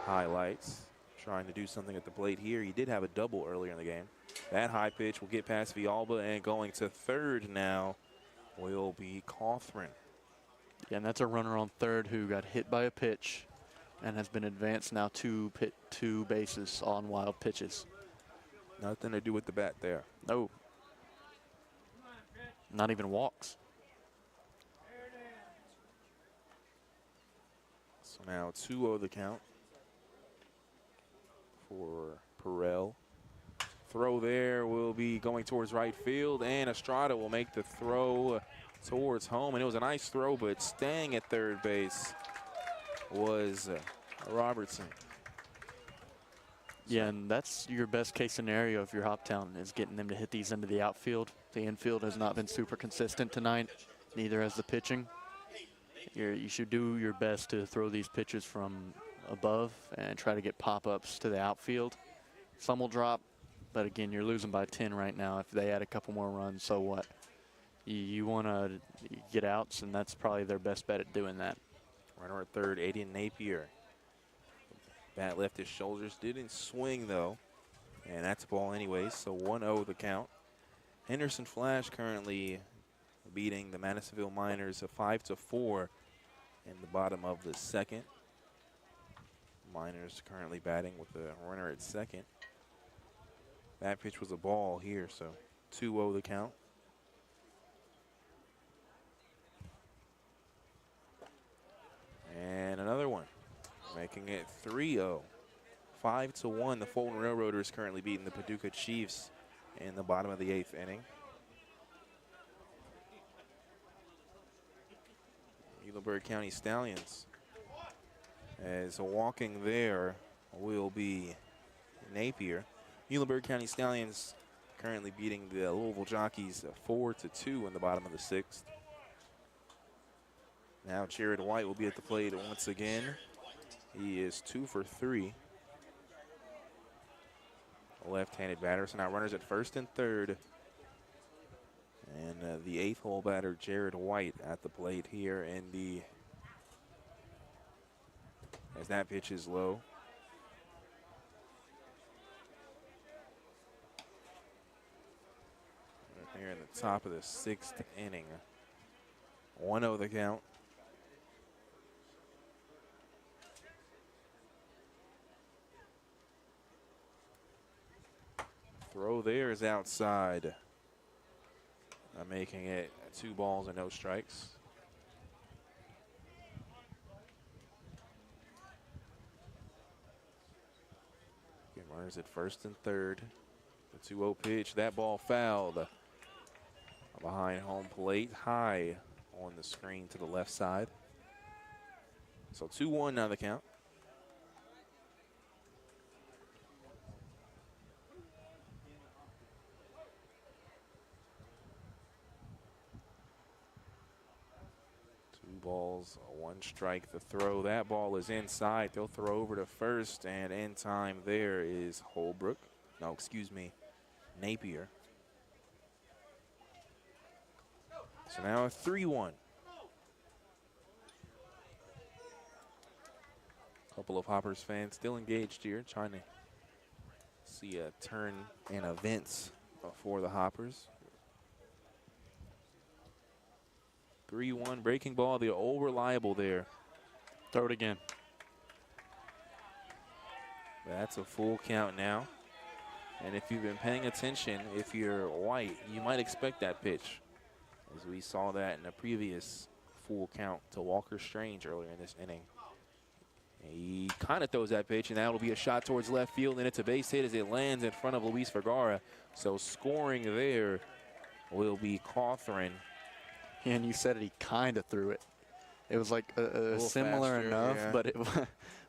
highlights, trying to do something at the plate here. He did have a double earlier in the game. That high pitch will get past Villalba, and going to third now will be Cawthron. Yeah, and that's a runner on third who got hit by a pitch and has been advanced now 2 bases on wild pitches. Nothing to do with the bat there. No. Not even walks. So now 2-0 the count for Perel. Throw there will be going towards right field, and Estrada will make the throw towards home. And it was a nice throw, but staying at third base was Robertson. Yeah, and that's your best case scenario if you're Hoptown, is getting them to hit these into the outfield. The infield has not been super consistent tonight, neither has the pitching. You should do your best to throw these pitches from above and try to get pop-ups to the outfield. Some will drop, but again, you're losing by 10 right now. If they add a couple more runs, so what? You want to get outs, and that's probably their best bet at doing that. Runner at third, Aiden Napier. Bat left his shoulders, didn't swing though, and that's a ball anyways, so 1-0 the count. Henderson Flash currently beating the Madisonville Miners 5-4 in the bottom of the second. Miners currently batting with the runner at second. That pitch was a ball here, so 2-0 the count. And another one, making it 3-0. 5-1, the Fulton Railroaders currently beating the Paducah Chiefs in the bottom of the 8th inning. Muhlenberg County Stallions, as walking there will be Napier. Muhlenberg County Stallions currently beating the Louisville Jockeys 4-2 in the bottom of the 6th. Now Jared White will be at the plate once again. He is 2 for 3. A left-handed batter. So now runners at first and third. And the 8th hole batter, Jared White, at the plate here in the, as that pitch is low. Here in the top of the 6th inning. 1-0 the count. Throw there is outside. Making it 2 balls and no strikes. Again, runners at first and third. The 2-0 pitch, that ball fouled behind home plate, high on the screen to the left side. So 2-1 now the count. balls, 1 strike. The throw, that ball is inside. They'll throw over to first, and in time there is Holbrook. No, excuse me, Napier. So now a 3-1. Couple of Hoppers fans still engaged here, trying to see a turn in events for the Hoppers. 3-1 breaking ball, the old reliable there. Throw it again. That's a full count now. And if you've been paying attention, if you're white, you might expect that pitch, as we saw that in a previous full count to Walker Strange earlier in this inning. He kind of throws that pitch, and that'll be a shot towards left field, and it's a base hit as it lands in front of Luis Vergara. So scoring there will be Cawthron. And you said it, he kind of threw it. It was like similar faster, enough, yeah.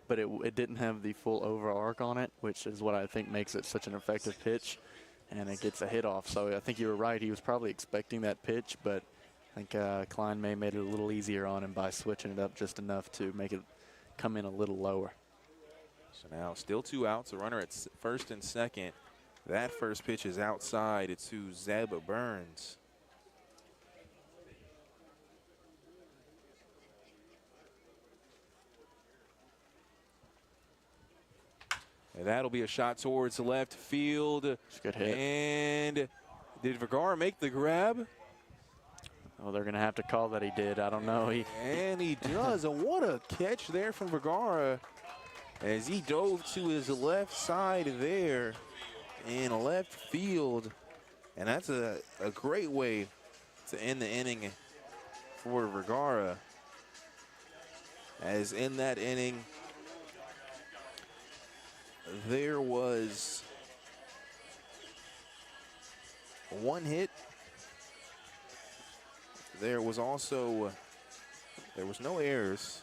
but it didn't have the full over arc on it, which is what I think makes it such an effective pitch, and it gets a hit off. So I think you were right. He was probably expecting that pitch, but I think Klein May made it a little easier on him by switching it up just enough to make it come in a little lower. So now still 2 outs, a runner at first and second. That first pitch is outside. It's to Zeb Burns. And that'll be a shot towards left field. It's a good hit. And did Vergara make the grab? Oh, they're going to have to call that he did. I don't know. And he does. And what a catch there from Vergara as he dove to his left side there in left field. And that's a great way to end the inning for Vergara, as in that inning there was 1 hit. There was also, there was no errors,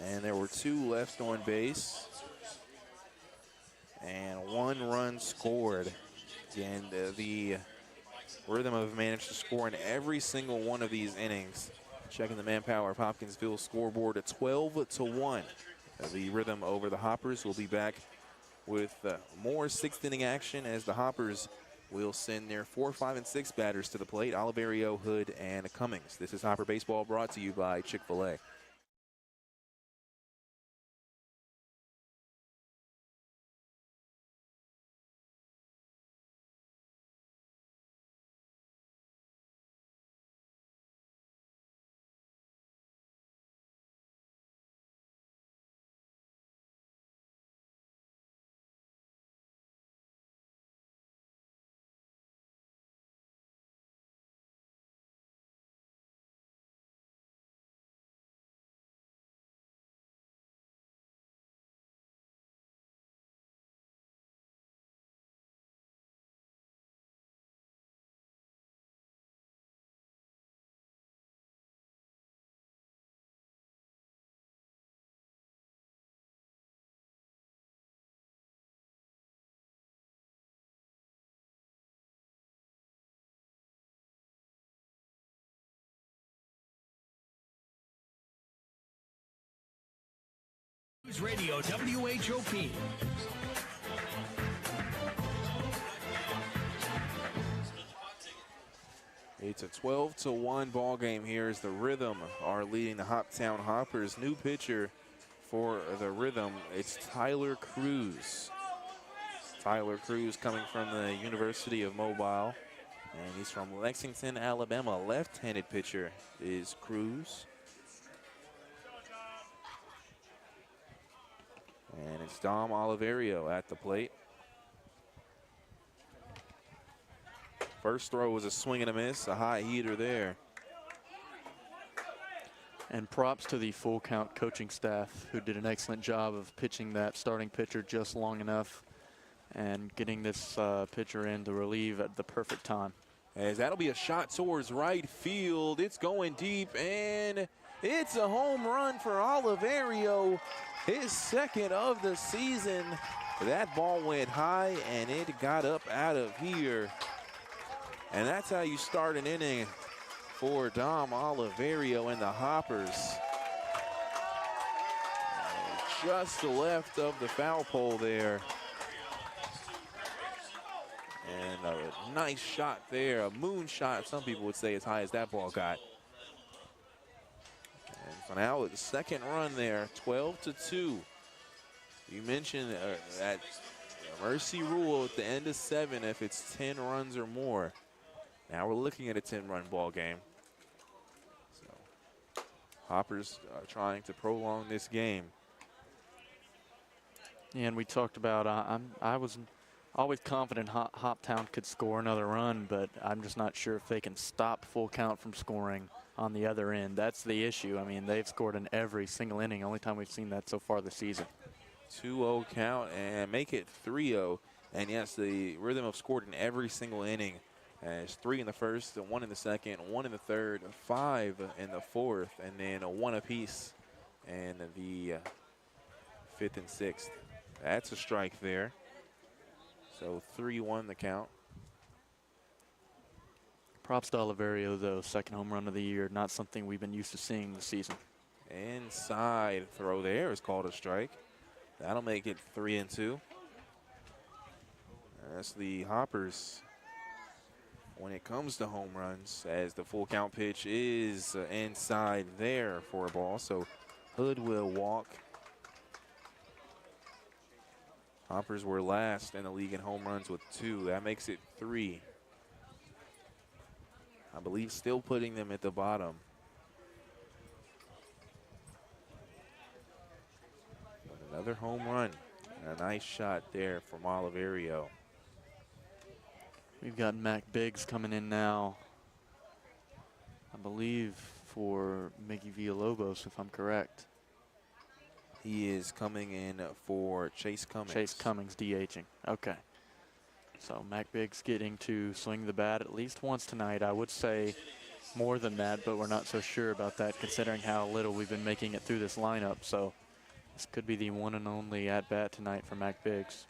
and there were 2 left on base, and 1 run scored. And the Rhythm have managed to score in every single one of these innings. Checking the Manpower of Hopkinsville scoreboard at 12-1. The Rhythm over the Hoppers. Will be back with more 6th inning action as the Hoppers will send their 4, 5, and 6 batters to the plate. Oliverio, Hood, and Cummings. This is Hopper Baseball, brought to you by Chick-fil-A. News Radio WHOP. It's a 12-1 ball game here as the Rhythm are leading the Hoptown Hoppers. New pitcher for the Rhythm, it's Tyler Cruz. Tyler Cruz coming from the University of Mobile, and he's from Lexington, Alabama. Left-handed pitcher is Cruz. And it's Dom Oliverio at the plate. First throw was a swing and a miss, a high heater there. And props to the full count coaching staff who did an excellent job of pitching that starting pitcher just long enough and getting this pitcher in to relieve at the perfect time. As that'll be a shot towards right field. It's going deep, and it's a home run for Oliverio. His second of the season. That ball went high, and it got up out of here. And that's how you start an inning for Dom Oliverio and the Hoppers. Just left of the foul pole there. And a nice shot there, a moon shot, some people would say, as high as that ball got. And so now the second run there, 12-2. You mentioned that mercy rule at the end of 7 if it's 10 runs or more. Now we're looking at a 10-run ball game. So Hoppers are trying to prolong this game. And we talked about, I was always confident Hoptown could score another run, but I'm just not sure if they can stop Full Count from scoring on the other end. That's the issue. I mean, they've scored in every single inning. Only time we've seen that so far this season. 2-0 count and make it 3-0. And yes, the Rhythm have scored in every single inning. It's 3 in the first, 1 in the second, 1 in the third, 5 in the fourth, and then 1 apiece in the 5th and 6th. That's a strike there. So 3-1 the count. Props to Oliverio, though. Second home run of the year. Not something we've been used to seeing this season. Inside throw there is called a strike. That'll make it 3-2. That's the Hoppers when it comes to home runs, as the full count pitch is inside there for a ball. So Hood will walk. Hoppers were last in the league in home runs with 2. That makes it 3. I believe still putting them at the bottom. But another home run. And a nice shot there from Oliverio. We've got Mac Biggs coming in now, I believe, for Miggy Villalobos, if I'm correct. He is coming in for Chase Cummings. Chase Cummings DHing. Okay. So Mac Biggs getting to swing the bat at least once tonight. I would say more than that, but we're not so sure about that considering how little we've been making it through this lineup. So this could be the one and only at-bat tonight for Mac Biggs.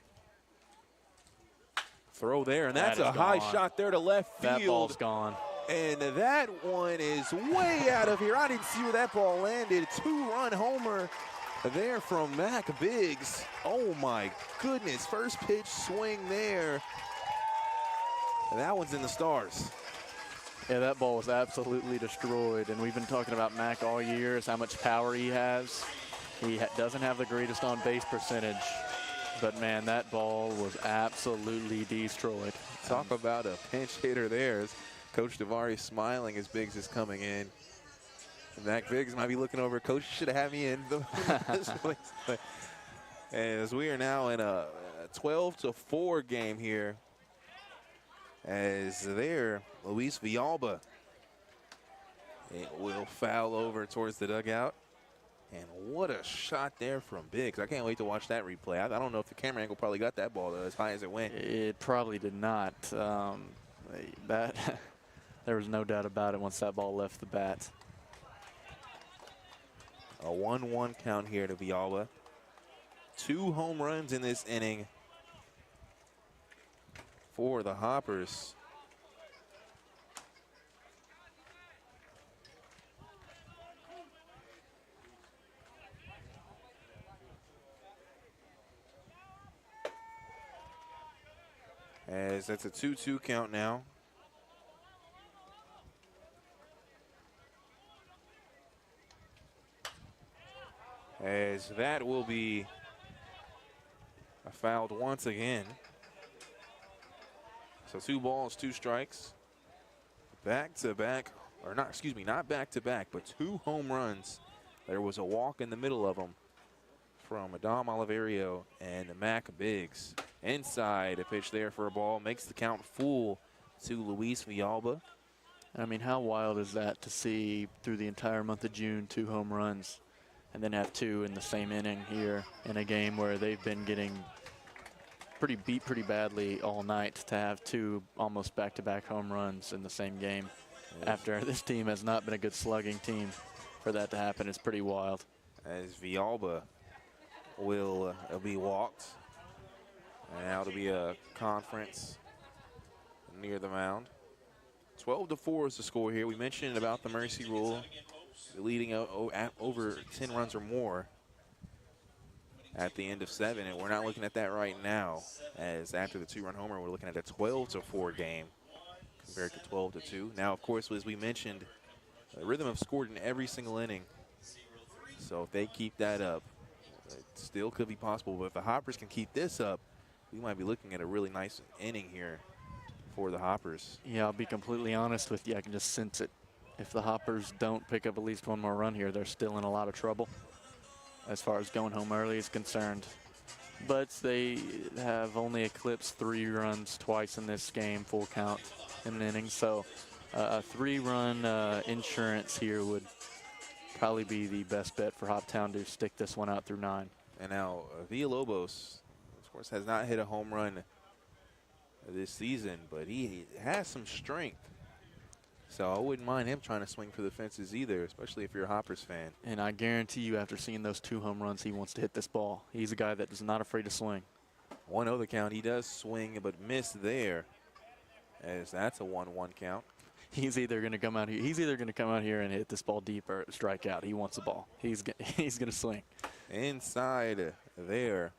Throw there, and that's a high shot there to left field. That ball's gone. And that one is way out of here. I didn't see where that ball landed. 2-run homer there from Mac Biggs. Oh my goodness, first pitch swing there. And that one's in the stars. Yeah, that ball was absolutely destroyed, and we've been talking about Mac all year, is how much power he has. He doesn't have the greatest on-base percentage, but man, that ball was absolutely destroyed. Talk about a pinch hitter there. Coach Davari smiling as Biggs is coming in. And Mac Biggs might be looking over, Coach, you should have had me in this place. As we are now in a 12-4 game here. As there, Luis Villalba, it will foul over towards the dugout. And what a shot there from Biggs. I can't wait to watch that replay. I don't know if the camera angle probably got that ball as high as it went. It probably did not. There was no doubt about it once that ball left the bat. A 1-1 count here to Villalba. 2 home runs in this inning for the Hoppers. As that's a 2-2 count now. As that will be fouled once again. So 2 balls, 2 strikes. Back to back, or not, excuse me, not back to back, but 2 home runs. There was a walk in the middle of them from Dom Oliverio and Mac Biggs. Inside, a pitch there for a ball, makes the count full to Luis Villalba. I mean, how wild is that to see through the entire month of June 2 home runs and then have 2 in the same inning here in a game where they've been getting beat pretty badly all night, to have 2 almost back-to-back home runs in the same game after this team has not been a good slugging team. For that to happen is pretty wild. As Villalba will be walked. And now to be a conference near the mound. 12-4 is the score here. We mentioned about the mercy rule, leading over 10 runs or more at the end of 7, and we're not looking at that right now, as after the 2-run homer, we're looking at a 12-4 game compared to 12-2. Now, of course, as we mentioned, the Rhythm have scored in every single inning, so if they keep that up, it still could be possible. But if the Hoppers can keep this up, we might be looking at a really nice inning here for the Hoppers. Yeah, I'll be completely honest with you. I can just sense it. If the Hoppers don't pick up at least one more run here, they're still in a lot of trouble as far as going home early is concerned. But they have only eclipsed 3 runs twice in this game, full count in an inning. So a 3-run insurance here would probably be the best bet for Hoptown to stick this one out through 9. And now Villalobos, of course, has not hit a home run this season, but he has some strength. So I wouldn't mind him trying to swing for the fences either, especially if you're a Hoppers fan. And I guarantee you, after seeing those 2 home runs, he wants to hit this ball. He's a guy that is not afraid to swing. 1-0 the count. He does swing, but miss there, as that's a 1-1 count. He's either going to come out here. He's either going to come out here and hit this ball deep or strike out. He wants the ball. He's going to swing. Inside there,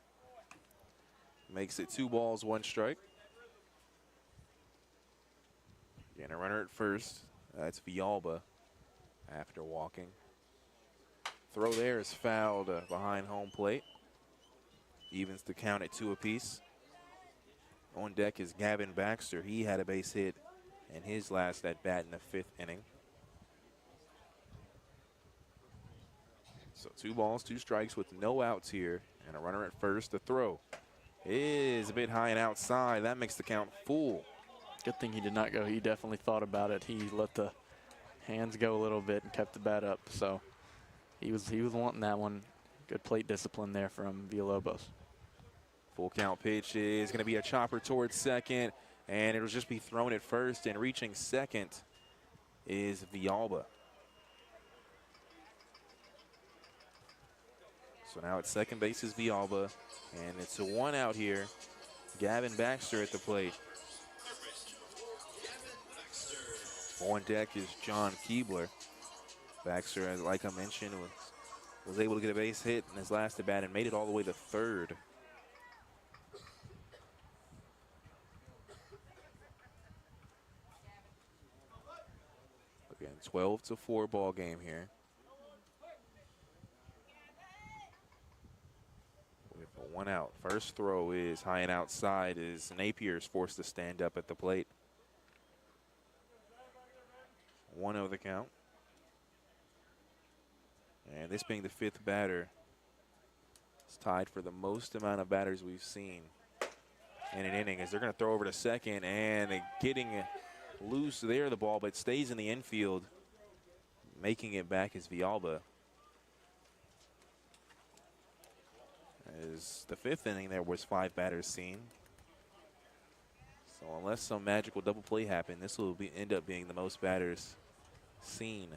makes it 2 balls, 1 strike. Again, a runner at first. That's Villalba after walking. Throw there is fouled behind home plate. Evens the count at 2 apiece. On deck is Gavin Baxter. He had a base hit in his last at bat in the 5th inning. So 2 balls, 2 strikes with no outs here, and a runner at first. The throw is a bit high and outside. That makes the count full. Good thing he did not go. He definitely thought about it. He let the hands go a little bit and kept the bat up. So he was wanting that one. Good plate discipline there from Villalobos. Full count pitch is going to be a chopper towards second, and it'll just be thrown at first, and reaching second is Villalba. So now at second base is Villalba, and it's a 1 out here. Gavin Baxter at the plate. On deck is John Keebler. Baxter, as like I mentioned, was able to get a base hit in his last at bat and made it all the way to 3rd. Again, 12-4 ball game here. With a 1 out. First throw is high and outside as Napier's forced to stand up at the plate. 1-0 the count. And this being the 5th batter, it's tied for the most amount of batters we've seen in an inning, as they're going to throw over to second, and getting loose there, the ball, but stays in the infield. Making it back is Villalba. As the 5th inning, there was 5 batters seen. So unless some magical double play happened, this will end up being the most batters seen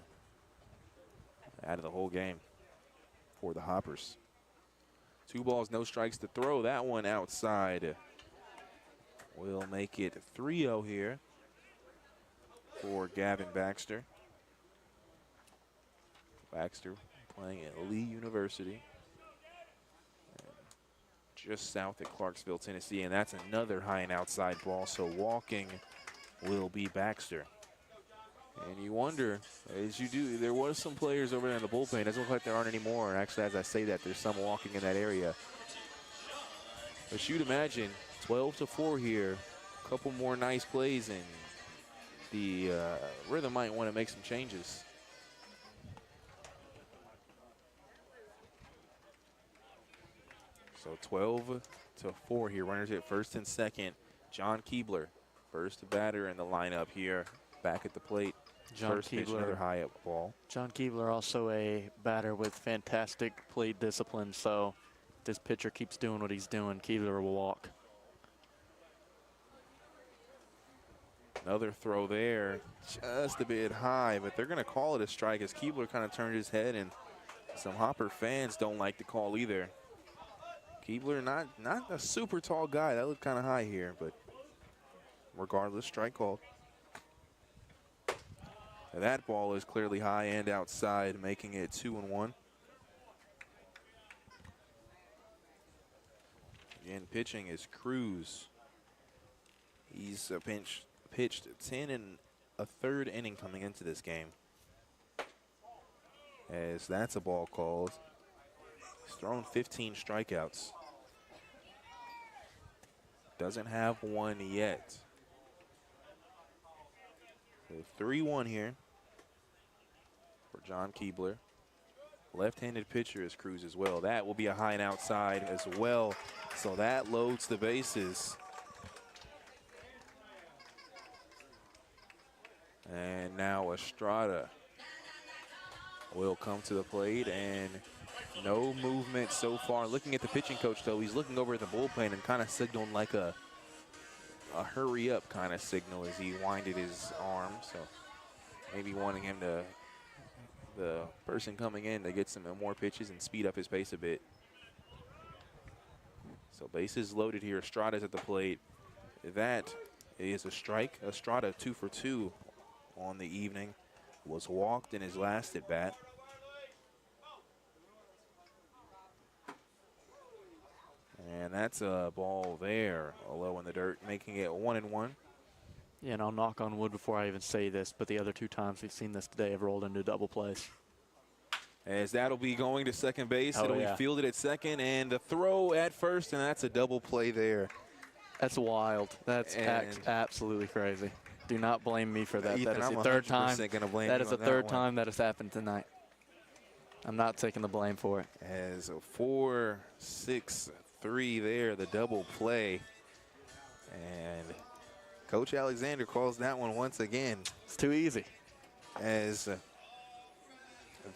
out of the whole game for the Hoppers. 2 balls, no strikes to throw. That one outside will make it 3-0 here for Gavin Baxter. Baxter playing at Lee University, just south of Clarksville, Tennessee, and that's another high and outside ball. So walking will be Baxter. And you wonder, as you do, there was some players over there in the bullpen. It doesn't look like there aren't anymore. Actually, as I say that, there's some walking in that area. But you'd imagine 12-4 here, a couple more nice plays, and the Rhythm might want to make some changes. So 12-4 here. Runners at first and second. John Keebler, first batter in the lineup here, back at the plate. John First pitch, Keebler, another high up ball. John Keebler, also a batter with fantastic plate discipline. So if this pitcher keeps doing what he's doing, Keebler will walk. Another throw there, just a bit high, but they're going to call it a strike as Keebler kind of turned his head, and some Hopper fans don't like the call either. Keebler, not a super tall guy. That looked kind of high here, but regardless, strike called. That ball is clearly high and outside, making it 2-1. Again, pitching is Cruz. He's pitched 10 1/3 inning coming into this game. As that's a ball called. He's thrown 15 strikeouts. Doesn't have one yet. So 3-1 here for John Keebler. Left-handed pitcher is Cruz as well. That will be a high and outside as well. So that loads the bases. And now Estrada will come to the plate, and no movement so far. Looking at the pitching coach, though, he's looking over at the bullpen and kind of signaling like a hurry up kind of signal as he winded his arm. So maybe wanting him to, the person coming in, to get some more pitches and speed up his pace a bit. So bases loaded here. Estrada's at the plate. That is a strike. Estrada 2 for 2 on the evening. Was walked in his last at bat. And that's a ball there, low in the dirt, making it 1-1. Yeah, and I'll knock on wood before I even say this, but the other 2 times we've seen this today have rolled into double plays. As that'll be going to second base. Oh, It'll yeah. be fielded at second, and the throw at first, and that's a double play there. That's wild. That's absolutely crazy. Do not blame me for that. Ethan, That is I'm the third time. gonna blame That you is the on third one. time that has happened tonight. I'm not taking the blame for it. As a 4-6-3 there, the double play. And Coach Alexander calls that one once again. It's too easy. As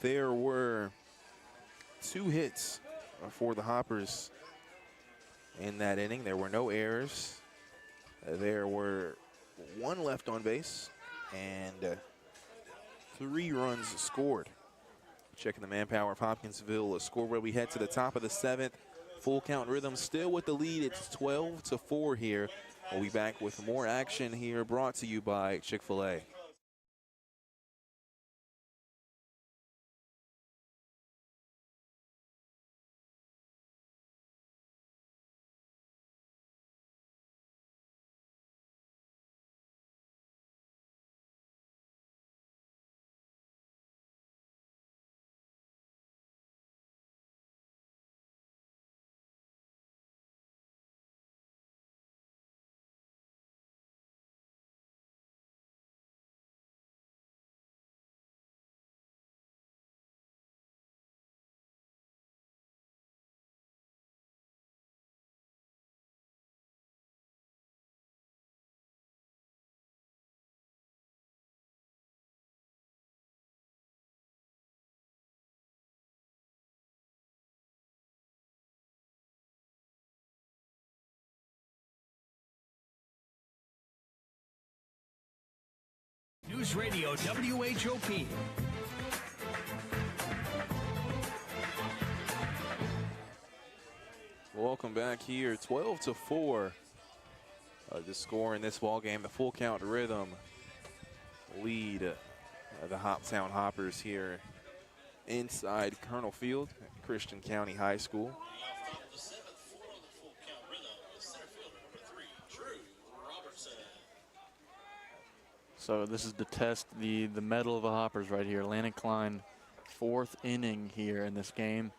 there were 2 hits for the Hoppers in that inning. There were no errors. There were 1 left on base and 3 runs scored. Checking the manpower of Hopkinsville scoreboard. We head to the top of the 7th. Full count rhythm still with the lead. It's 12-4 here. We'll be back with more action here, brought to you by Chick-fil-A. News Radio WHOP. Welcome back here. 12-4. The score in this ball game. The full count rhythm lead the Hoptown Hoppers here inside Colonel Field, Christian County High School. So this is to test the mettle of the Hoppers right here. Landon Klein, 4th inning here in this game.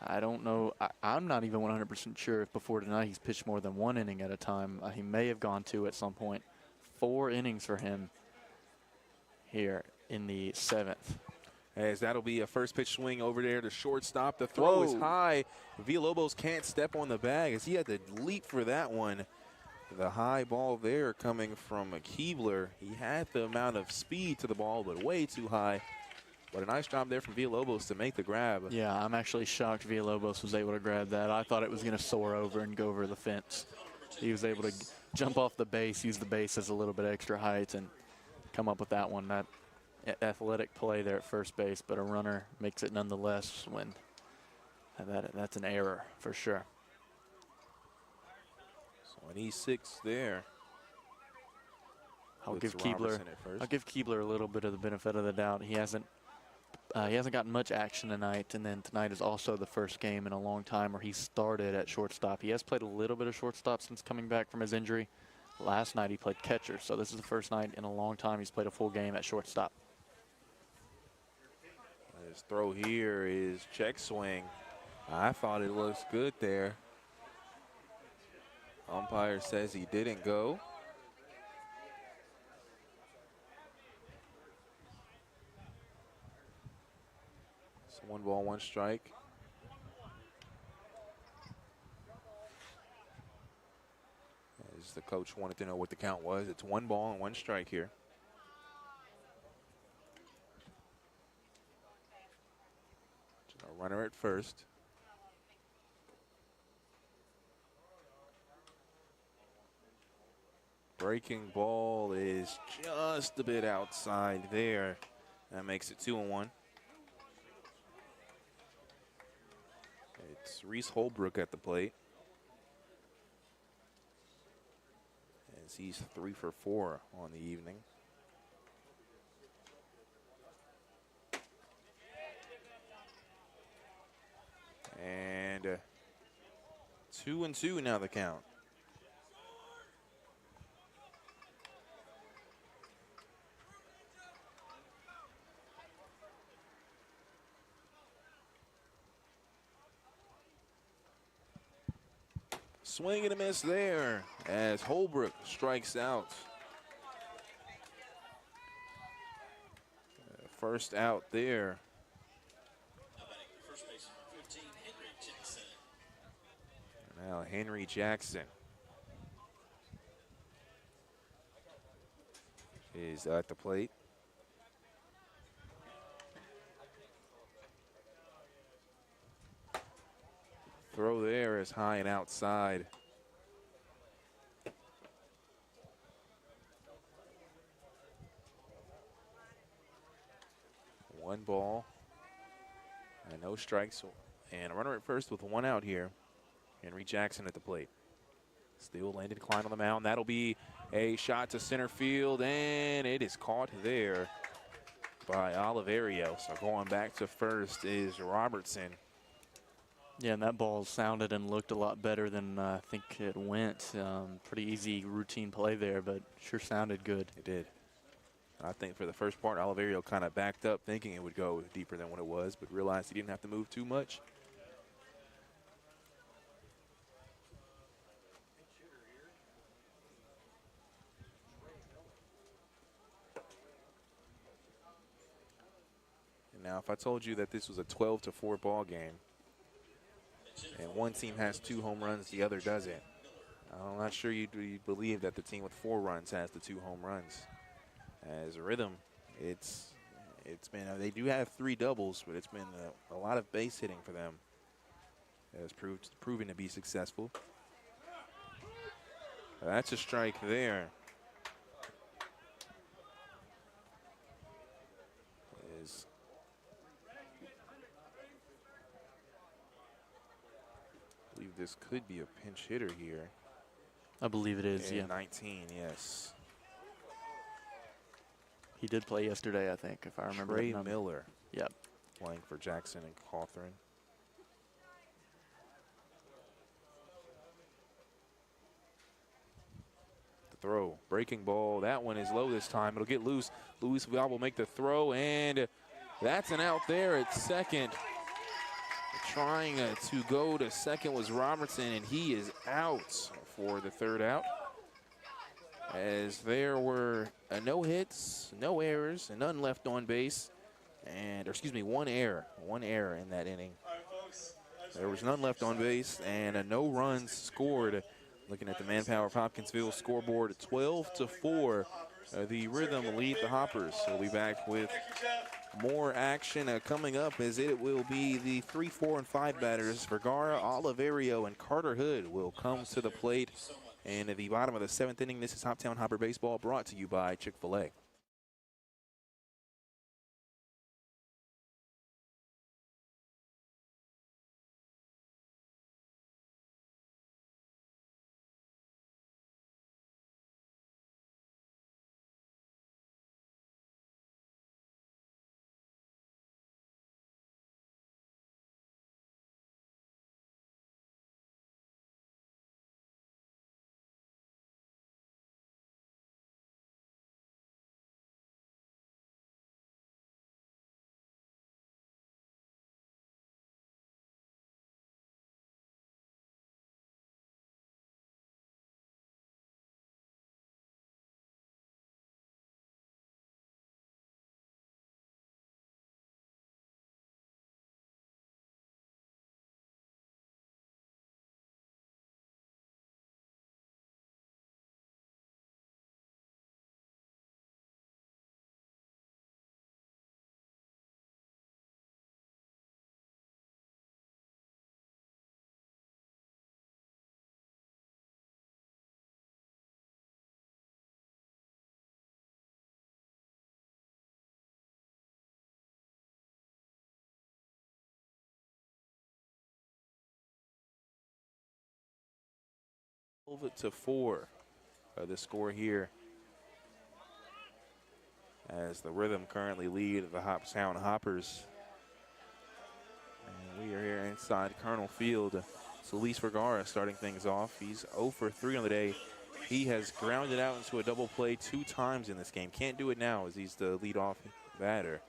I don't know. I'm not even 100% sure if before tonight he's pitched more than 1 inning at a time. He may have gone 2 at some point. 4 innings for him here in the 7th. As that'll be a first pitch swing over there to shortstop. The throw is high. Villalobos can't step on the bag as he had to leap for that one. The high ball there coming from Keebler. He had the amount of speed to the ball, but way too high. But a nice job there from Villalobos to make the grab. Yeah, I'm actually shocked Villalobos was able to grab that. I thought it was going to soar over and go over the fence. He was able to jump off the base, use the base as a little bit extra height, and come up with that one. That athletic play there at first base, but a runner makes it nonetheless when that's an error for sure. So an E6 there. I'll Puts give Keebler. Robertson at first. I'll give Keebler a little bit of the benefit of the doubt. He hasn't gotten much action tonight, and then tonight is also the first game in a long time where he started at shortstop. He has played a little bit of shortstop since coming back from his injury. Last night he played catcher, so this is the first night in a long time he's played a full game at shortstop. His throw here is check swing. I thought it looks good there. Umpire says he didn't go. It's 1 ball, 1 strike. As the coach wanted to know what the count was, it's 1 ball and 1 strike here. A runner at first. Breaking ball is just a bit outside there. That makes it 2-1. It's Reese Holbrook at the plate. As he's 3 for 4 on the evening. And 2-2 now the count. Swing and a miss there as Holbrook strikes out. First out there. Now Henry Jackson is at the plate. Throw there is high and outside. One ball and no strikes, and a runner at first with 1 out here. Henry Jackson at the plate. Still Landon Klein on the mound. That'll be a shot to center field, and it is caught there by Oliverio. So going back to first is Robertson. Yeah, and that ball sounded and looked a lot better than I think it went. Pretty easy routine play there, but sure sounded good. It did. I think for the first part, Oliverio kind of backed up thinking it would go deeper than what it was, but realized he didn't have to move too much. And now if I told you that this was a 12-4 ball game, and one team has 2 home runs, the other doesn't, I'm not sure you'd believe that the team with 4 runs has the 2 home runs. As a rhythm, it's been, they do have 3 doubles, but it's been a lot of base hitting for them. It has proven to be successful. That's a strike there. I believe this could be a pinch hitter here. I believe it is, yeah. 19, yes. He did play yesterday, I think, if I remember. Trey Miller. Yep. Playing for Jackson and Cawthorn. The throw, breaking ball. That one is low this time. It'll get loose. Luis Vial will make the throw, and that's an out there at second. Trying to go to second was Robertson, and he is out for the 3rd out. As there were no hits, no errors, and none left on base. And, or excuse me, one error in that inning. There was none left on base and no runs scored. Looking at the Manpower Hopkinsville scoreboard, 12-4. The Rhythm lead the Hoppers. We'll be back with more action coming up, as it will be the 3, 4, and 5 batters. Vergara, Oliverio, and Carter Hood will come to the plate. And at the bottom of the 7th inning, this is Hoptown Hopper Baseball, brought to you by Chick-fil-A. 12-4, the score here, as the Rhythm currently lead the Hoptown Hoppers. And we are here inside Colonel Field. It's Luis Vergara starting things off. He's 0 for 3 on the day. He has grounded out into a double play 2 times in this game. Can't do it now as he's the leadoff batter.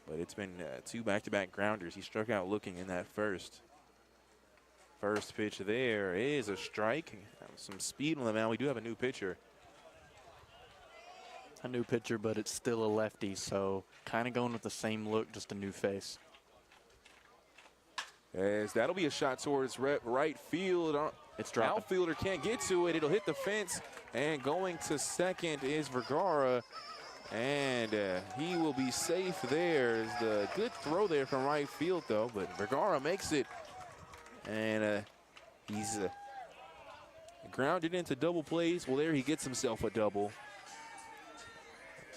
But it's been 2 back-to-back grounders. He struck out looking in that first. First pitch there is a strike. Some speed on the mound. We do have a new pitcher. A new pitcher, but it's still a lefty, so kind of going with the same look, just a new face. As that'll be a shot towards right field. It's dropping. Outfielder can't get to it. It'll hit the fence. And going to second is Vergara. And he will be safe there. It's the good throw there from right field, though. But Vergara makes it. And he's grounded into double plays. Well, there he gets himself a double.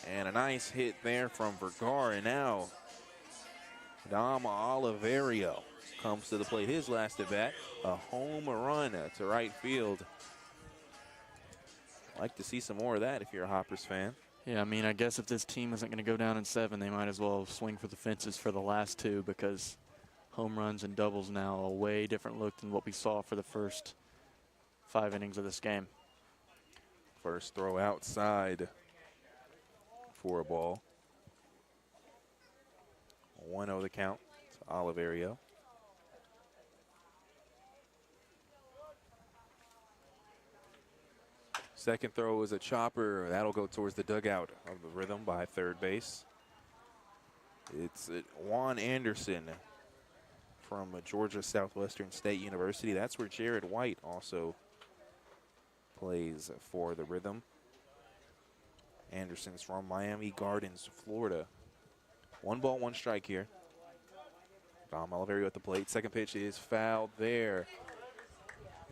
And a nice hit there from Vergara. And now Dom Oliverio comes to the plate. His last at bat, a home run to right field. Like to see some more of that if you're a Hoppers fan. Yeah, I mean, I guess if this team isn't going to go down in 7, they might as well swing for the fences for the last 2, because home runs and doubles now a way different look than what we saw for the first 5 innings of this game. First throw outside for a ball. 1-0 the count to Oliverio. Second throw is a chopper. That'll go towards the dugout of the Rhythm by third base. It's Juan Anderson from Georgia Southwestern State University. That's where Jared White also plays for the Rhythm. Anderson's from Miami Gardens, Florida. 1 ball, 1 strike here. Dom Oliverio at the plate. Second pitch is fouled there.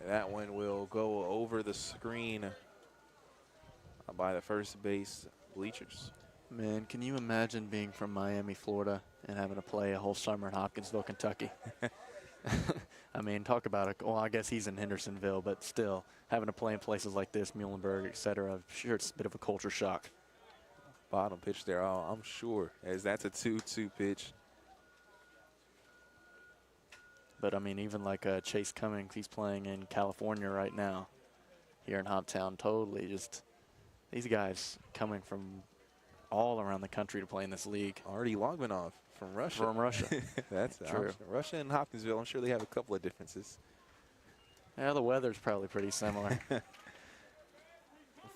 That one will go over the screen by the first base bleachers. Man, can you imagine being from Miami, Florida, and having to play a whole summer in Hopkinsville, Kentucky? I mean, talk about it. Well, I guess he's in Hendersonville, but still, having to play in places like this, Muhlenberg, et cetera, I'm sure it's a bit of a culture shock. Bottom pitch there, I'm sure, as that's a 2-2 pitch. But, I mean, even like Chase Cummings, he's playing in California right now, here in Hoptown, totally just these guys coming from all around the country to play in this league. Artie Logmanov from Russia. From Russia. That's true. Russia and Hopkinsville, I'm sure they have a couple of differences. Yeah, the weather's probably pretty similar.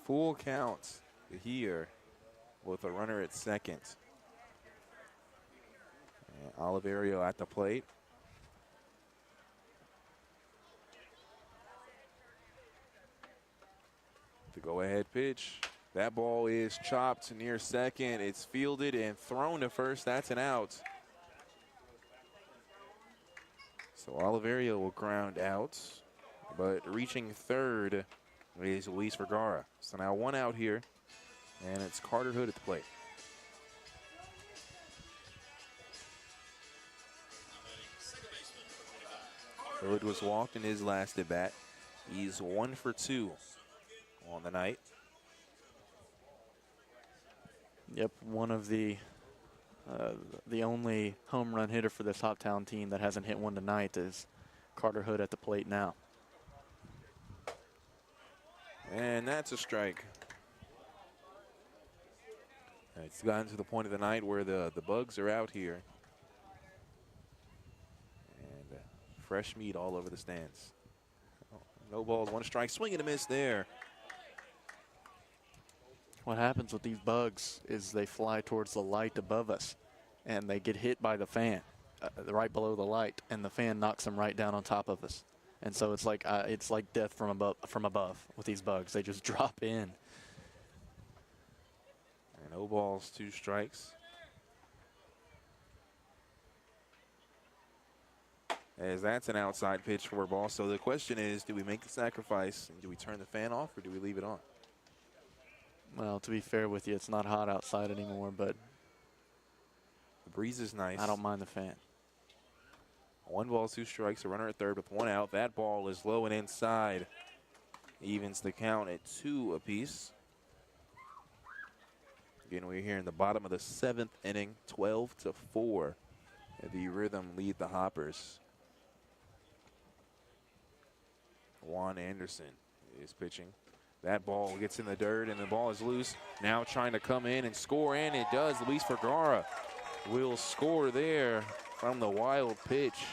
Full count here with a runner at second. And Oliverio at the plate. The go-ahead pitch. That ball is chopped near second. It's fielded and thrown to first. That's an out. So Oliverio will ground out, but reaching third is Luis Vergara. So now 1 out here, and it's Carter Hood at the plate. Hood was walked in his last at bat. He's 1 for 2 on the night. Yep, one of the only home run hitter for this Hoptown team that hasn't hit one tonight is Carter Hood at the plate now. And that's a strike. It's gotten to the point of the night where the bugs are out here. And fresh meat all over the stands. No balls, 1 strike. Swing and a miss there. What happens with these bugs is they fly towards the light above us, and they get hit by the fan right below the light, and the fan knocks them right down on top of us. And so it's like death from above with these bugs. They just drop in. And no balls, 2 strikes. As that's an outside pitch for a ball. So the question is, do we make the sacrifice and do we turn the fan off or do we leave it on? Well, to be fair with you, it's not hot outside anymore, but the breeze is nice. I don't mind the fan. 1 ball, 2 strikes, a runner at third with 1 out. That ball is low and inside. evens the count at 2 apiece. Again, we're here in the bottom of the 7th inning, 12-4. The Rhythm lead the Hoppers. Juan Anderson is pitching. That ball gets in the dirt and the ball is loose. Now trying to come in and score, and it does. Luis Vergara will score there from the wild pitch.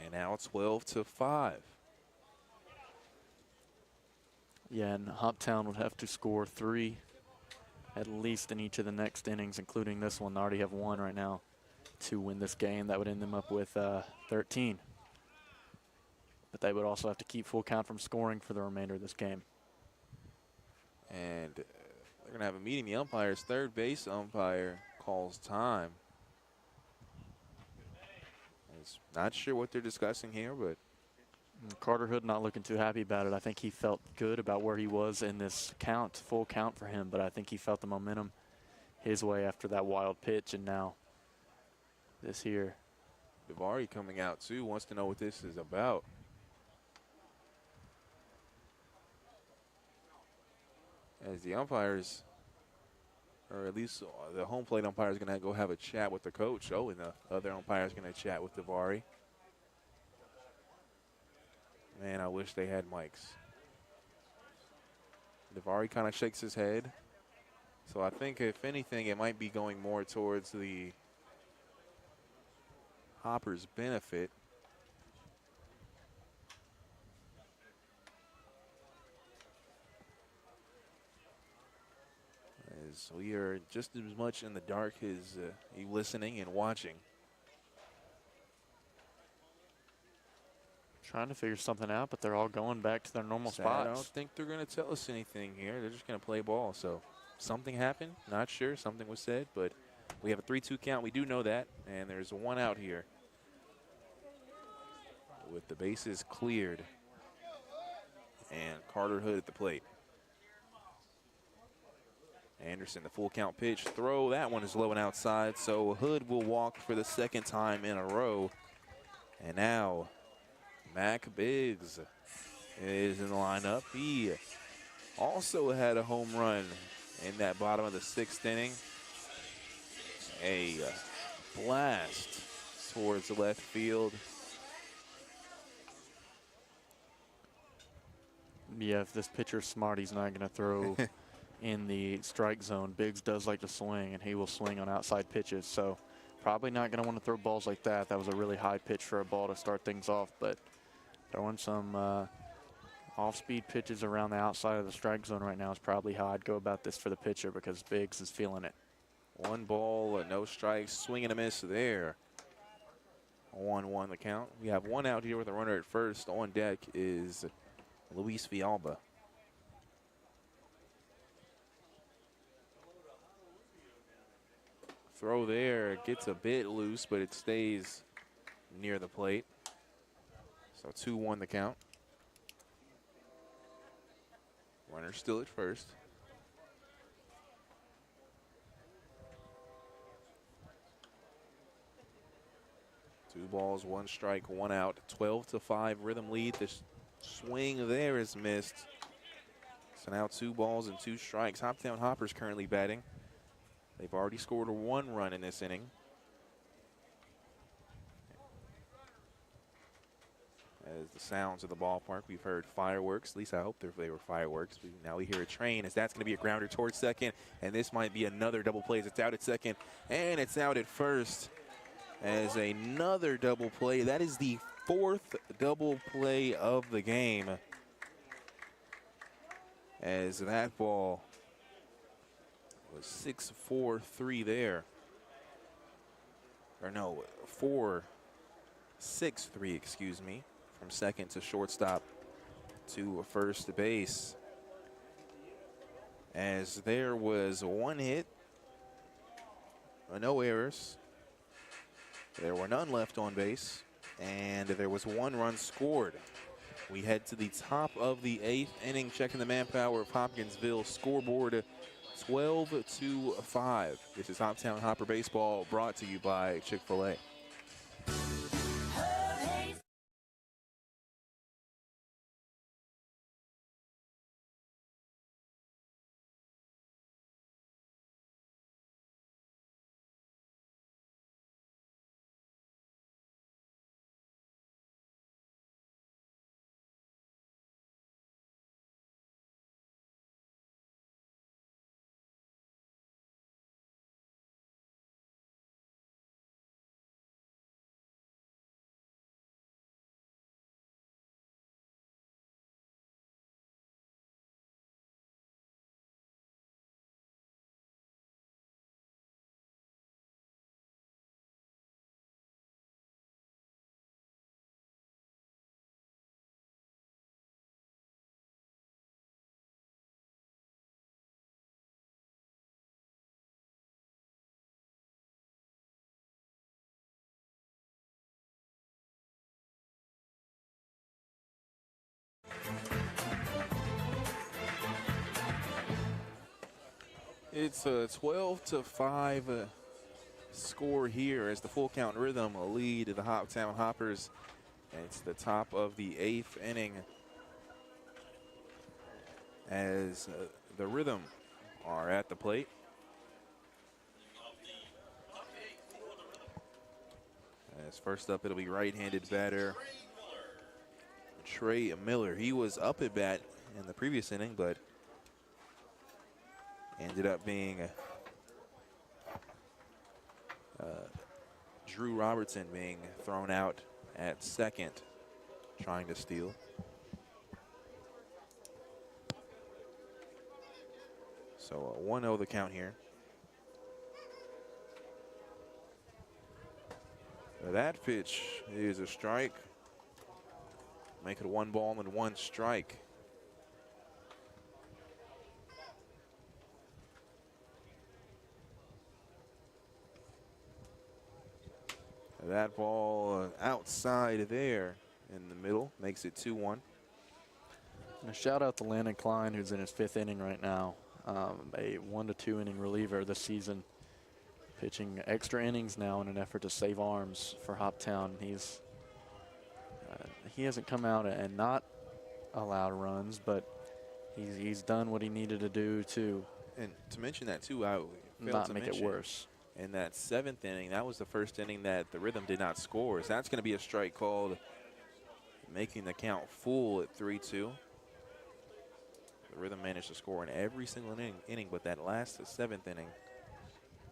And now 12-5. Yeah, and Hoptown would have to score 3 at least in each of the next innings, including this one. They already have 1 right now to win this game. That would end them up with 13. But they would also have to keep full count from scoring for the remainder of this game. And they're going to have a meeting. The umpire's third base umpire calls time. Not sure what they're discussing here, but Carter Hood not looking too happy about it. I think he felt good about where he was in this count, full count for him, but I think he felt the momentum his way after that wild pitch, and now this here. Davari coming out too, wants to know what this is about. As the umpires, or at least the home plate umpire, is going to go have a chat with the coach. Oh, and the other umpire is going to chat with Davari. Man, I wish they had mics. Davari kind of shakes his head. So I think, if anything, it might be going more towards the Hoppers' benefit. As we are just as much in the dark as you listening and watching. Trying to figure something out, but they're all going back to their normal spots. I don't think they're going to tell us anything here. They're just going to play ball. So something happened. Not sure. Something was said, but we have a 3-2 count. We do know that. And there's 1 out here with the bases cleared. And Carter Hood at the plate. Anderson, the full count pitch. Throw. That one is low and outside. So Hood will walk for the 2nd time in a row. And now Mac Biggs is in the lineup. He also had a home run in that bottom of the 6th inning. A blast towards the left field. Yeah, if this pitcher's smart, he's not going to throw in the strike zone. Biggs does like to swing, and he will swing on outside pitches. So probably not going to want to throw balls like that. That was a really high pitch for a ball to start things off, but throwing some off-speed pitches around the outside of the strike zone right now is probably how I'd go about this for the pitcher, because Biggs is feeling it. 1 ball, no strikes, swing and a miss there. 1-1 the count. We have 1 out here with a runner at first. On deck is Luis Villalba. Throw there, gets a bit loose, but it stays near the plate. So 2-1 the count. Runner still at first. Two balls, 1 strike, 1 out. 12-5 Rhythm lead. The swing there is missed. So now 2 balls and 2 strikes. Hoptown Hoppers currently batting. They've already scored 1 run in this inning. As the sounds of the ballpark, we've heard fireworks. At least I hope they were fireworks. Now we hear a train, as that's going to be a grounder towards second. And this might be another double play as it's out at second. And it's out at first as another double play. That is the 4th double play of the game. As that ball was 6-4-3 there. Or no, 4-6-3, excuse me. From second to shortstop to first base. As there was 1 hit, no errors. There were none left on base, and there was 1 run scored. We head to the top of the 8th inning, checking the manpower of Hopkinsville scoreboard. 12-5. This is Hoptown Hopper Baseball, brought to you by Chick-fil-A. It's a 12-5 score here as the full count Rhythm lead the Hoptown Hoppers. It's the top of the 8th inning as the Rhythm are at the plate. As first up, it'll be right-handed batter Trey Miller. He was up at bat in the previous inning, but ended up being Drew Robertson being thrown out at second, trying to steal. So 1-0 the count here. That pitch is a strike. Make it 1 ball and 1 strike. That ball outside there in the middle makes it 2-1. And a shout out to Landon Klein, who's in his 5th inning right now. A 1 to 2 inning reliever this season, pitching extra innings now in an effort to save arms for Hoptown. He hasn't come out and not allowed runs, but he's done what he needed to do to. And to mention that too, I failed not to make it worse. In that 7th inning, that was the first inning that the Rhythm did not score. So that's going to be a strike called, making the count full at 3-2. The Rhythm managed to score in every single inning, but that last 7th inning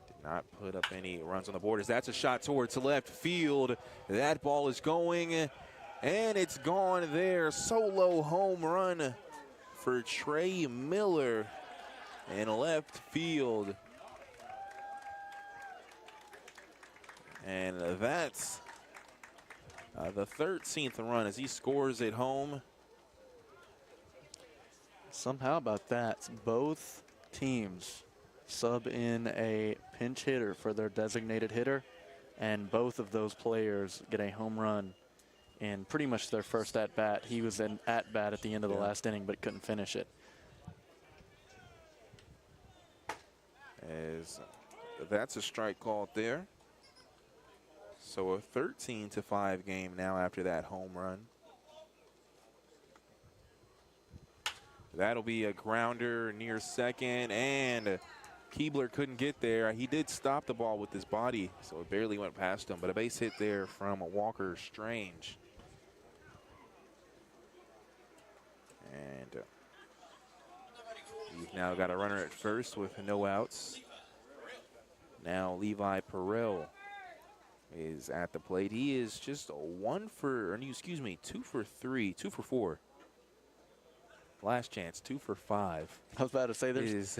did not put up any runs on the board. As that's a shot towards left field. That ball is going, and it's gone there. Solo home run for Trey Miller in left field. And that's the 13th run as he scores at home. Somehow about that, both teams sub in a pinch hitter for their designated hitter, and both of those players get a home run in pretty much their first at-bat. He was an at-bat at the end of the last inning, but couldn't finish it. As that's a strike called there. So a 13-5 game now after that home run. That'll be a grounder near second, and Keebler couldn't get there. He did stop the ball with his body, so it barely went past him, but a base hit there from Walker Strange. And we've now got a runner at first with no outs. Now Levi Perrell is at the plate. He is just 2 for 4. Last chance, 2 for 5. I was about to say there's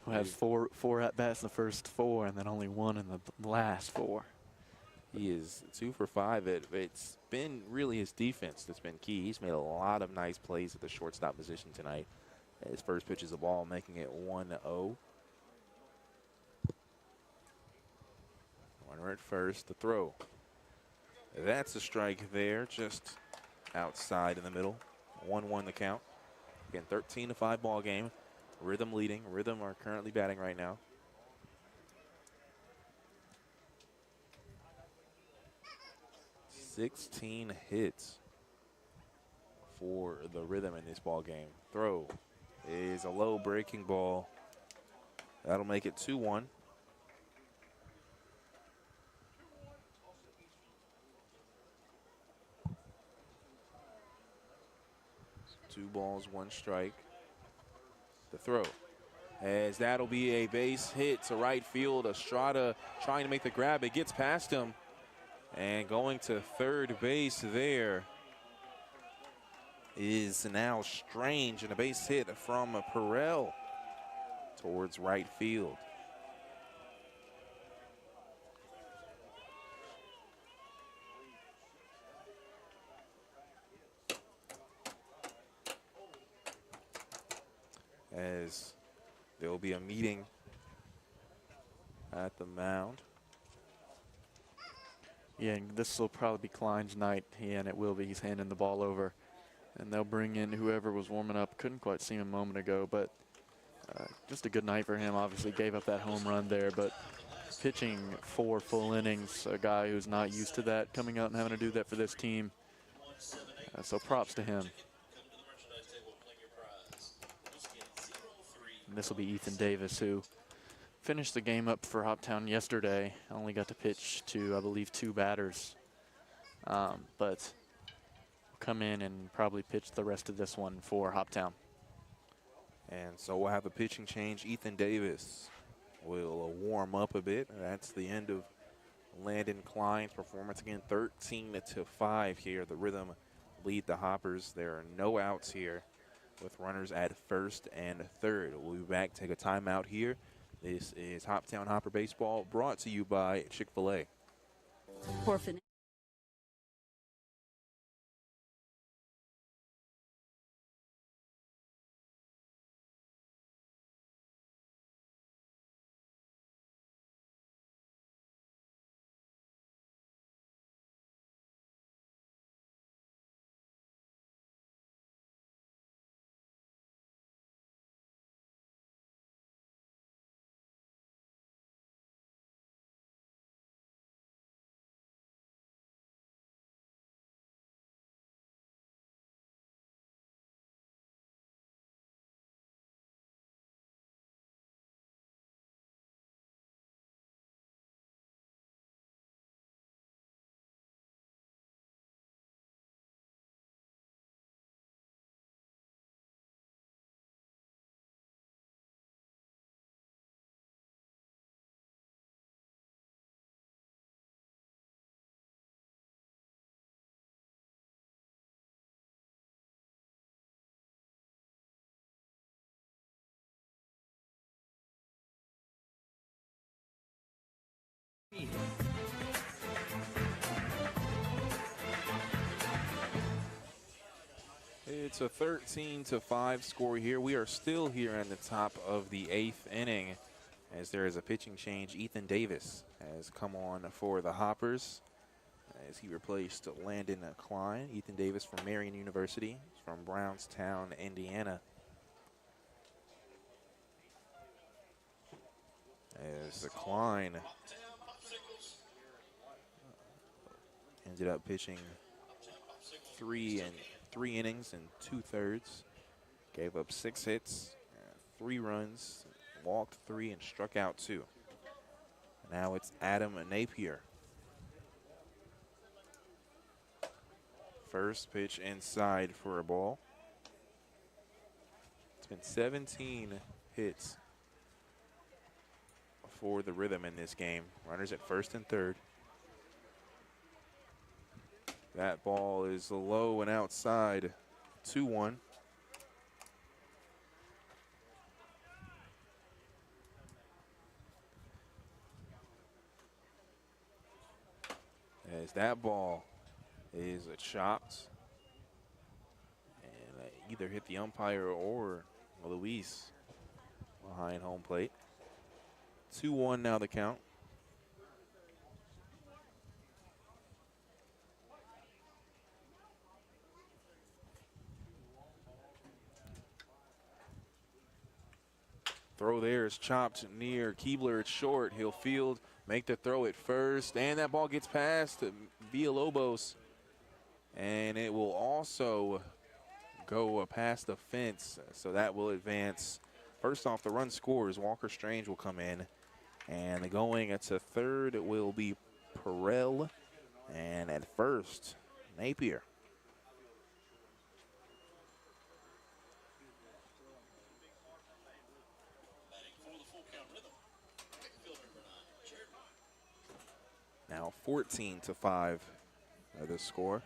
who has four at bats in the first 4 and then only 1 in the last 4. He is 2 for 5. It's been really his defense that's been key. He's made a lot of nice plays at the shortstop position tonight. His first pitch is a ball, making it 1-0. Runner at first, the throw. That's a strike there, just outside in the middle. 1-1 the count. Again, 13-5 ball game. Rhythm leading. Rhythm are currently batting right now. $16 hits for the Rhythm in this ball game. Throw is a low breaking ball. That'll make it 2-1. 2 balls, 1 strike. The throw, as that'll be a base hit to right field. Estrada trying to make the grab. It gets past him. And going to third base there is now Strange, and a base hit from Perrell towards right field. As there will be a meeting at the mound. Yeah, and this will probably be Klein's night, and it will be. He's handing the ball over, and they'll bring in whoever was warming up. Couldn't quite see him a moment ago, but Just a good night for him. Obviously gave up that home run there, but pitching 4 full innings, a guy who's not used to that, coming out and having to do that for this team. So props to him. And this will be Ethan Davis, who finished the game up for Hoptown yesterday. Only got to pitch to, I believe, 2 batters. But will come in and probably pitch the rest of this one for Hoptown. And so we'll have a pitching change. Ethan Davis will warm up a bit. That's the end of Landon Klein's performance. Again, 13-5 here. The Rhythm lead the Hoppers. There are no outs here with runners at first and third. We'll be back, take a timeout here. This is Hoptown Hopper Baseball, brought to you by Chick-fil-A. It's a 13-5 score here. We are still here in the top of the 8th inning as there is a pitching change. Ethan Davis has come on for the Hoppers as he replaced Landon Klein. Ethan Davis from Marion University, from Brownstown, Indiana. As the Klein ended up pitching 3 innings and 2/3. Gave up 6 hits, 3 runs, walked 3, and struck out 2. Now it's Adam Napier. First pitch inside for a ball. It's been 17 hits for the Rhythm in this game. Runners at first and third. That ball is low and outside, 2-1. As that ball is chopped and either hit the umpire or Luis behind home plate. 2-1 now the count. Throw there is chopped near Keebler. It's short. He'll field, make the throw at first, and that ball gets past Villalobos. And it will also go past the fence, so that will advance. First off, the run scores. Walker Strange will come in, and going to third will be Perel, and at first, Napier. Now 14-5 the score.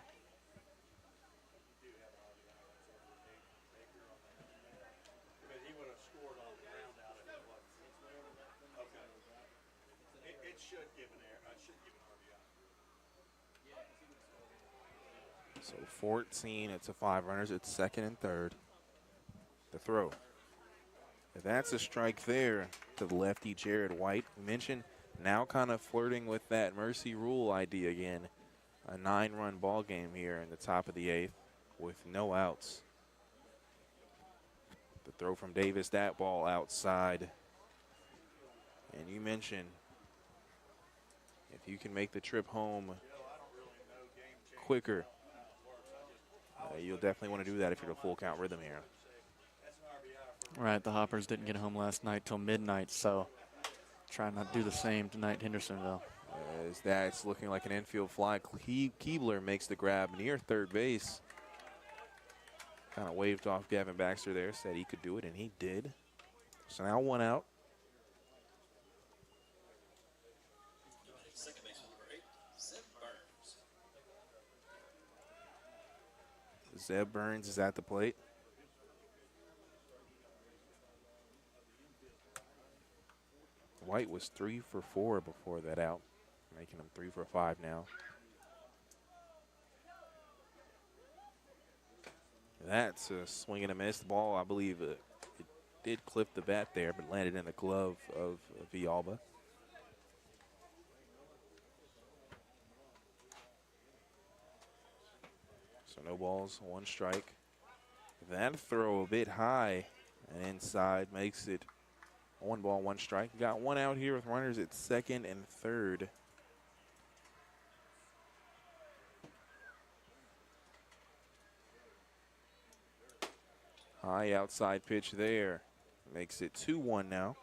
So 14-5 runners at second and third. The throw. That's a strike there to the lefty Jared White. We mentioned now kind of flirting with that mercy rule idea again. A 9-run ball game here in the top of the 8th with no outs. The throw from Davis, that ball outside. And you mentioned if you can make the trip home quicker, you'll definitely want to do that if you're the full count rhythm here. Right, the Hoppers didn't get home last night till midnight, so try not to do the same tonight in Hendersonville. As that's looking like an infield fly. Keebler makes the grab near third base. Kind of waved off Gavin Baxter there, said he could do it, and he did. So now one out. Zeb Burns is at the plate. White was 3 for 4 before that out, making him 3 for 5 now. That's a swing and a miss. The ball, I believe it did clip the bat there, but landed in the glove of Villalba. So no balls, 1 strike. That throw a bit high and inside makes it 1 ball, 1 strike. Got 1 out here with runners at second and third. High outside pitch there. Makes it 2-1 now.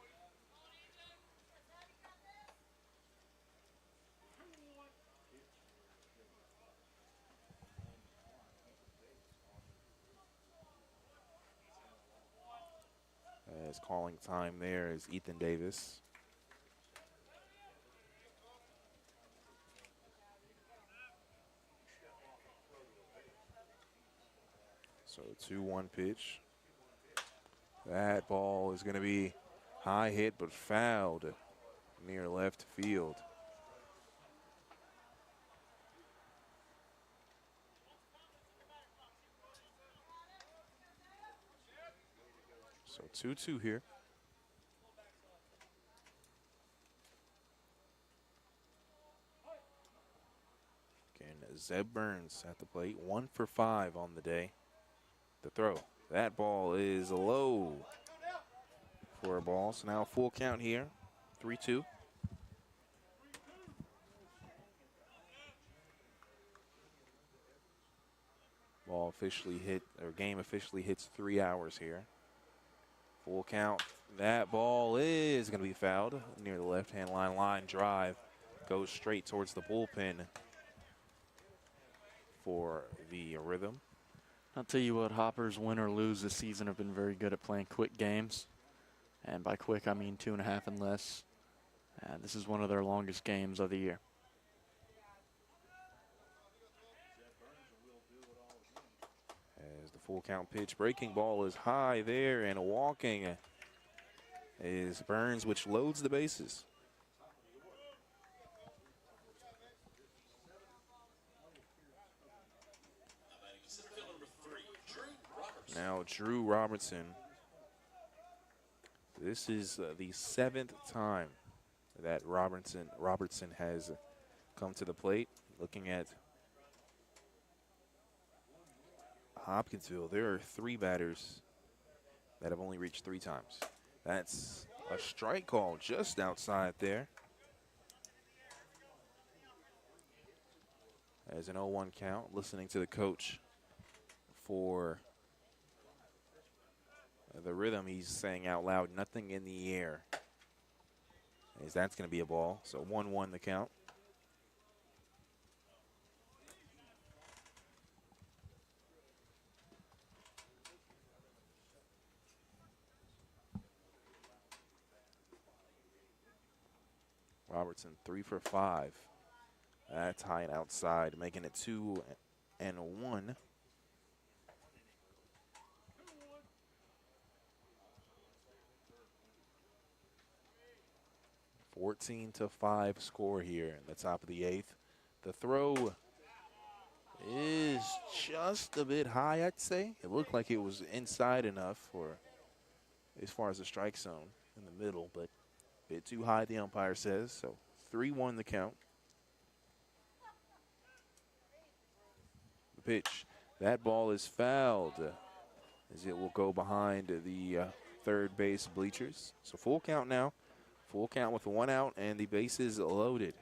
As calling time there is Ethan Davis. So 2-1 pitch. That ball is going to be high hit but fouled near left field. So 2-2 here. Again, Zeb Burns at the plate, 1 for 5 on the day. The throw. That ball is low for a ball. So now full count here, 3-2. Ball officially hit, or game officially hits 3 hours here. Full count. That ball is going to be fouled near the left-hand line. Line drive goes straight towards the bullpen for the rhythm. I'll tell you what, Hoppers, win or lose this season, have been very good at playing quick games. And by quick, I mean 2.5 and less. This is one of their longest games of the year. As the full count pitch, breaking ball is high there, and walking is Burns, which loads the bases. Now Drew Robertson. This is the 7th time that Robertson has come to the plate. Looking at Hopkinsville, there are 3 batters that have only reached 3 times. That's a strike call just outside there. As an 0-1 count, listening to the coach for the rhythm, he's saying out loud, nothing in the air. As that's going to be a ball. So 1-1 the count. Robertson 3 for 5. That's high and outside, making it 2-1. 14-5 score here in the top of the 8th. The throw is just a bit high, I'd say. It looked like it was inside enough for as far as the strike zone in the middle, but a bit too high, the umpire says. So 3-1 the count. The pitch. That ball is fouled as it will go behind the third base bleachers. So full count now. Full count with 1 out and the bases loaded.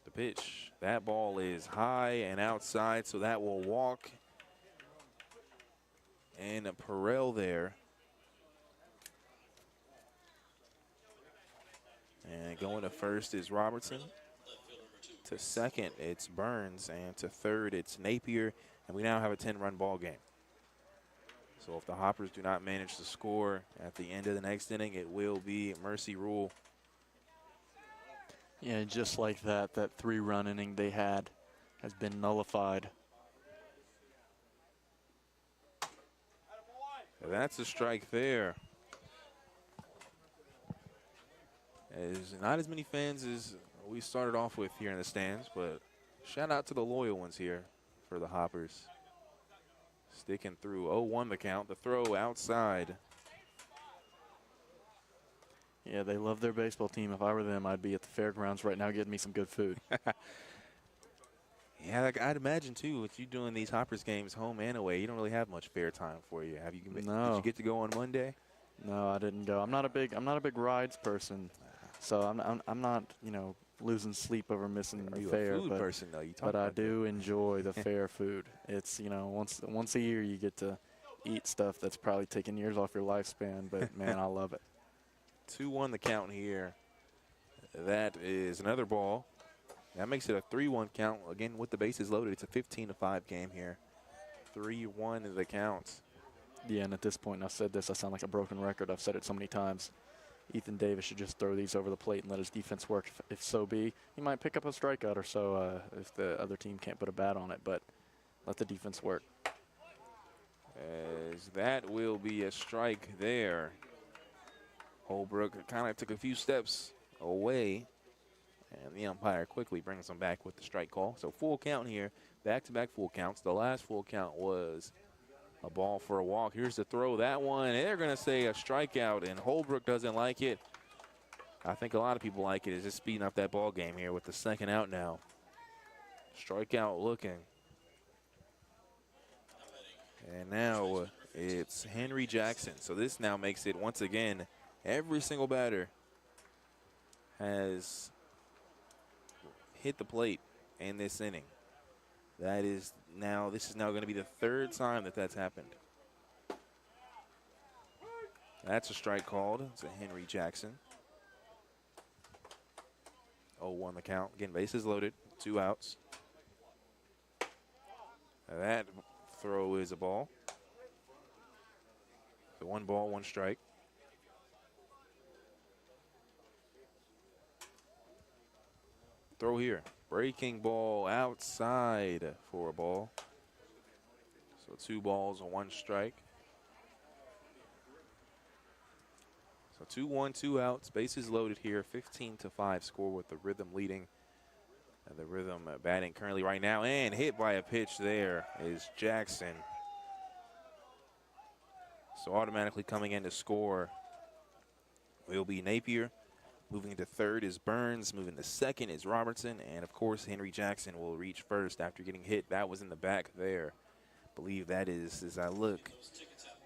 The pitch. That ball is high and outside, so that will walk. And Perel there. And going to first is Robertson. To second, it's Burns. And to third, it's Napier. And we now have a 10-run ball game. So if the Hoppers do not manage to score at the end of the next inning, it will be mercy rule. Yeah, just like that 3-run inning they had has been nullified. That's a strike there. As not as many fans as we started off with here in the stands, but shout out to the loyal ones here for the Hoppers. Sticking through 0-1 the count. The throw outside. Yeah, they love their baseball team. If I were them, I'd be at the fairgrounds right now getting me some good food. Yeah, like I'd imagine too, with you doing these Hoppers games home and away, you don't really have much fair time for you. Have you? No. Did you get to go on Monday? No, I didn't go. I'm not a big rides person, so I'm not losing sleep over missing Are the you fair. a food person though? You talk But I about do enjoy the fair food. It's once a year you get to eat stuff that's probably taking years off your lifespan. But man, I love it. 2-1 the count here. That is another ball. That makes it a 3-1 count. Again, with the bases loaded, it's a 15-5 game here. 3-1 the count. Yeah, and at this point, and I've said this, I sound like a broken record. I've said it so many times. Ethan Davis should just throw these over the plate and let his defense work. If so be, he might pick up a strikeout or so if the other team can't put a bat on it, but let the defense work. As that will be a strike there. Holbrook kind of took a few steps away, and the umpire quickly brings him back with the strike call. So full count here, back-to-back full counts. The last full count was a ball for a walk. Here's the throw. That one, they're going to say a strikeout, and Holbrook doesn't like it. I think a lot of people like it. It's just speeding up that ball game here with the second out now. Strikeout looking. And now it's Henry Jackson. So this now makes it, once again, every single batter has hit the plate in this inning. This is now going to be the third time that that's happened. That's a strike called. It's a Henry Jackson. 0-1 the count. Again, bases loaded, 2 outs. That throw is a ball. So 1 ball, 1 strike. Throw here. Breaking ball outside for a ball. So 2 balls and 1 strike. So 2-1, 2 outs. Bases loaded here. 15-5 score with the Rhythm leading. And the Rhythm batting currently right now. And hit by a pitch there is Jackson. So automatically coming in to score will be Napier. Moving to third is Burns. Moving to second is Robertson. And, of course, Henry Jackson will reach first after getting hit. That was in the back there. I believe that is, as I look,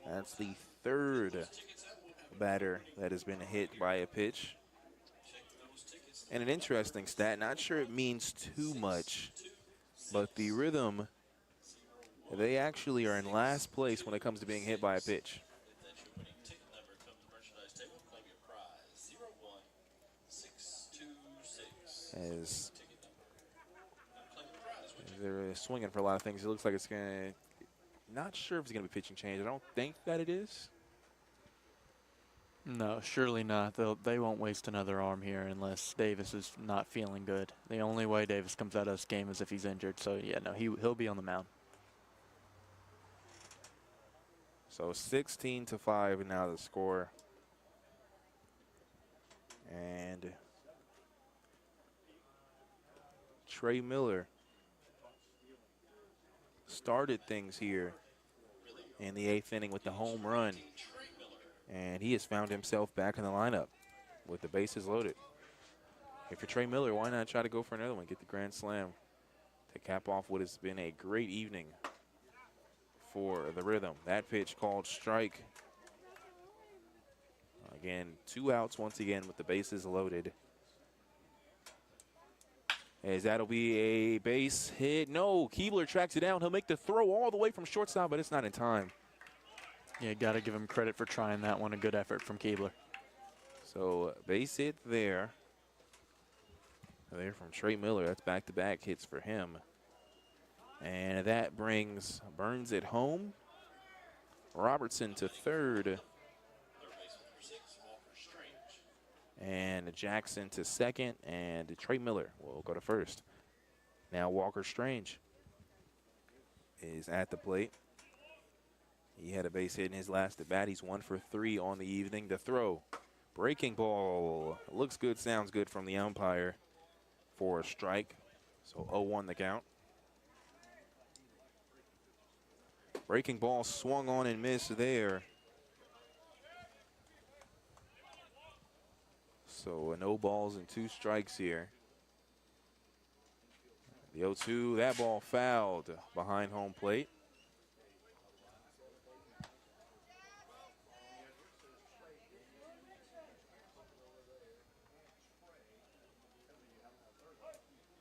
that's the third batter that has been hit by a pitch. And an interesting stat, not sure it means too much, but the Rhythm, they actually are in last place when it comes to being hit by a pitch. As they're swinging for a lot of things, it looks like it's going to, not sure if it's going to be pitching change. I don't think that it is. No, surely not. They won't waste another arm here unless Davis is not feeling good. The only way Davis comes out of this game is if he's injured. So, yeah, no, he'll be on the mound. So 16-5 now the score. And Trey Miller started things here in the 8th inning with the home run. And he has found himself back in the lineup with the bases loaded. if you're Trey Miller, why not try to go for another one, get the grand slam to cap off what has been a great evening for the Rhythm. That pitch called strike. Again, 2 outs once again with the bases loaded. As that'll be a base hit. No, Keebler tracks it down. He'll make the throw all the way from shortstop, but it's not in time. Yeah, got to give him credit for trying that one. A good effort from Keebler. So base hit there. There from Trey Miller. That's back-to-back hits for him. And that brings Burns at home. Robertson to third. And Jackson to second. And Trey Miller will go to first. Now Walker Strange is at the plate. He had a base hit in his last at bat. He's 1 for 3 on the evening. The throw. Breaking ball. Looks good, sounds good from the umpire for a strike. So 0-1 the count. Breaking ball swung on and missed there. So no balls and 2 strikes here. The 0-2, that ball fouled behind home plate.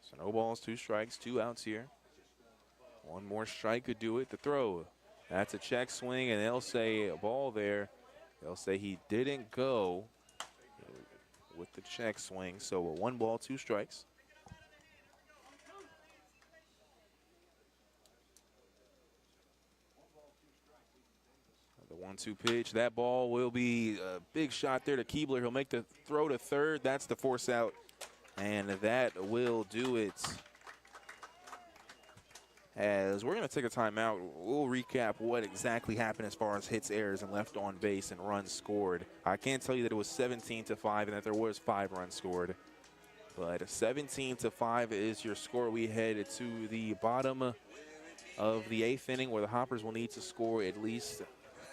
So no balls, 2 strikes, 2 outs here. 1 more strike could do it. The throw, that's a check swing, and they'll say a ball there. They'll say he didn't go with the check swing. So a 1 ball, 2 strikes. The 1-2 pitch, that ball will be a big shot there to Keebler. He'll make the throw to third. That's the force out, and that will do it. As we're going to take a timeout, we'll recap what exactly happened as far as hits, errors, and left on base and runs scored. I can't tell you that it was 17-5 and that there was 5 runs scored, but 17-5 is your score. We head to the bottom of the 8th inning, where the Hoppers will need to score at least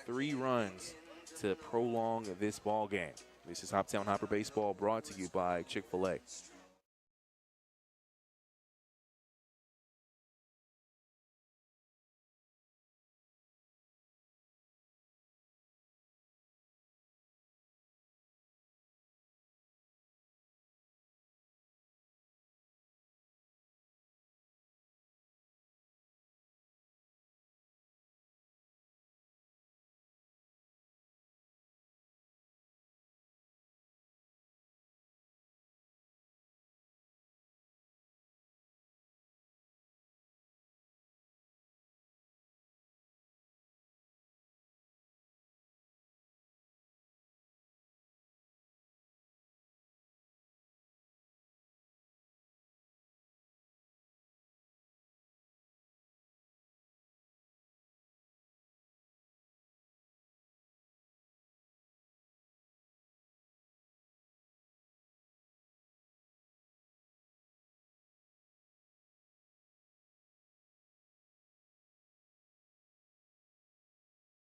3 runs to prolong this ball game. This is Hoptown Hopper Baseball, brought to you by Chick-fil-A.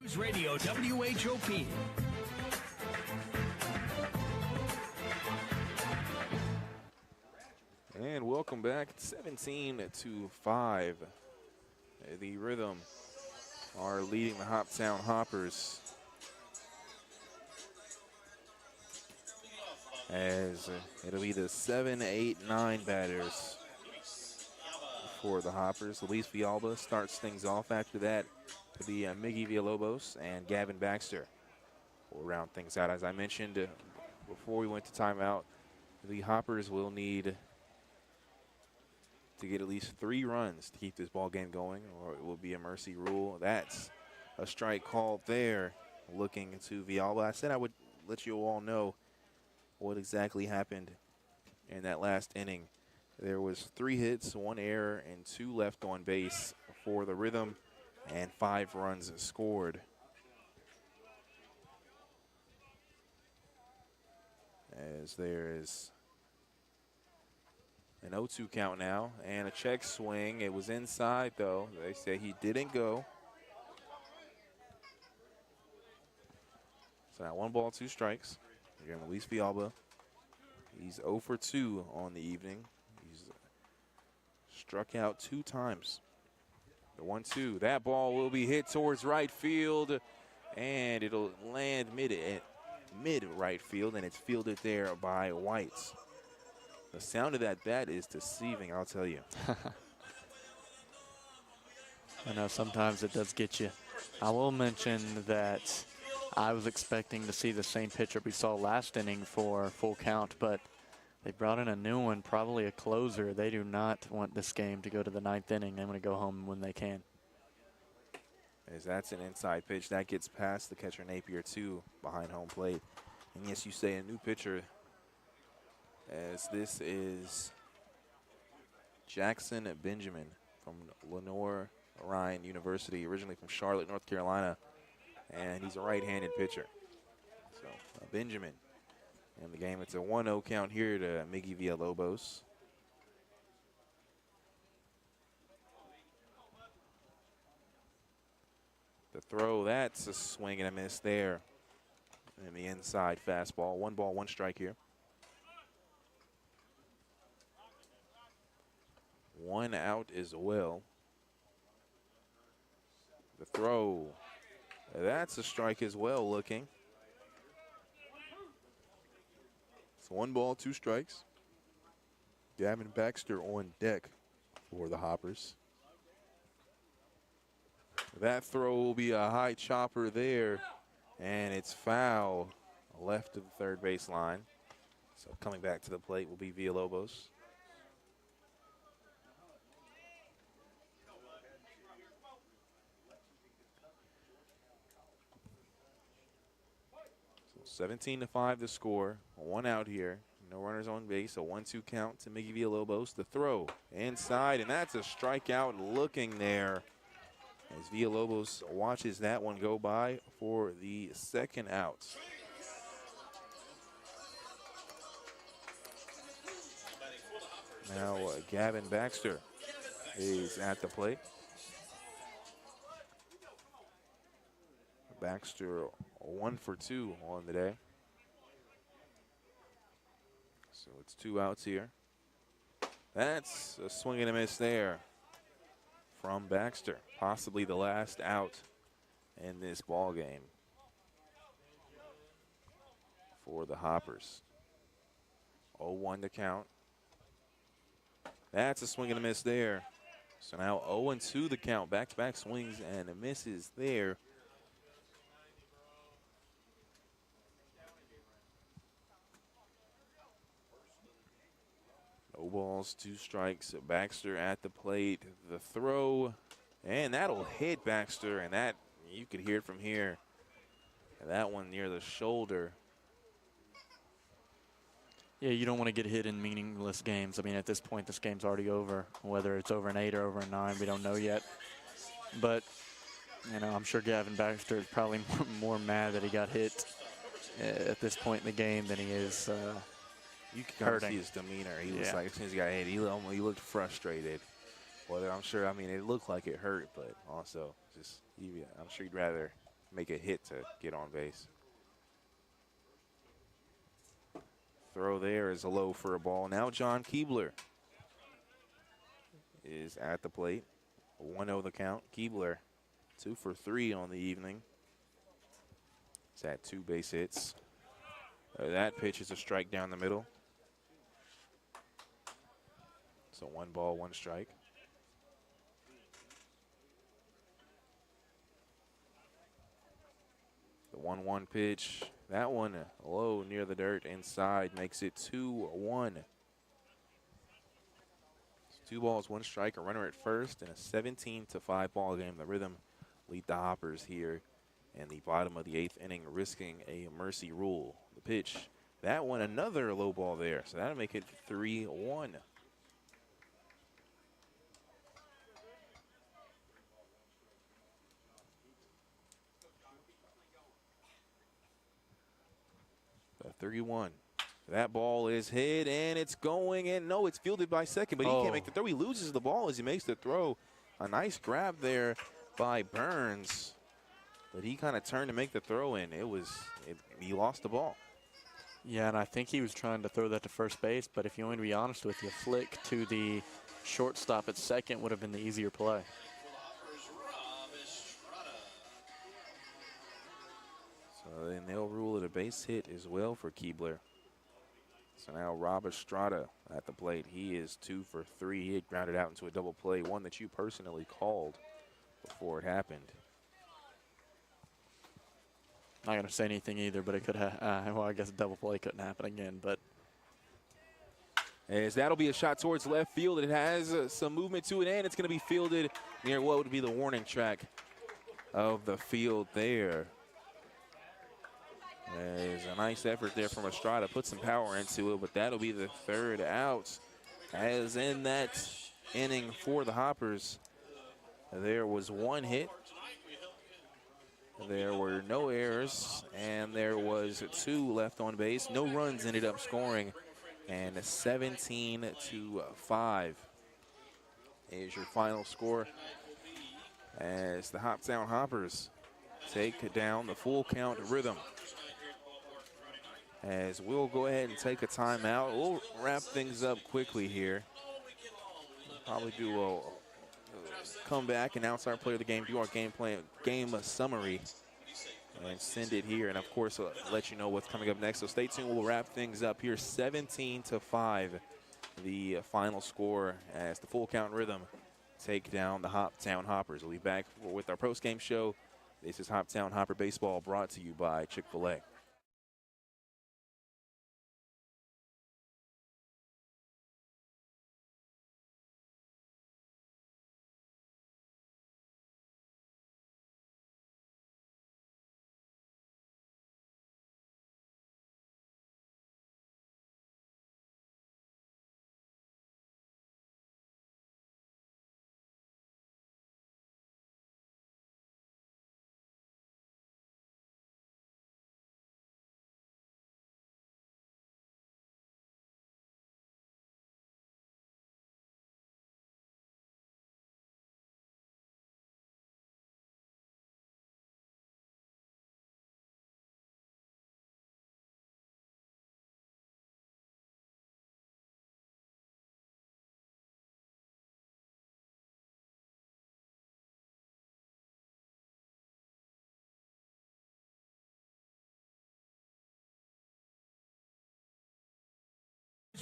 News Radio WHOP. And welcome back. 17-5. The Rhythm are leading the Hoptown Hoppers, as it'll be the 7, 8, 9 batters for the Hoppers. Luis Villalba starts things off. After that, it'll be Miggy Villalobos and Gavin Baxter will round things out. As I mentioned before we went to timeout, the Hoppers will need to get at least 3 runs to keep this ball game going, or it will be a mercy rule. That's a strike called there, looking to Villalba. I said I would let you all know what exactly happened in that last inning. There was 3 hits, 1 error, and 2 left on base for the Rhythm, and 5 runs scored. As there is an 0-2 count now, and a check swing. It was inside, though. They say he didn't go. So now 1 ball, 2 strikes. Again, Luis Villalba He's 0 for 2 on the evening. He's struck out 2 times. The 1-2. That ball will be hit towards right field, and it'll land mid right field, and it's fielded there by White. The sound of that bat is deceiving, I'll tell you. I know sometimes it does get you. I will mention that I was expecting to see the same pitcher we saw last inning for full count, but they brought in a new one, probably a closer. They do not want this game to go to the 9th inning. They want to go home when they can. As that's an inside pitch. That gets past the catcher Napier, too, behind home plate. And yes, you say a new pitcher, as this is Jackson Benjamin from Lenore Ryan University, originally from Charlotte, North Carolina. And he's a right-handed pitcher. So Benjamin in the game. It's a 1-0 count here to Miggy Villalobos. The throw, that's a swing and a miss there. And the inside fastball. 1 ball, 1 strike here. 1 out as well. The throw, that's a strike as well looking. It's 1 ball, 2 strikes. Gavin Baxter on deck for the Hoppers. That throw will be a high chopper there, and it's foul left of the third baseline. So coming back to the plate will be Villalobos. So 17-5 the score. 1 out here. No runners on base. A 1-2 count to Miggy Villalobos. The throw inside, and that's a strikeout looking there. As Villalobos watches that one go by for the 2nd out. Now Gavin Baxter is at the plate. Baxter 1 for 2 on the day. So it's 2 outs here. That's a swing and a miss there from Baxter. Possibly the last out in this ball game for the Hoppers. 0-1 to count. That's a swing and a miss there. So now 0-2 the count. Back-to-back swings and misses there. No balls, 2 strikes. Baxter at the plate. The throw, and that'll hit Baxter, and that, you could hear it from here. And that one near the shoulder. Yeah, you don't want to get hit in meaningless games. I mean, at this point, this game's already over. Whether it's over an 8 or over a 9, we don't know yet. But, you know, I'm sure Gavin Baxter is probably more mad that he got hit at this point in the game than he is You can kind of see his demeanor. He was like, as soon as he got hit, he looked frustrated. Whether I'm sure, I mean, it looked like it hurt, but also just, I'm sure he'd rather make a hit to get on base. Throw there is low for a ball. Now John Keebler is at the plate. 1-0 the count. Keebler 2 for 3 on the evening. He's had 2 base hits. That pitch is a strike down the middle. So 1 ball, 1 strike. The 1-1 pitch, that one low near the dirt inside, makes it 2-1. 2 balls, 1 strike, a runner at first, and a 17-5 ball game. The Rhythm lead the Hoppers here in the bottom of the 8th inning, risking a mercy rule. The pitch, that one, another low ball there, so that'll make it 3-1. The 3-1. That ball is hit, and it's going, and no, it's fielded by second, but he can't make the throw. He loses the ball as he makes the throw. A nice grab there by Burns, but he kind of turned to make the throw, and he lost the ball. Yeah, and I think he was trying to throw that to first base, but if you want me to be honest with you, flick to the shortstop at second would have been the easier play. So then they'll rule it a base hit as well for Keebler. So now Rob Estrada at the plate. He is 2 for 3. He had grounded out into a double play, one that you personally called before it happened. Not going to say anything either, but it could have, well, I guess a double play couldn't happen again, but. As that'll be a shot towards left field. It has some movement to it, and it's going to be fielded near what would be the warning track of the field there. There's a nice effort there from Estrada, put some power into it, but that'll be the third out. As in that inning for the Hoppers, there was one hit, there were no errors, and there was 2 left on base. No runs ended up scoring, and 17-5 is your final score as the Hoptown Hoppers take down the Full Count Rhythm. As we'll go ahead and take a timeout. We'll wrap things up quickly here. Probably do a come back, announce our player of the game, do our game summary, and send it here. And of course, let you know what's coming up next. So stay tuned. We'll wrap things up here. 17-5, the final score as the Full Count Rhythm take down the Hoptown Hoppers. We'll be back with our post-game show. This is Hoptown Hopper Baseball, brought to you by Chick-fil-A.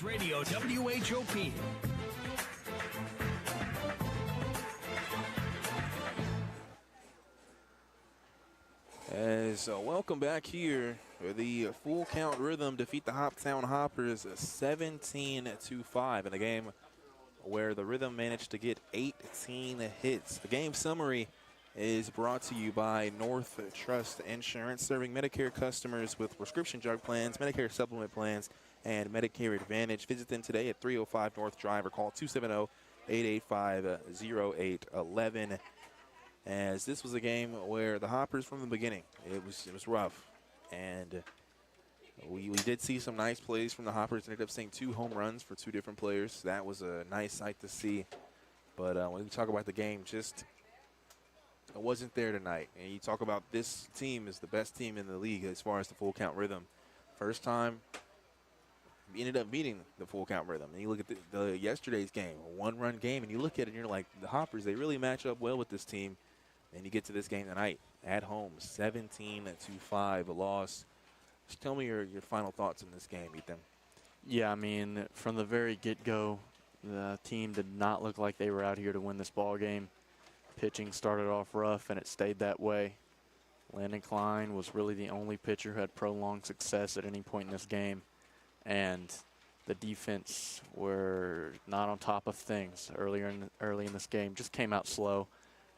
Radio WHOP. Welcome back here. The Full Count Rhythm defeat the Hoptown Hoppers 17-5 in a game where the Rhythm managed to get 18 hits. The game summary is brought to you by North Trust Insurance, serving Medicare customers with prescription drug plans, Medicare supplement plans, and Medicare Advantage. Visit them today at 305 North Drive or call 270-885-0811. As this was a game where the Hoppers from the beginning, it was rough. And we did see some nice plays from the Hoppers. Ended up seeing 2 home runs for 2 different players. That was a nice sight to see. But when we talk about the game, just it wasn't there tonight. And you talk about this team is the best team in the league as far as the Full Count Rhythm. First time we ended up beating the Full Count Rhythm. And you look at the yesterday's game, a 1-run game, and you look at it and you're like, the Hoppers, they really match up well with this team. And you get to this game tonight at home, 17-5 loss. Just tell me your final thoughts on this game, Ethan. Yeah, I mean, from the very get-go, the team did not look like they were out here to win this ball game. Pitching started off rough, and it stayed that way. Landon Klein was really the only pitcher who had prolonged success at any point in this game. And the defense were not on top of things early in this game. Just came out slow.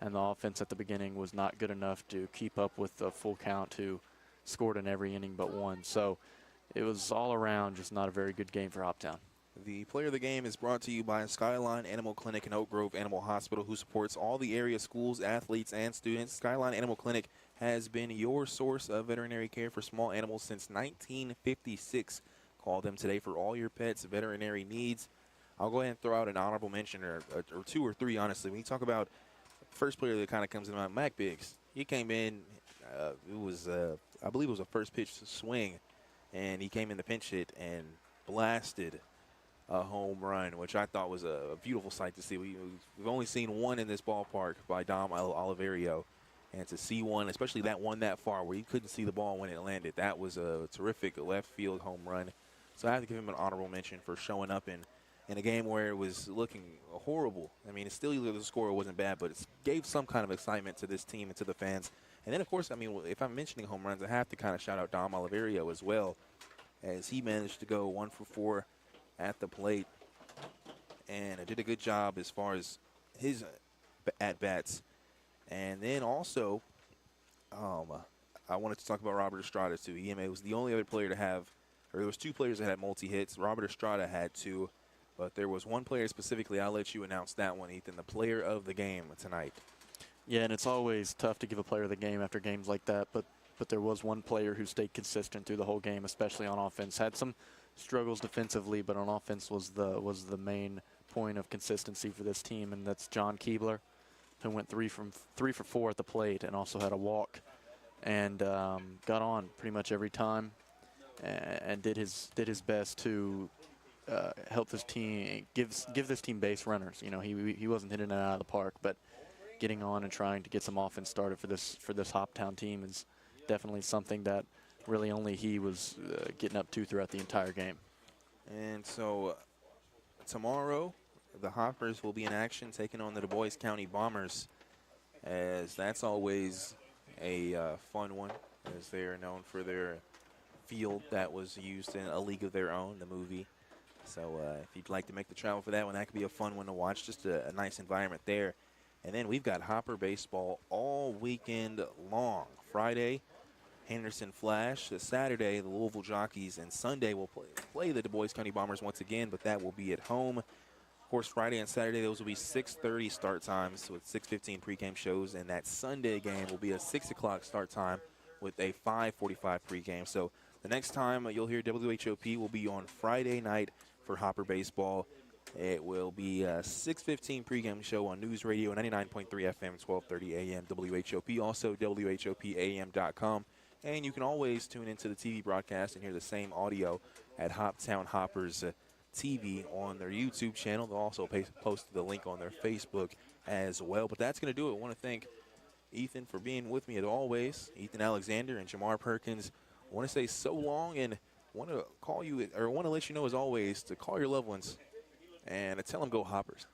And the offense at the beginning was not good enough to keep up with the Full Count, who scored in every inning but one. So it was all around just not a very good game for Hoptown. The player of the game is brought to you by Skyline Animal Clinic and Oak Grove Animal Hospital, who supports all the area schools, athletes, and students. Skyline Animal Clinic has been your source of veterinary care for small animals since 1956. Call them today for all your pets' veterinary needs. I'll go ahead and throw out an honorable mention, or 2 or 3, honestly. When you talk about first player that kind of comes to mind, Mac Biggs. He came in, I believe it was a first pitch swing, and he came in the pinch hit and blasted a home run, which I thought was a beautiful sight to see. We've only seen one in this ballpark by Dom Oliverio, and to see one, especially that one that far where you couldn't see the ball when it landed, that was a terrific left field home run. So I have to give him an honorable mention for showing up in a game where it was looking horrible. I mean, it's still, the score wasn't bad, but it gave some kind of excitement to this team and to the fans. And then, of course, I mean, if I'm mentioning home runs, I have to kind of shout out Dom Oliverio as well, as he managed to go 1 for 4 at the plate and did a good job as far as his at-bats. And then also, I wanted to talk about Robert Estrada, too. He was the only other player to have, or there was 2 players that had multi-hits. Robert Estrada had 2, but there was one player specifically. I'll let you announce that one, Ethan, the player of the game tonight. Yeah, and it's always tough to give a player of the game after games like that, but there was one player who stayed consistent through the whole game, especially on offense. Had some struggles defensively, but on offense was the main point of consistency for this team, and that's John Keebler, who went 3 for 4 at the plate and also had a walk, and got on pretty much every time, and did his best to help this team, give this team base runners. You know, he wasn't hitting it out of the park, but getting on and trying to get some offense started for this Hoptown team is definitely something that really only he was getting up to throughout the entire game. And so tomorrow, the Hoppers will be in action taking on the Du Bois County Bombers, as that's always a fun one, as they are known for their field that was used in A League of Their Own, the movie. So if you'd like to make the travel for that one, that could be a fun one to watch. Just a nice environment there. And then we've got Hopper baseball all weekend long. Friday, Henderson Flash. Saturday, the Louisville Jockeys. And Sunday, we'll play the Du Bois County Bombers once again, but that will be at home. Of course, Friday and Saturday, those will be 6:30 start times with 6:15 pregame shows. And that Sunday game will be a 6 o'clock start time with a 5:45 pregame. So the next time you'll hear WHOP will be on Friday night for Hopper baseball. It will be a 6:15 pregame show on News Radio 99.3 FM, 1230 AM, WHOP, also WHOPAM.com. And you can always tune into the TV broadcast and hear the same audio at Hoptown Hoppers TV on their YouTube channel. They'll also post the link on their Facebook as well. But that's going to do it. I want to thank Ethan for being with me as always, Ethan Alexander and Jamar Perkins. I want to say so long, and want to call you, or want to let you know as always to call your loved ones and tell them go Hoppers.